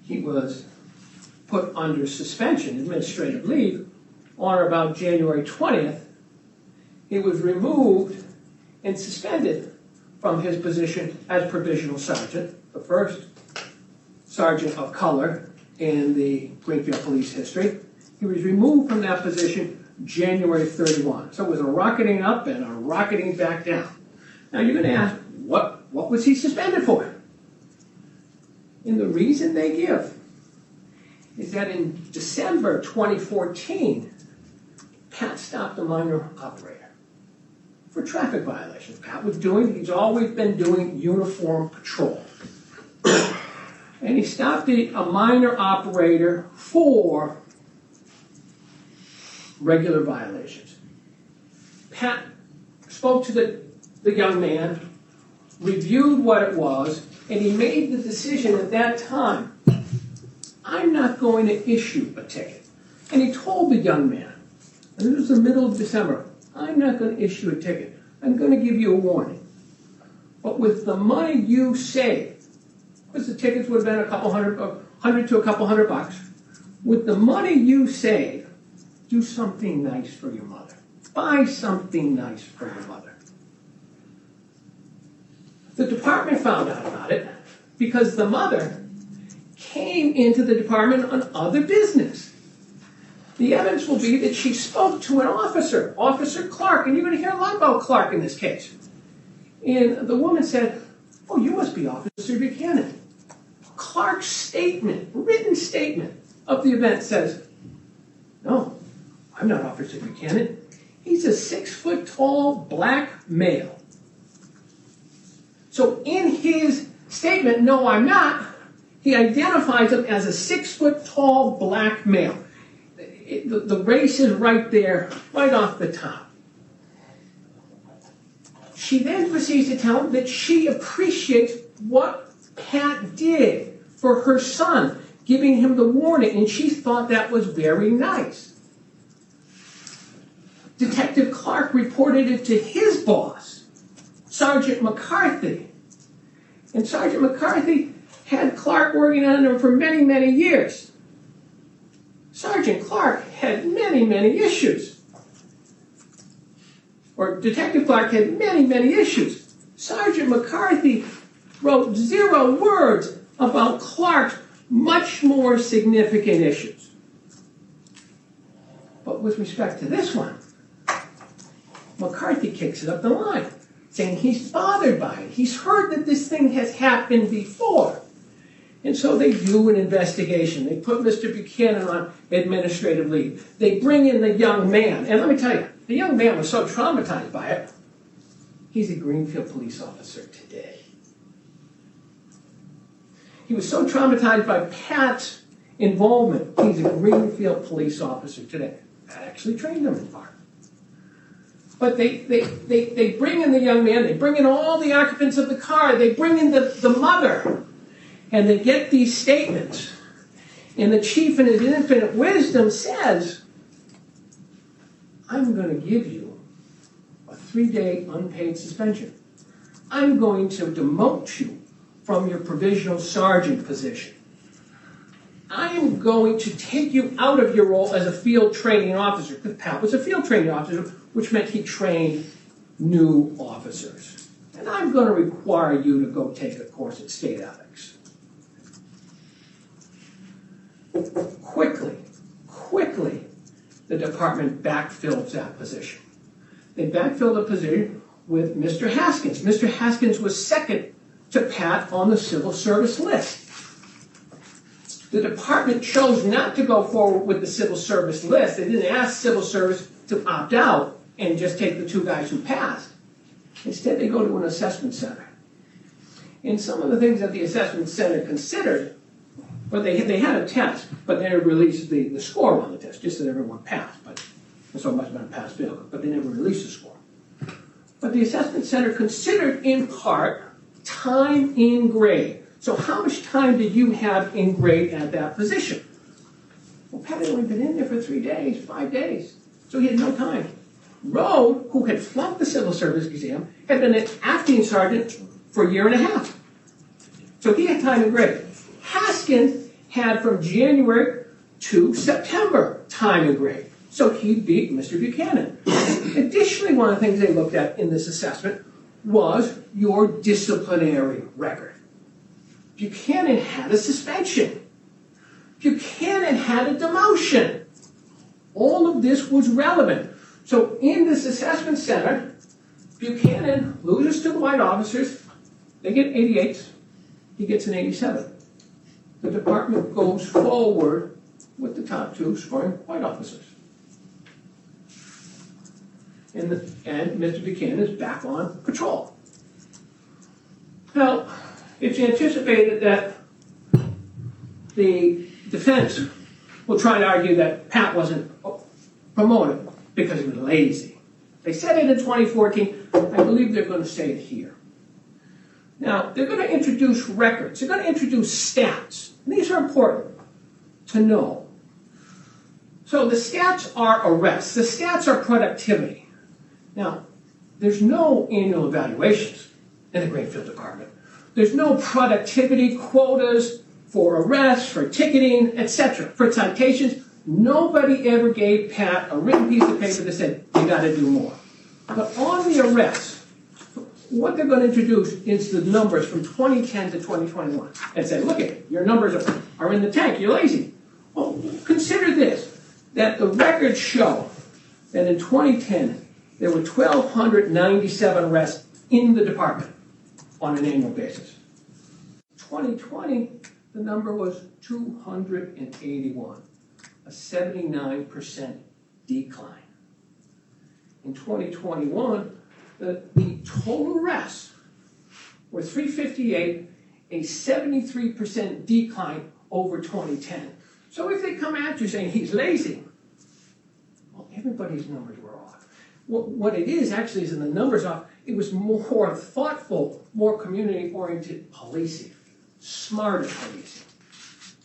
He was put under suspension, administrative leave, on or about January 20th. He was removed and suspended from his position as provisional sergeant, the first sergeant of color in the Greenfield Police history. He was removed from that position January 31. So it was a rocketing up and a rocketing back down. Now you're going to ask, what was he suspended for? And the reason they give is that in December 2014, Pat stopped a minor operator for traffic violations. Pat was he's always been doing uniform patrol. And he stopped a minor operator for regular violations. Pat spoke to the young man, reviewed what it was, and he made the decision at that time, I'm not going to issue a ticket. And he told the young man, and this was the middle of December, I'm not going to issue a ticket. I'm going to give you a warning. But with the money you save, because the tickets would have been $100 to a couple $100, with the money you save, do something nice for your mother. Buy something nice for your mother. The department found out about it because the mother came into the department on other business. The evidence will be that she spoke to an officer, Officer Clark, and you're going to hear a lot about Clark in this case. And the woman said, "Oh, you must be Officer Buchanan." Clark's statement, written statement of the event says, "No, I'm not Officer Buchanan. He's a 6-foot-tall black male." So in his statement, "No, I'm not," he identifies him as a 6-foot-tall black male. The race is right there, right off the top. She then proceeds to tell him that she appreciates what Pat did for her son, giving him the warning, and she thought that was very nice. Detective Clark reported it to his boss, Sergeant McCarthy. And Sergeant McCarthy had Clark working on him for many, many years. Sergeant Clark had many, many issues. Or Detective Clark had many, many issues. Sergeant McCarthy wrote 0 words about Clark's much more significant issues. But with respect to this one, McCarthy kicks it up the line, saying he's bothered by it. He's heard that this thing has happened before. And so they do an investigation. They put Mr. Buchanan on administrative leave. They bring in the young man. And let me tell you, the young man was so traumatized by it, he's a Greenfield police officer today. He was so traumatized by Pat's involvement, he's a Greenfield police officer today. Pat actually trained him in part. But they bring in the young man, they bring in all the occupants of the car, they bring in the mother, and they get these statements. And the chief in his infinite wisdom says, "I'm going to give you a 3-day unpaid suspension. I'm going to demote you from your provisional sergeant position. I am going to take you out of your role as a field training officer," because Pat was a field training officer, which meant he trained new officers. "And I'm going to require you to go take a course at state ethics." Quickly, the department backfills that position. They backfilled the position with Mr. Haskins. Mr. Haskins was second to Pat on the civil service list. The department chose not to go forward with the civil service list. They didn't ask civil service to opt out and just take the 2 guys who passed. Instead, they go to an assessment center. And some of the things that the assessment center considered, well, they had a test, but they never released the score on the test, just that everyone passed. But so it must have been a pass-fail, but they never released the score. But the assessment center considered, in part, time in grade. So how much time did you have in grade at that position? Well, Pat had only been in there for 3 days, 5 days, so he had no time. Rode, who had flunked the civil service exam, had been an acting sergeant for 1.5 years. So he had time in grade. Haskins had from January to September time in grade. So he beat Mr. Buchanan. Additionally, one of the things they looked at in this assessment was your disciplinary record. Buchanan had a suspension. Buchanan had a demotion. All of this was relevant. So in this assessment center, Buchanan loses to the white officers. They get 88s. He gets an 87. The department goes forward with the top 2 scoring white officers. And Mr. Buchanan is back on patrol. Now, it's anticipated that the defense will try to argue that Pat wasn't promoted because he was lazy. They said it in 2014. I believe they're going to say it here. Now, they're going to introduce records. They're going to introduce stats. And these are important to know. So the stats are arrests. The stats are productivity. Now, there's no annual evaluations in the Greenfield Department. There's no productivity quotas for arrests, for ticketing, etc. For citations, nobody ever gave Pat a written piece of paper that said, you got to do more. But on the arrests, what they're going to introduce is the numbers from 2010 to 2021 and say, look at your numbers are in the tank, you're lazy. Well, consider this, that the records show that in 2010, there were 1,297 arrests in the department on an annual basis. 2020, the number was 281, a 79% decline. In 2021, the total arrests were 358, a 73% decline over 2010. So if they come at you saying he's lazy, well, everybody's numbers were off. What it is actually is in the numbers off, it was more thoughtful, more community-oriented policing, smarter policing.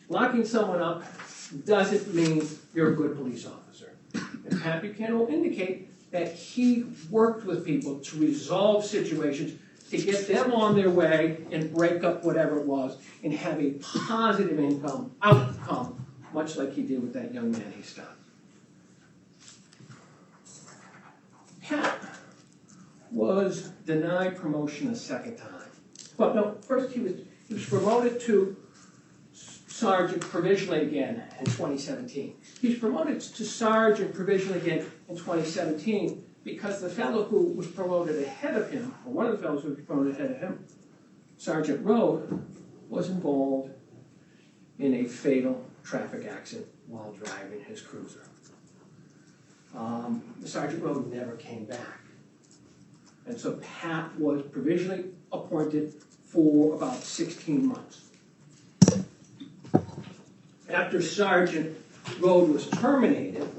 Locking someone up doesn't mean you're a good police officer. And Pat Buchanan will indicate that he worked with people to resolve situations, to get them on their way and break up whatever it was and have a positive outcome, much like he did with that young man he stopped. Pat was denied promotion a second time. Well, no, first he was promoted to sergeant provisionally again in 2017. He's promoted to sergeant provisionally again in 2017 because the fellow who was promoted ahead of him, or one of the fellows who was promoted ahead of him, Sergeant Rode, was involved in a fatal traffic accident while driving his cruiser. The Sergeant Rode never came back. And so Pat was provisionally appointed for about 16 months. After Sergeant Rode was terminated,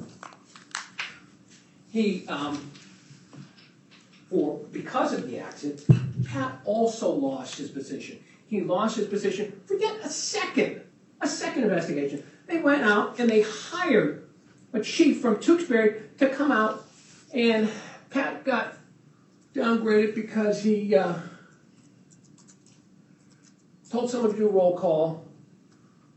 because of the accident, Pat also lost his position. He lost his position, forget a second investigation. They went out and they hired a chief from Tewksbury to come out, and Pat got downgraded because he told someone to do a roll call.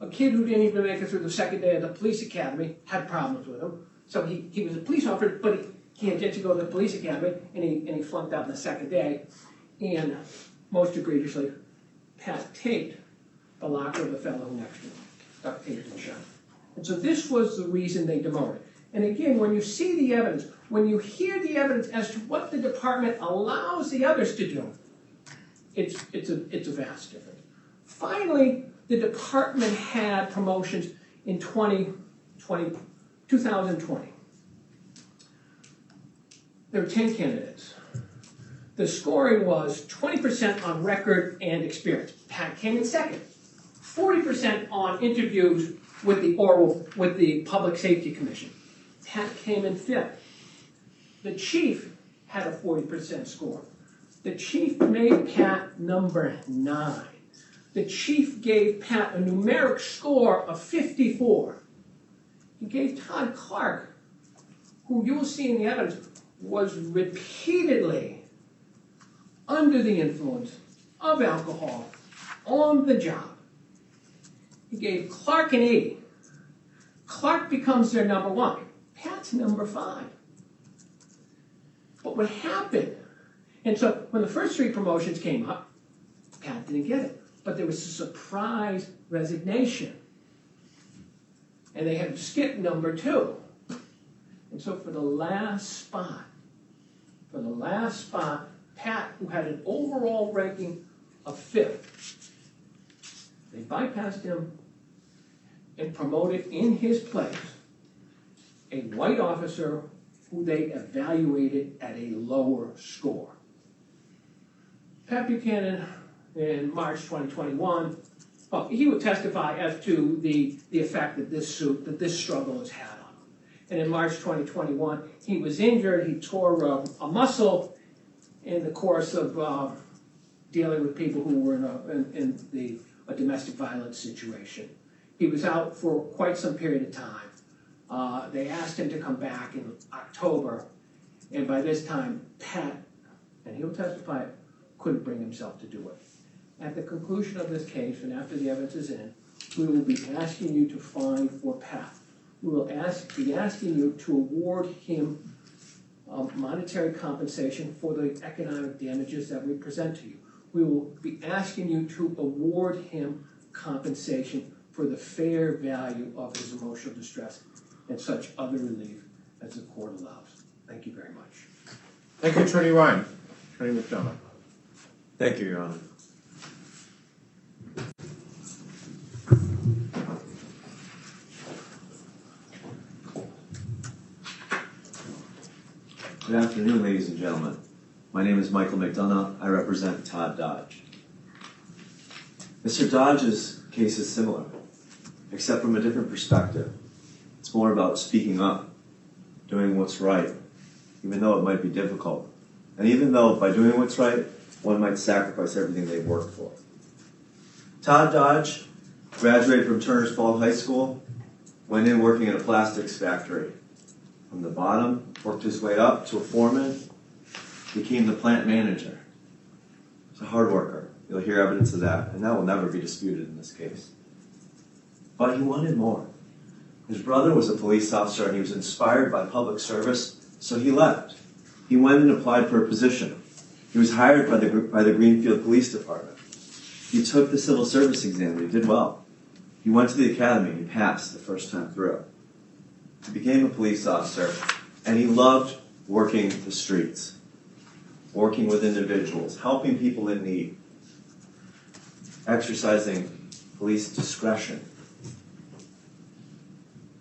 A kid who didn't even make it through the second day of the police academy had problems with him. So he was a police officer, but he had yet to go to the police academy, and he flunked out in the second day. And most egregiously, Pat taped the locker of the fellow next to him, duct taped and shut. And so this was the reason they demoted. And again, when you see the evidence, when you hear the evidence as to what the department allows the others to do, it's a vast difference. Finally, the department had promotions in 2020. There were 10 candidates. The scoring was 20% on record and experience. Pat came in second. 40% on interviews with the Public Safety Commission. Pat came in fifth. The chief had a 40% score. The chief made Pat number 9. The chief gave Pat a numeric score of 54. He gave Todd Clark, who you'll see in the evidence, was repeatedly under the influence of alcohol on the job. He gave Clark an 80. Clark becomes their number 1. Pat's number 5. But what happened, and so when the first 3 promotions came up, Pat didn't get it. But there was a surprise resignation. And they had to skip number 2. And so for the last spot, Pat, who had an overall ranking of 5th, they bypassed him and promoted in his place a white officer who they evaluated at a lower score. Pat Buchanan, in March 2021, he would testify as to the effect that this struggle has had on him. And in March 2021, he was injured. He tore a muscle in the course of dealing with people who were in a domestic violence situation. He was out for quite some period of time. They asked him to come back in October, and by this time, Pat, and he'll testify, couldn't bring himself to do it. At the conclusion of this case, and after the evidence is in, we will be asking you to fine for Pat. We will be asking you to award him monetary compensation for the economic damages that we present to you. We will be asking you to award him compensation for the fair value of his emotional distress and such other relief as the court allows. Thank you very much. Thank you, Attorney Ryan. Attorney McDonough. Thank you, Your Honor. Good afternoon, ladies and gentlemen. My name is Michael McDonough. I represent Todd Dodge. Mr. Dodge's case is similar, except from a different perspective. It's more about speaking up, doing what's right, even though it might be difficult. And even though by doing what's right, one might sacrifice everything they've worked for. Todd Dodge graduated from Turner's Falls High School, went in working in a plastics factory. From the bottom, worked his way up to a foreman, became the plant manager. He's a hard worker. You'll hear evidence of that, and that will never be disputed in this case. But he wanted more. His brother was a police officer, and he was inspired by public service, so he left. He went and applied for a position. He was hired by the Greenfield Police Department. He took the civil service exam, and he did well. He went to the academy, and he passed the first time through. He became a police officer, and he loved working the streets, working with individuals, helping people in need, exercising police discretion.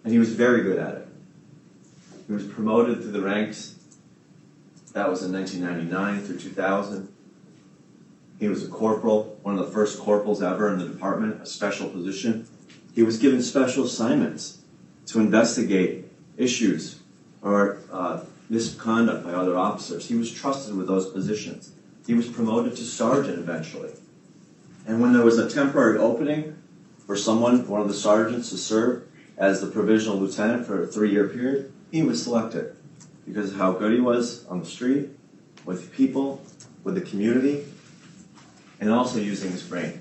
And he was very good at it. He was promoted through the ranks. That was in 1999 through 2000. He was a corporal, one of the first corporals ever in the department, a special position. He was given special assignments to investigate issues or misconduct by other officers. He was trusted with those positions. He was promoted to sergeant eventually. And when there was a temporary opening for someone, one of the sergeants, to serve as the provisional lieutenant for a 3-year period, he was selected because of how good he was on the street, with people, with the community, and also using his brain.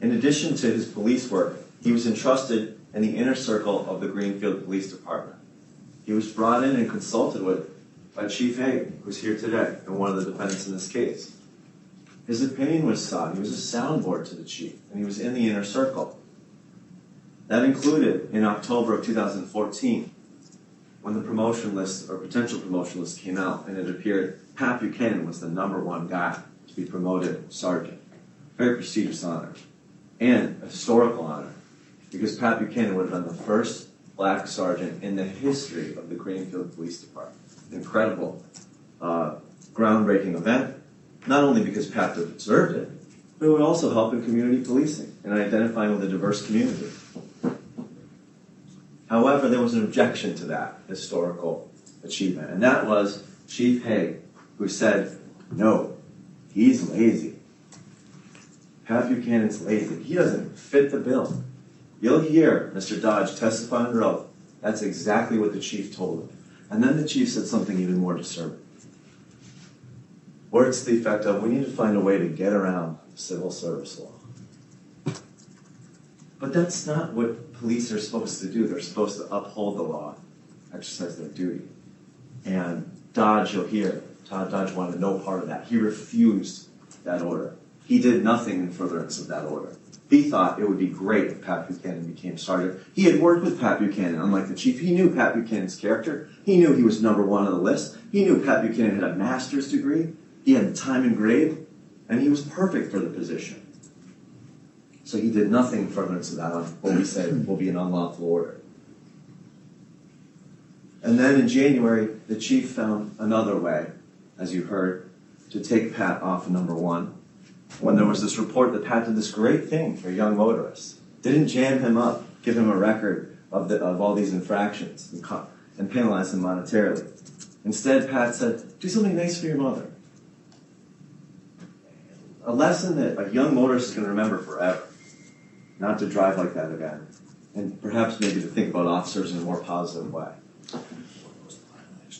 In addition to his police work, he was entrusted in the inner circle of the Greenfield Police Department. He was brought in and consulted with by Chief Haig, who's here today, and one of the defendants in this case. His opinion was sought. He was a soundboard to the chief, and he was in the inner circle. That included in October of 2014, when the promotion list, or potential promotion list, came out, and it appeared Pat Buchanan was the #1 guy to be promoted sergeant. Very prestigious honor, and a historical honor, because Pat Buchanan would have been the first black sergeant in the history of the Greenfield Police Department. Incredible, groundbreaking event, not only because Pat deserved it, but it would also help in community policing and identifying with a diverse community. However, there was an objection to that historical achievement, and that was Chief Haig, who said, no, he's lazy. Pat Buchanan's lazy. He doesn't fit the bill. You'll hear Mr. Dodge testify under oath. That's exactly what the chief told him. And then the chief said something even more disturbing. Words to the effect of, we need to find a way to get around civil service law. But that's not what police are supposed to do. They're supposed to uphold the law, exercise their duty. And Dodge, you'll hear, Todd Dodge wanted no part of that. He refused that order. He did nothing in furtherance of that order. He thought it would be great if Pat Buchanan became sergeant. He had worked with Pat Buchanan, unlike the chief. He knew Pat Buchanan's character. He knew he was #1 on the list. He knew Pat Buchanan had a master's degree. He had time and grade, and he was perfect for the position. So he did nothing in furtherance of that on what we say will be an unlawful order. And then in January, the chief found another way, as you heard, to take Pat off of #1. When there was this report that Pat did this great thing for young motorists, didn't jam him up, give him a record of all these infractions and penalize him monetarily. Instead, Pat said, do something nice for your mother. A lesson that a young motorist can remember forever, not to drive like that again. and perhaps maybe to think about officers in a more positive way.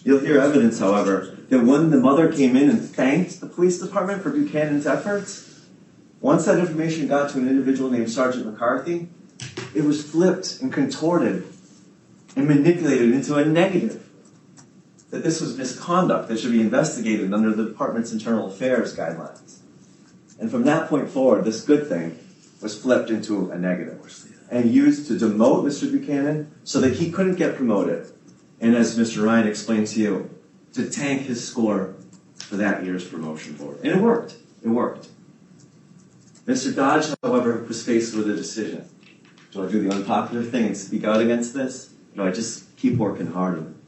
You'll hear evidence, however, that when the mother came in and thanked the police department for Buchanan's efforts, once that information got to an individual named Sergeant McCarthy, it was flipped and contorted and manipulated into a negative. That this was misconduct that should be investigated under the department's internal affairs guidelines. And from that point forward, this good thing was flipped into a negative and used to demote Mr. Buchanan so that he couldn't get promoted. And as Mr. Ryan explained to you, to tank his score for that year's promotion board. And it worked. It worked. Mr. Dodge, however, was faced with a decision. Do I do the unpopular thing and speak out against this? Or do I just keep working hard and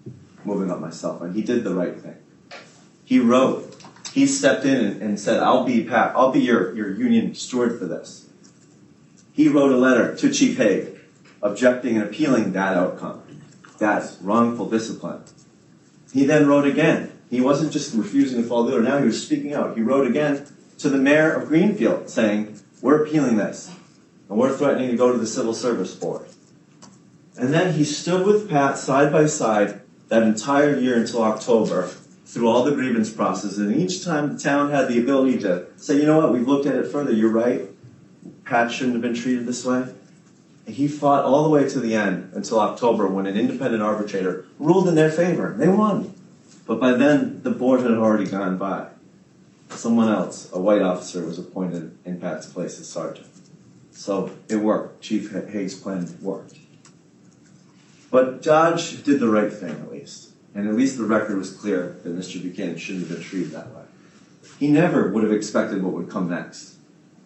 moving up myself? And he did the right thing. He wrote, he stepped in and said, I'll be your union steward for this. He wrote a letter to Chief Hague objecting and appealing that outcome, that wrongful discipline. He then wrote again. He wasn't just refusing to follow the order. Now he was speaking out. He wrote again to the mayor of Greenfield saying, we're appealing this, and we're threatening to go to the Civil Service Board. And then he stood with Pat side by side that entire year until October through all the grievance process. And each time the town had the ability to say, you know what, we've looked at it further, you're right. Pat shouldn't have been treated this way. And he fought all the way to the end until October when an independent arbitrator ruled in their favor. They won. But by then, the board had already gone by. Someone else, a white officer, was appointed in Pat's place as sergeant. So it worked. Chief Hague's plan worked. But Dodge did the right thing, at least. And at least the record was clear that Mr. Buchanan shouldn't have been treated that way. He never would have expected what would come next.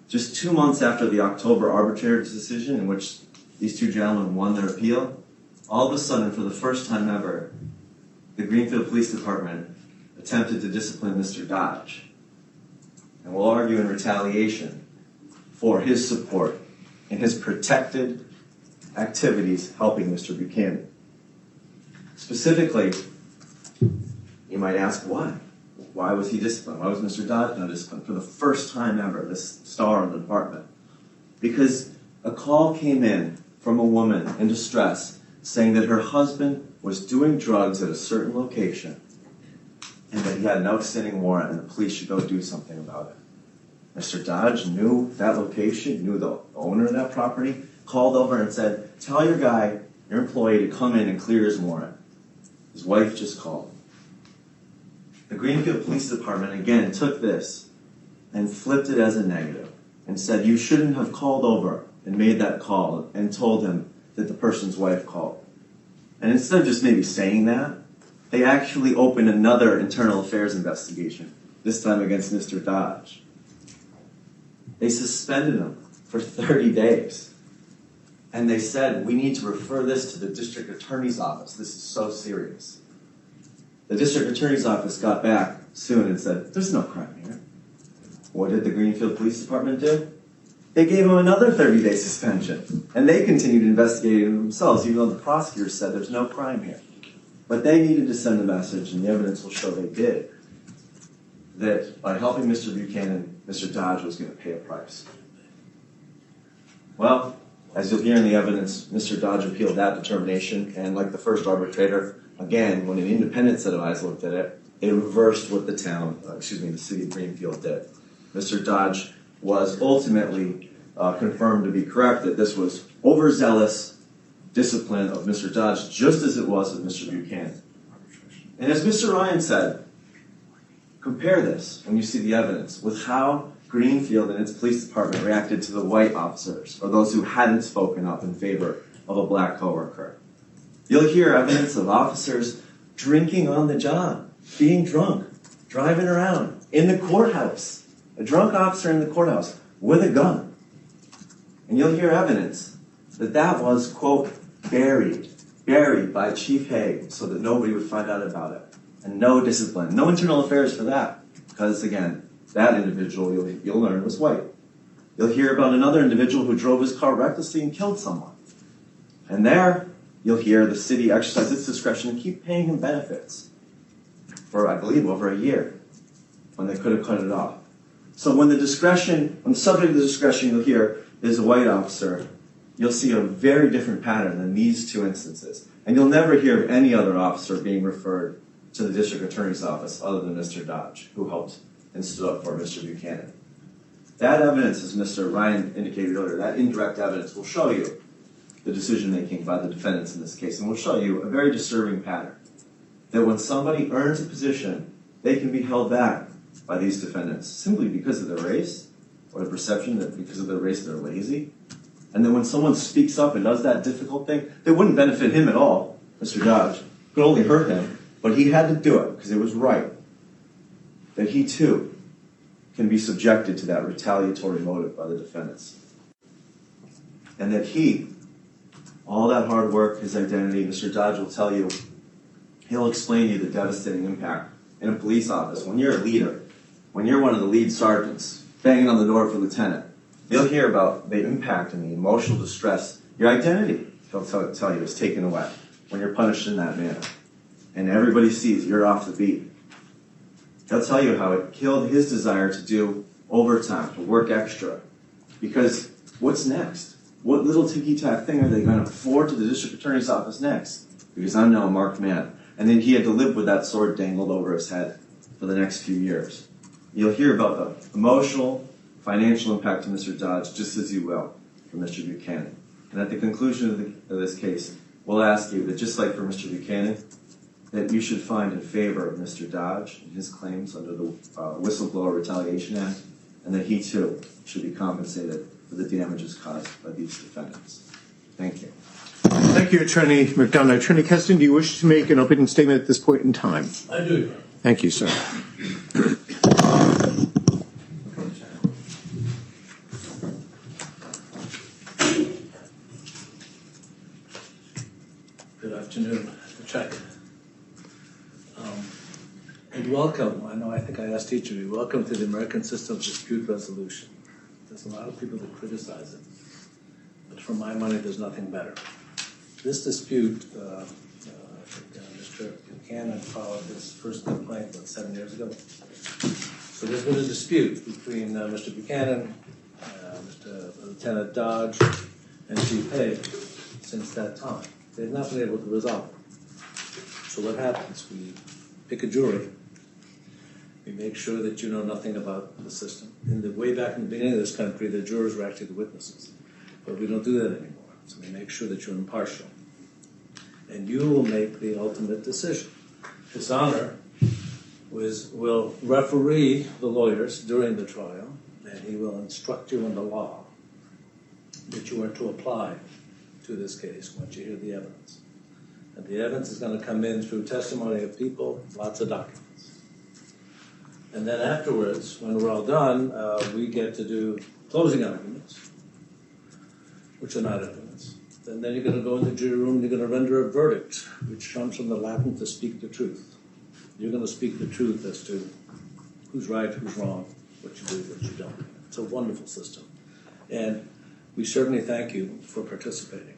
Just 2 months after the October arbitrator's decision, in which these two gentlemen won their appeal, all of a sudden, for the first time ever, the Greenfield Police Department attempted to discipline Mr. Dodge. And will argue in retaliation for his support in his protected activities helping Mr. Buchanan. Specifically, you might ask why? Why was he disciplined? Why was Mr. Dodge not disciplined? For the first time ever, this star of the department. Because a call came in from a woman in distress saying that her husband was doing drugs at a certain location and that he had an outstanding warrant and the police should go do something about it. Mr. Dodge knew that location, knew the owner of that property, called over and said, tell your guy, your employee, to come in and clear his warrant. His wife just called. The Greenfield Police Department, again, took this and flipped it as a negative and said, you shouldn't have called over and made that call and told him that the person's wife called. And instead of just maybe saying that, they actually opened another internal affairs investigation, this time against Mr. Dodge. They suspended him for 30 days. And they said, we need to refer this to the district attorney's office. This is so serious. The district attorney's office got back soon and said, there's no crime here. What did the Greenfield Police Department do? They gave him another 30-day suspension. And they continued investigating themselves, even though the prosecutor said there's no crime here. But they needed to send a message, and the evidence will show they did, that by helping Mr. Buchanan, Mr. Dodge was going to pay a price. Well, as you'll hear in the evidence, Mr. Dodge appealed that determination, and like the first arbitrator, again, when an independent set of eyes looked at it, it reversed what the city of Greenfield did. Mr. Dodge was ultimately confirmed to be correct that this was overzealous discipline of Mr. Dodge, just as it was of Mr. Buchanan. And as Mr. Ryan said, compare this, when you see the evidence, with how Greenfield and its police department reacted to the white officers, or those who hadn't spoken up in favor of a black coworker. You'll hear evidence of officers drinking on the job, being drunk, driving around in the courthouse, a drunk officer in the courthouse with a gun. And you'll hear evidence that that was, quote, buried by Chief Hague so that nobody would find out about it. And no discipline, no internal affairs for that. Because, again, that individual, you'll learn, was white. You'll hear about another individual who drove his car recklessly and killed someone. And there, you'll hear the city exercise its discretion and keep paying him benefits for, I believe, over a year, when they could have cut it off. So when the subject of the discretion you'll hear is a white officer, you'll see a very different pattern than these two instances. And you'll never hear of any other officer being referred to the district attorney's office other than Mr. Dodge, who helped and stood up for Mr. Buchanan. That evidence, as Mr. Ryan indicated earlier, that indirect evidence will show you the decision-making by the defendants in this case, and will show you a very disturbing pattern. That when somebody earns a position, they can be held back by these defendants simply because of their race, or the perception that because of their race they're lazy. And then when someone speaks up and does that difficult thing, that wouldn't benefit him at all, Mr. Dodge, could only hurt him, but he had to do it because it was right. That he too can be subjected to that retaliatory motive by the defendants. And that he, all that hard work, his identity, Mr. Dodge will tell you, he'll explain to you the devastating impact in a police office. When you're a leader, when you're one of the lead sergeants, banging on the door for lieutenant, you'll hear about the impact and the emotional distress. Your identity, he'll tell you, is taken away when you're punished in that manner. And everybody sees you're off the beat. He'll tell you how it killed his desire to do overtime, to work extra. Because what's next? What little ticky-tack thing are they going to forward to the district attorney's office next? Because I'm now a marked man. And then he had to live with that sword dangled over his head for the next few years. You'll hear about the emotional, financial impact to Mr. Dodge, just as you will for Mr. Buchanan. And at the conclusion of this case, we'll ask you that just like for Mr. Buchanan, that you should find in favor of Mr. Dodge and his claims under the Whistleblower Retaliation Act, and that he too should be compensated for the damages caused by these defendants. Thank you. Thank you, Attorney McDonough. Attorney Keston, do you wish to make an opening statement at this point in time? I do. Thank you, sir. Good afternoon, Chuck. And welcome. I think I asked each of you, welcome to the American System of Dispute Resolution. There's a lot of people that criticize it, but for my money, there's nothing better. This dispute, Mr. Buchanan filed his first complaint, 7 years ago? So there's been a dispute between Mr. Buchanan, Mr. Lieutenant Dodge, and Chief Haig since that time. They've not been able to resolve it. So what happens? We pick a jury. We make sure that you know nothing about the system. Way back in the beginning of this country, the jurors were actually the witnesses. But we don't do that anymore. So we make sure that you're impartial. And you will make the ultimate decision. His Honor will referee the lawyers during the trial, and he will instruct you in the law that you are to apply to this case once you hear the evidence. And the evidence is going to come in through testimony of people, lots of documents. And then afterwards, when we're all done, we get to do closing arguments, which are not evidence. And then you're going to go in the jury room and you're going to render a verdict, which comes from the Latin to speak the truth. You're going to speak the truth as to who's right, who's wrong, what you do, what you don't. It's a wonderful system. And we certainly thank you for participating.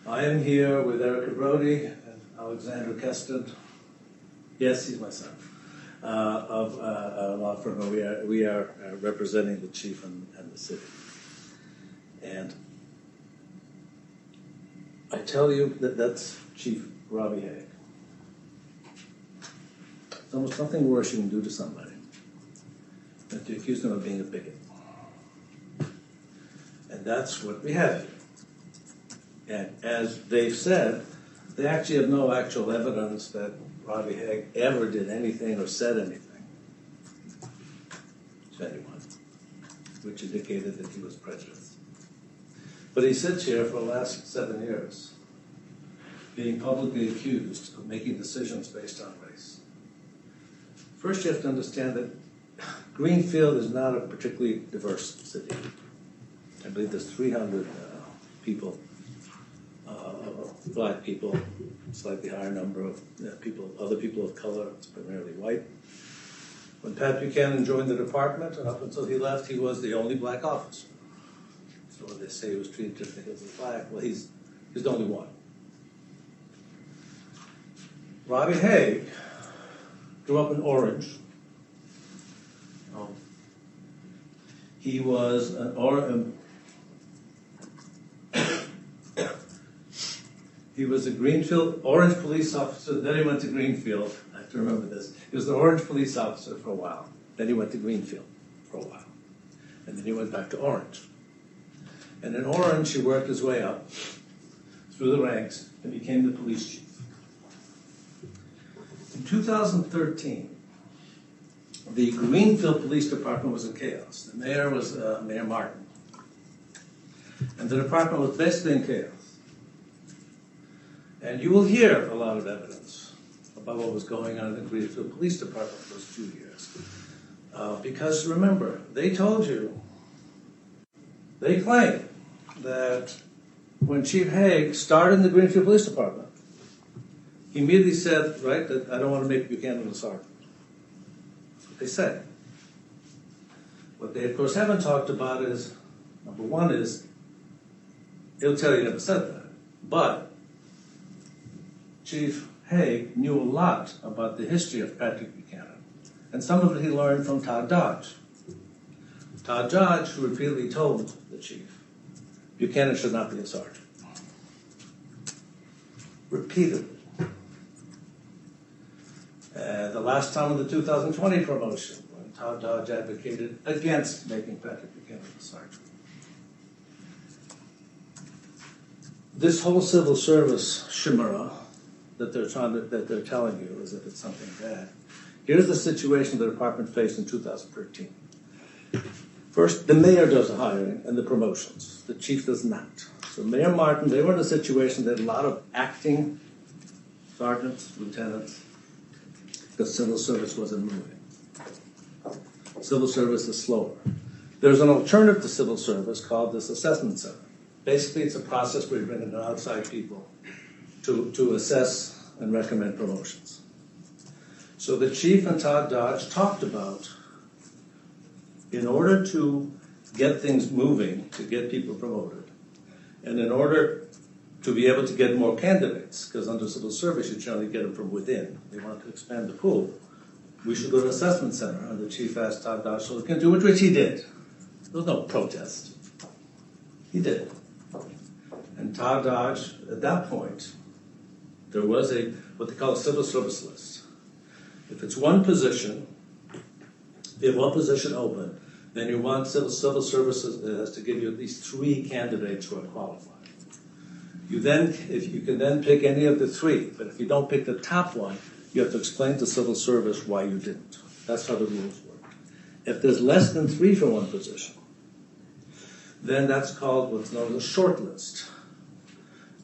I am here with Erica Brody and Alexander Keston. Yes, he's my son. Of a law firm. We are representing the chief and the city. And I tell you that that's Chief Robbie Haig. There's almost nothing worse you can do to somebody than to accuse them of being a bigot. And that's what we have here. And as they've said, they actually have no actual evidence that Robbie Haig ever did anything or said anything to anyone, which indicated that he was prejudiced. But he sits here for the last 7 years, being publicly accused of making decisions based on race. First, you have to understand that Greenfield is not a particularly diverse city. I believe there's 300 people, black people, slightly higher number of people, other people of color. It's primarily white. When Pat Buchanan joined the department, and up until he left, he was the only black officer. So when they say he was treated differently because he's black, well, he's the only one. Robbie Haig grew up in Orange. He was He was a Greenfield, Orange police officer, then he went to Greenfield. I have to remember this. He was an Orange police officer for a while. Then he went to Greenfield for a while. And then he went back to Orange. And in Orange, he worked his way up through the ranks and became the police chief. In 2013, the Greenfield Police Department was in chaos. The mayor was Mayor Martin. And the department was basically in chaos. And you will hear a lot of evidence about what was going on in the Greenfield Police Department those 2 years. Because remember, they told you, they claimed that when Chief Haig started in the Greenfield Police Department, he immediately said, right, that I don't want to make Buchanan a sergeant. That's what they said. What they, of course, haven't talked about is, number one is, he'll tell you he never said that, but Chief Haig knew a lot about the history of Patrick Buchanan, and some of it he learned from Todd Dodge. Todd Dodge repeatedly told the chief, Buchanan should not be a sergeant. Repeatedly. The last time of the 2020 promotion, when Todd Dodge advocated against making Patrick Buchanan a sergeant. This whole civil service chimera that they're telling you as if it's something bad. Here's the situation the department faced in 2013. First, the mayor does the hiring and the promotions. The chief does not. So Mayor Martin, they were in a situation that a lot of acting sergeants, lieutenants, because civil service wasn't moving. Civil service is slower. There's an alternative to civil service called this assessment center. Basically, it's a process where you bring in outside people to assess and recommend promotions. So the chief and Todd Dodge talked about, in order to get things moving, to get people promoted, and in order to be able to get more candidates, because under civil service you generally get them from within, they want to expand the pool, we should go to an assessment center. And the chief asked Todd Dodge, so we can do it, which he did. There was no protest. He did. And Todd Dodge, at that point, there was what they call a civil service list. If it's one position, if you have one position open, then you want civil services to give you at least 3 candidates who are qualified. You can then pick any of the 3, but if you don't pick the top one, you have to explain to civil service why you didn't. That's how the rules work. If there's less than 3 for one position, then that's called what's known as a short list.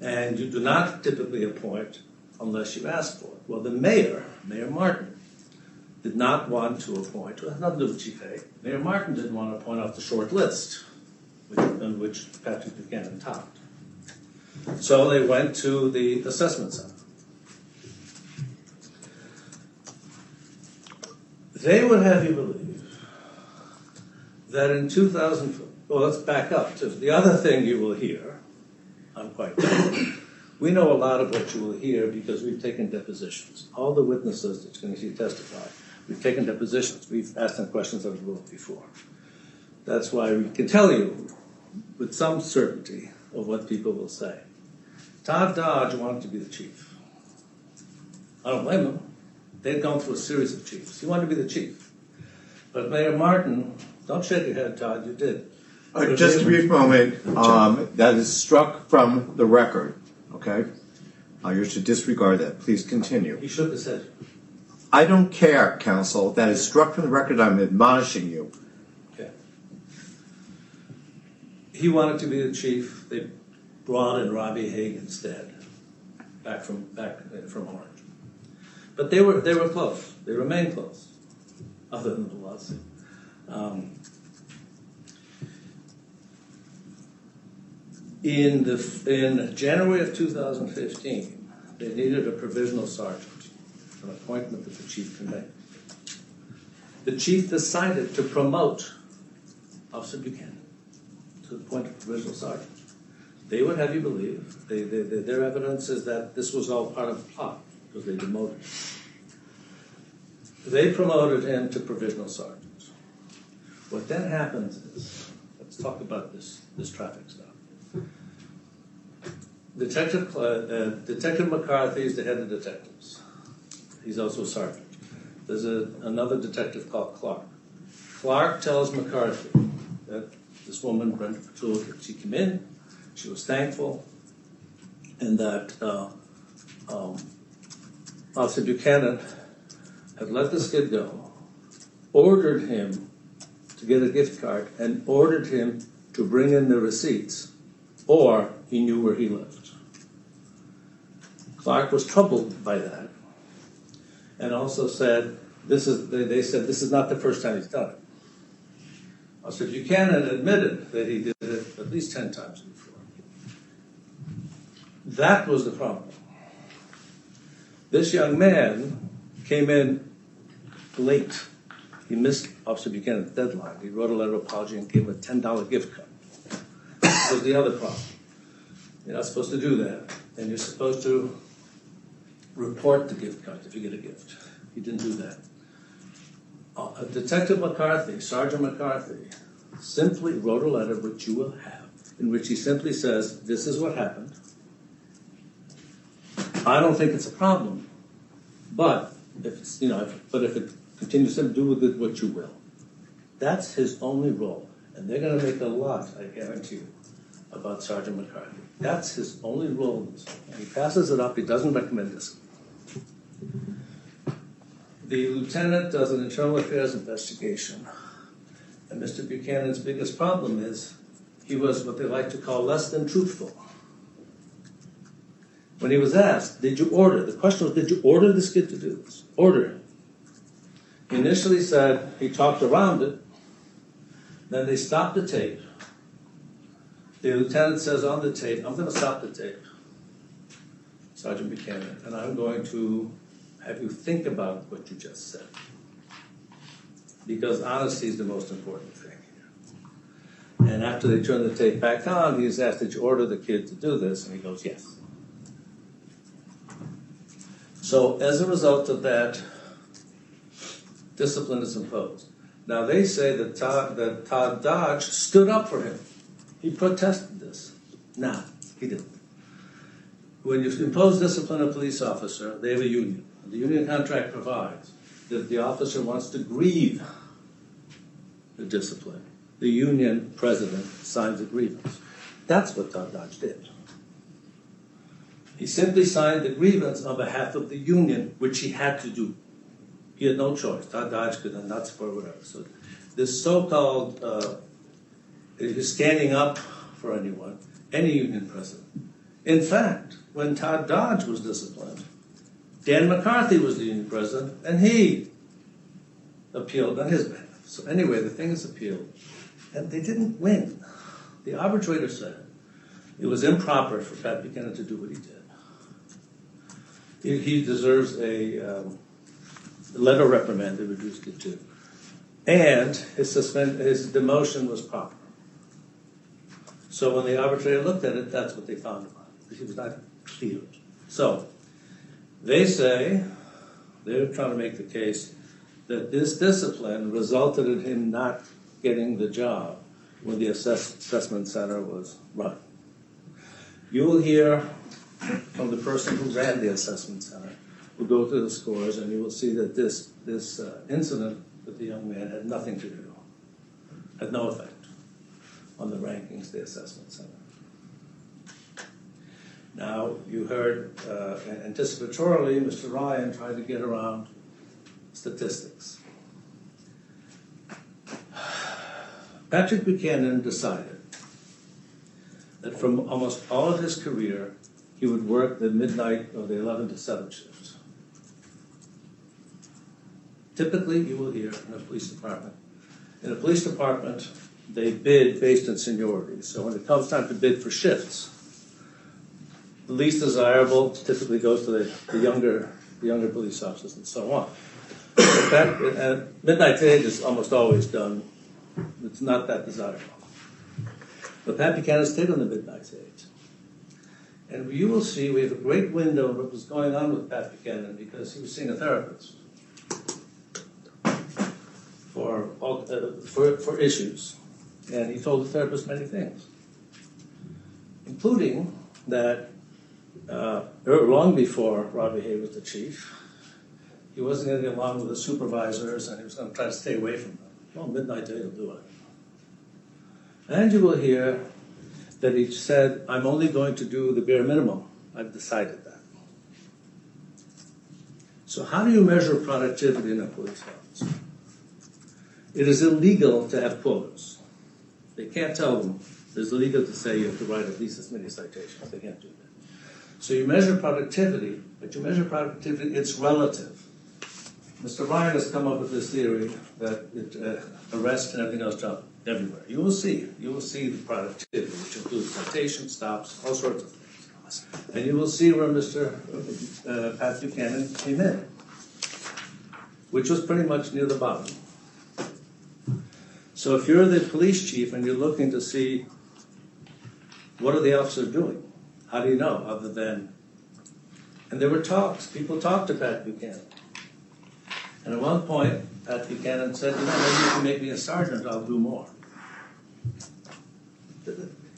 And you do not typically appoint unless you ask for it. Well, the mayor, Mayor Martin, did not want to appoint, well, nothing to do with Chief Haig. Mayor Martin didn't want to appoint off the short list, which Patrick Buchanan topped. So they went to the assessment center. They would have you believe that in 2000, well, let's back up to the other thing you will hear. I'm quite confident. We know a lot of what you will hear because we've taken depositions. All the witnesses that you're going to see testify, we've taken depositions. We've asked them questions of the rule before. That's why we can tell you with some certainty of what people will say. Todd Dodge wanted to be the chief. I don't blame him. They'd gone through a series of chiefs. He wanted to be the chief. But Mayor Martin, don't shake your head, Todd, you did. Just a brief moment. That is struck from the record, okay? You should disregard that. Please continue. He shook his head. I don't care, counsel. That is struck from the record. I'm admonishing you. Okay. He wanted to be the chief. They brought in Robbie Haig instead, back from Orange. But they were close. They remained close, other than the lawsuit. In January of 2015, they needed a provisional sergeant, an appointment that the chief can make. The chief decided to promote Officer Buchanan to the point of provisional sergeant. They would have you believe, their evidence is that this was all part of the plot, because they demoted him. They promoted him to provisional sergeant. What then happens is, let's talk about this traffic stuff. Detective McCarthy is the head of detectives. He's also a sergeant. There's another detective called Clark. Clark tells McCarthy that this woman, Brenda Patul, she came in, she was thankful, and that Officer Buchanan had let this kid go, ordered him to get a gift card, and ordered him to bring in the receipts, or he knew where he lived. Clark was troubled by that, and also said, they said, this is not the first time he's done it. Officer Buchanan admitted that he did it at least 10 times before. That was the problem. This young man came in late. He missed Officer Buchanan's deadline. He wrote a letter of apology and gave him a $10 gift card. That was the other problem. You're not supposed to do that, and you're supposed to report the gift card if you get a gift. He didn't do that. Detective McCarthy, Sergeant McCarthy, simply wrote a letter, which you will have, in which he simply says, this is what happened. I don't think it's a problem, but if it's, if it continues to do with it, what you will. That's his only role, and they're going to make a lot, I guarantee you, about Sergeant McCarthy. That's his only role in this. And he passes it up. He doesn't recommend this. The lieutenant does an internal affairs investigation, and Mr. Buchanan's biggest problem is he was what they like to call less than truthful. When he was asked, did you order? The question was, did you order this kid to do this? Order him. He initially said he talked around it. Then they stopped the tape. The lieutenant says on the tape, I'm going to stop the tape, Sergeant Buchanan, and I'm going to have you think about what you just said. Because honesty is the most important thing here. And after they turn the tape back on, he's asked, did you order the kid to do this? And he goes, yes. So as a result of that, discipline is imposed. Now they say that Todd Dodge stood up for him. He protested this. No, he didn't. When you impose discipline on a police officer, they have a union. The union contract provides that if the officer wants to grieve the discipline, the union president signs a grievance. That's what Todd Dodge did. He simply signed the grievance on behalf of the union, which he had to do. He had no choice. Todd Dodge could not support whatever. So this so-called, is standing up for anyone, any union president. In fact, when Todd Dodge was disciplined, Dan McCarthy was the union president, and he appealed on his behalf. So anyway, the thing is appealed, and they didn't win. The arbitrator said it was improper for Pat Buchanan to do what he did. He deserves a letter reprimand, they reduced it to. And his demotion was proper. So when the arbitrator looked at it, that's what they found about it. He was not cleared. So they say, they're trying to make the case that this discipline resulted in him not getting the job when the assessment center was run. You will hear from the person who ran the assessment center, who go through the scores, and you will see that this incident with the young man had nothing to do, had no effect on the rankings of the assessment center. Now, you heard anticipatorily, Mr. Ryan tried to get around statistics. Patrick Buchanan decided that from almost all of his career, he would work the midnight or the 11 to 7 shifts. Typically, you will hear in a police department. In a police department, they bid based on seniority. So when it comes time to bid for shifts, the least desirable typically goes to the younger police officers and so on. Midnight to 8 is almost always done. It's not that desirable. But Pat Buchanan stayed on the midnight to 8. And you will see we have a great window of what was going on with Pat Buchanan because he was seeing a therapist for issues. And he told the therapist many things, including that long before Robbie Hay was the chief. He wasn't going to get along with the supervisors, and he was going to try to stay away from them. Well, midnight day will do it. And you will hear that he said, I'm only going to do the bare minimum. I've decided that. So how do you measure productivity in a police office? It is illegal to have quotas. They can't tell them. It's illegal to say you have to write at least as many citations. They can't do that. So you measure productivity, but you measure productivity, it's relative. Mr. Ryan has come up with this theory that arrests and everything else jump everywhere. You will see the productivity, which includes citations, stops, all sorts of things. And you will see where Mr. Pat Buchanan came in, which was pretty much near the bottom. So if you're the police chief and you're looking to see what are the officers doing, how do you know other than, and there were talks, people talked to Pat Buchanan. And at one point, Pat Buchanan said, maybe you can make me a sergeant, I'll do more.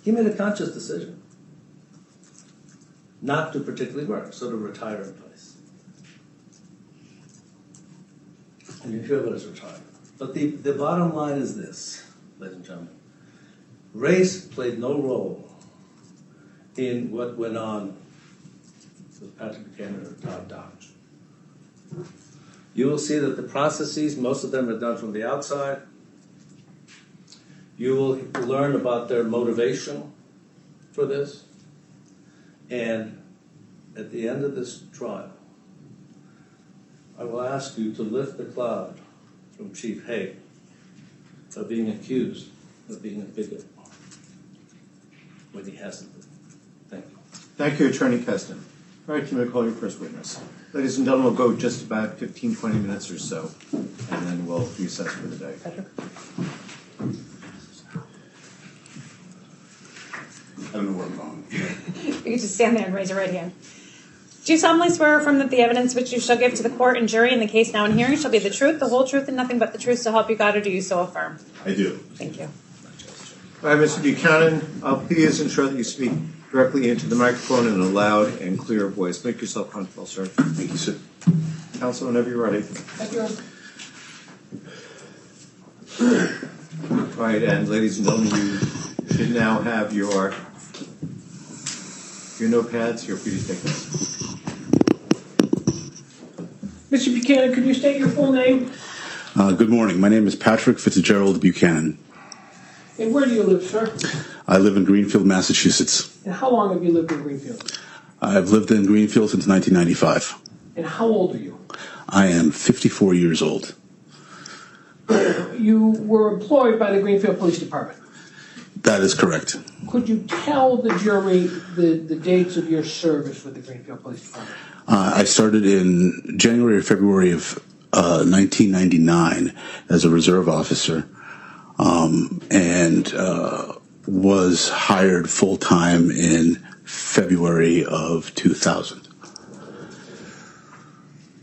He made a conscious decision not to particularly work, so to retire in place. And you hear about his retirement. But the bottom line is this, ladies and gentlemen. Race played no role in what went on with Patrick Buchanan or Todd Dodge. You will see that the processes, most of them are done from the outside. You will learn about their motivation for this. And at the end of this trial, I will ask you to lift the cloud from Chief Hay of being accused of being a bigot when he hasn't been. Thank you. Thank you, Attorney Keston. All right, you may call your first witness. Ladies and gentlemen, we'll go just about 15, 20 minutes or so, and then we'll recess for the day. Patrick? I don't know where I'm going. You can just stand there and raise your right hand. Do you solemnly swear or affirm that the evidence which you shall give to the court and jury in the case now in hearing shall be the truth, the whole truth, and nothing but the truth, so help you God, or do you so affirm? I do. Thank you. All right, Mr. Buchanan, please ensure that you speak directly into the microphone in a loud and clear voice. Make yourself comfortable, sir. Thank you, sir. Counsel, whenever you're ready. Thank you. All right, and ladies and gentlemen, you should now have your notepads. You're free to take this. Mr. Buchanan, could you state your full name? Good morning. My name is Patrick Fitzgerald Buchanan. And where do you live, sir? I live in Greenfield, Massachusetts. And how long have you lived in Greenfield? I've lived in Greenfield since 1995. And how old are you? I am 54 years old. You were employed by the Greenfield Police Department. That is correct. Could you tell the jury the dates of your service with the Greenfield Police Department? I started in January or February of 1999 as a reserve officer, and was hired full-time in February of 2000.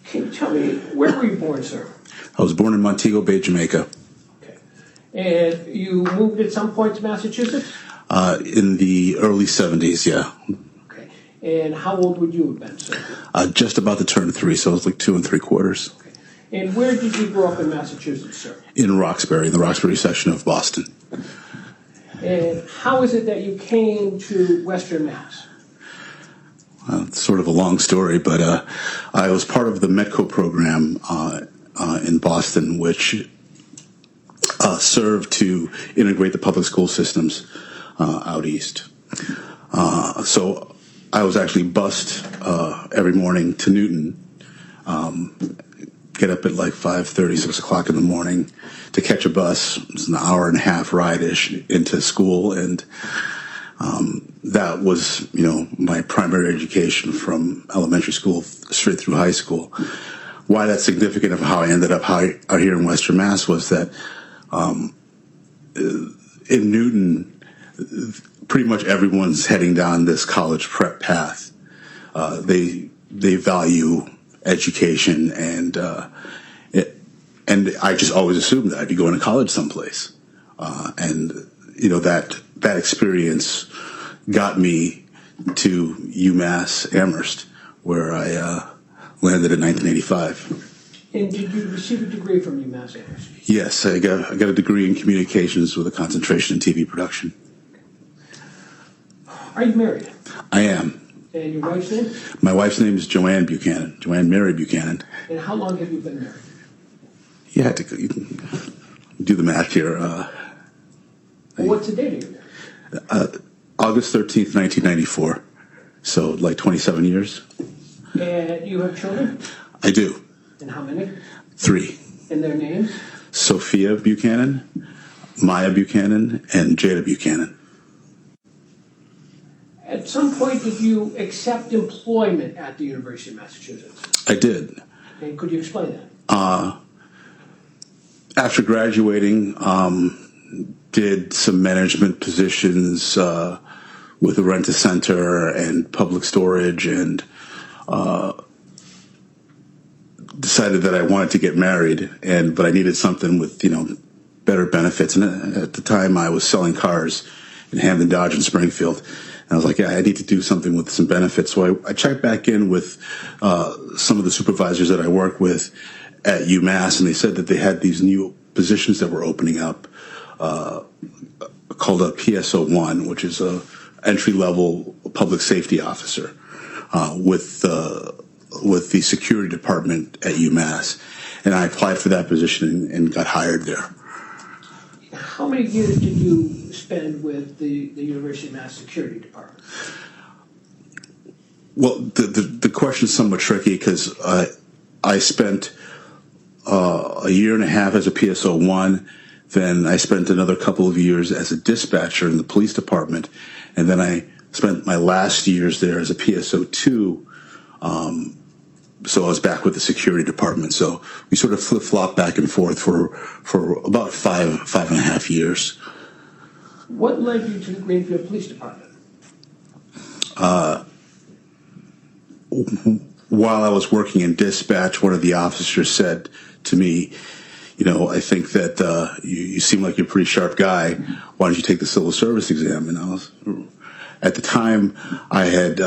Can you tell me, where were you born, sir? I was born in Montego Bay, Jamaica. Okay. And you moved at some point to Massachusetts? In the early 70s, yeah. Okay. And how old would you have been, sir? Just about to turn 3, so I was like 2 3/4. Okay. And where did you grow up in Massachusetts, sir? In Roxbury, in the Roxbury section of Boston. And how is it that you came to Western Mass? It's sort of a long story, but I was part of the METCO program in Boston, which served to integrate the public school systems out east. So I was actually bused every morning to Newton, get up at like 5:30, 6 o'clock in the morning to catch a bus. It's an hour and a half ride-ish into school, and that was, my primary education from elementary school straight through high school. Why that's significant of how I ended up out here in Western Mass was that in Newton, pretty much everyone's heading down this college prep path. They value education, and I just always assumed that I'd be going to college someplace. And that experience got me to UMass Amherst, where I landed in 1985. And did you receive a degree from UMass Amherst? Yes, I got a degree in communications with a concentration in TV production. Are you married? I am. And your wife's name? My wife's name is Joanne Buchanan, Joanne Mary Buchanan. And how long have you been married? You can do the math here. Well, what's the date of your marriage? August 13th, 1994. So like 27 years. And you have children? I do. And how many? 3. And their names? Sophia Buchanan, Maya Buchanan, and Jada Buchanan. At some point, did you accept employment at the University of Massachusetts? I did. And could you explain that? After graduating, did some management positions with a rent-a-center and public storage, and decided that I wanted to get married, but I needed something with better benefits. And at the time, I was selling cars in Hamden Dodge in Springfield. And I was like, yeah, I need to do something with some benefits. So I checked back in with some of the supervisors that I worked with at UMass, and they said that they had these new positions that were opening up called a PSO1, which is a entry-level public safety officer with the security department at UMass. And I applied for that position and got hired there. How many years did you spend with the University of Mass Security Department? Well, the question is somewhat tricky because I spent a year and a half as a PSO1. Then I spent another couple of years as a dispatcher in the police department. And then I spent my last years there as a PSO2. So I was back with the security department. So we sort of flip-flop back and forth for about five and a half years. What led you to the Greenfield Police Department? While I was working in dispatch, one of the officers said to me, I think that you seem like you're a pretty sharp guy. Why don't you take the civil service exam? And at the time, I had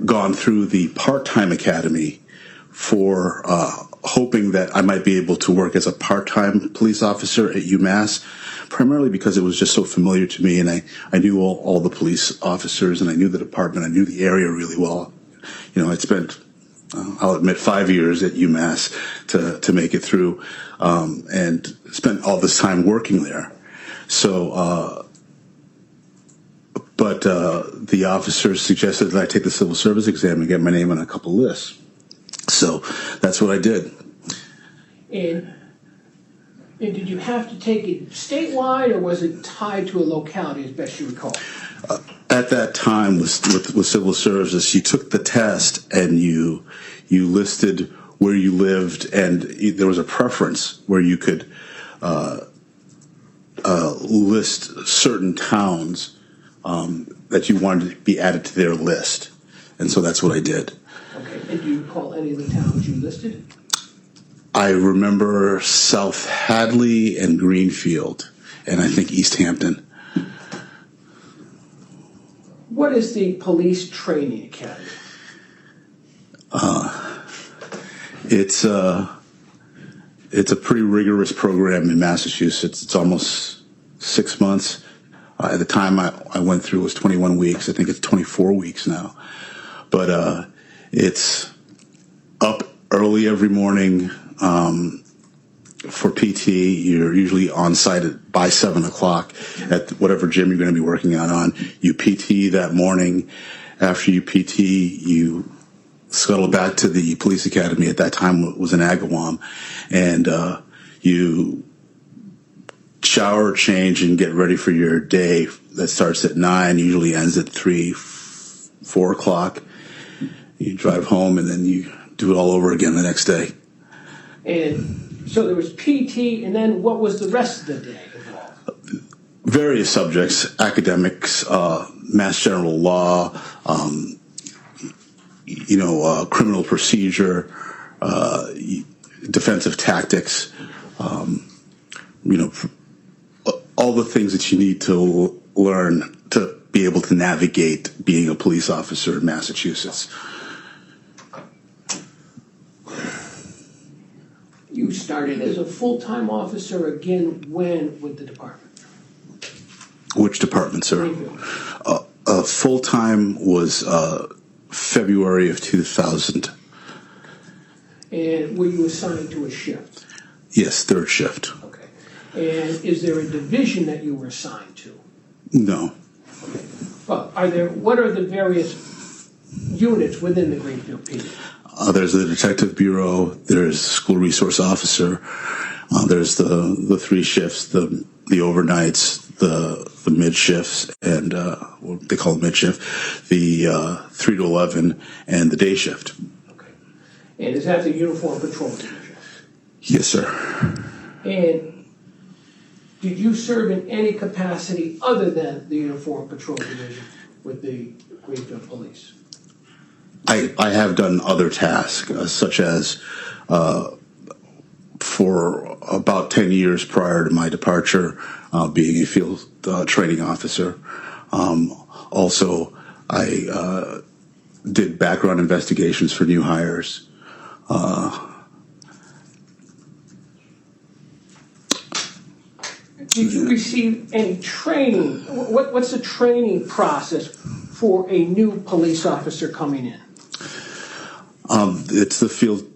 gone through the part-time academy for hoping that I might be able to work as a part-time police officer at UMass, primarily because it was just so familiar to me, and I knew all the police officers, and I knew the department, I knew the area really well. I'd spent, I'll admit, 5 years at UMass to make it through, and spent all this time working there. So, but the officers suggested that I take the civil service exam and get my name on a couple lists. So that's what I did. And did you have to take it statewide, or was it tied to a locality, as best you recall? At that time, with civil service, you took the test and you listed where you lived, and there was a preference where you could list certain towns that you wanted to be added to their list. And so that's what I did. Okay. And do you recall any of the towns you listed? I remember South Hadley and Greenfield, and I think East Hampton. What is the Police Training Academy? It's a pretty rigorous program in Massachusetts. It's almost 6 months. At the time I went through, it was 21 weeks. I think it's 24 weeks now. But it's up early every morning. For PT, you're usually on site by 7 o'clock at whatever gym you're going to be working out on. You PT that morning. After you PT, you scuttle back to the police academy. At that time, it was in Agawam, and you shower, change, and get ready for your day. That starts at 9, usually ends at 3, 4 o'clock. You drive home, and then you do it all over again the next day. And so there was PT, and then what was the rest of the day involved? Various subjects: academics, mass general law, criminal procedure, defensive tactics, all the things that you need to learn to be able to navigate being a police officer in Massachusetts. You started as a full-time officer again when with the department? Which department, sir? Full-time was February of 2000. And were you assigned to a shift? Yes, third shift. Okay. And is there a division that you were assigned to? No. Okay. Well, what are the various units within the Greenfield PD? There's the detective bureau, there's school resource officer, there's the three shifts, the overnights, the mid shifts, and what they call it mid shift, the 3 to 11, and the day shift. Okay. And is that the uniform patrol division? Yes, sir. And did you serve in any capacity other than the uniform patrol division with the Greenfield Police? I have done other tasks, such as for about 10 years prior to my departure, being a field training officer. Also, I did background investigations for new hires. Did you receive any training? What's the training process for a new police officer coming in? It's the field.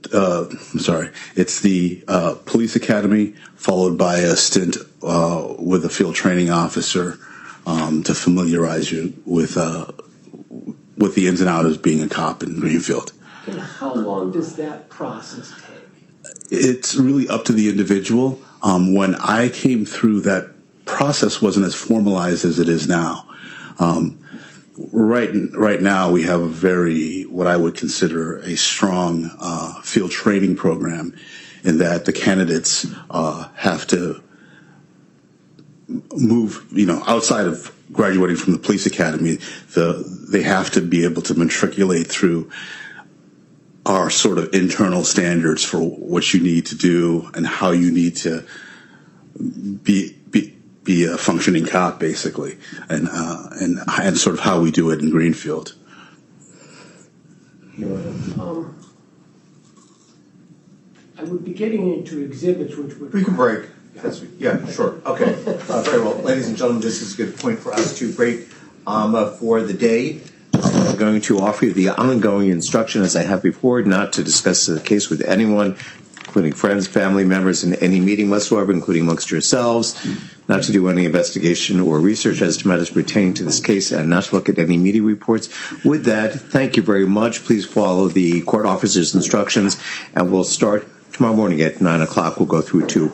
It's the police academy, followed by a stint with a field training officer to familiarize you with the ins and outs of being a cop in Greenfield. And how long does that process take? It's really up to the individual. When I came through, that process wasn't as formalized as it is now. Right now, we have a very, what I would consider a strong field training program, in that the candidates have to move, outside of graduating from the police academy. They have to be able to matriculate through our sort of internal standards for what you need to do and how you need to be a functioning cop, basically, and sort of how we do it in Greenfield. I would be getting into exhibits which would... We can break. Yeah, sure. Okay. Very well. Ladies and gentlemen, this is a good point for us to break for the day. I'm going to offer you the ongoing instruction, as I have before, not to discuss the case with anyone, including friends, family members, in any meeting whatsoever, including amongst yourselves, not to do any investigation or research as to matters pertaining to this case, and not to look at any media reports. With that, thank you very much. Please follow the court officer's instructions, and we'll start tomorrow morning at 9 o'clock. We'll go through to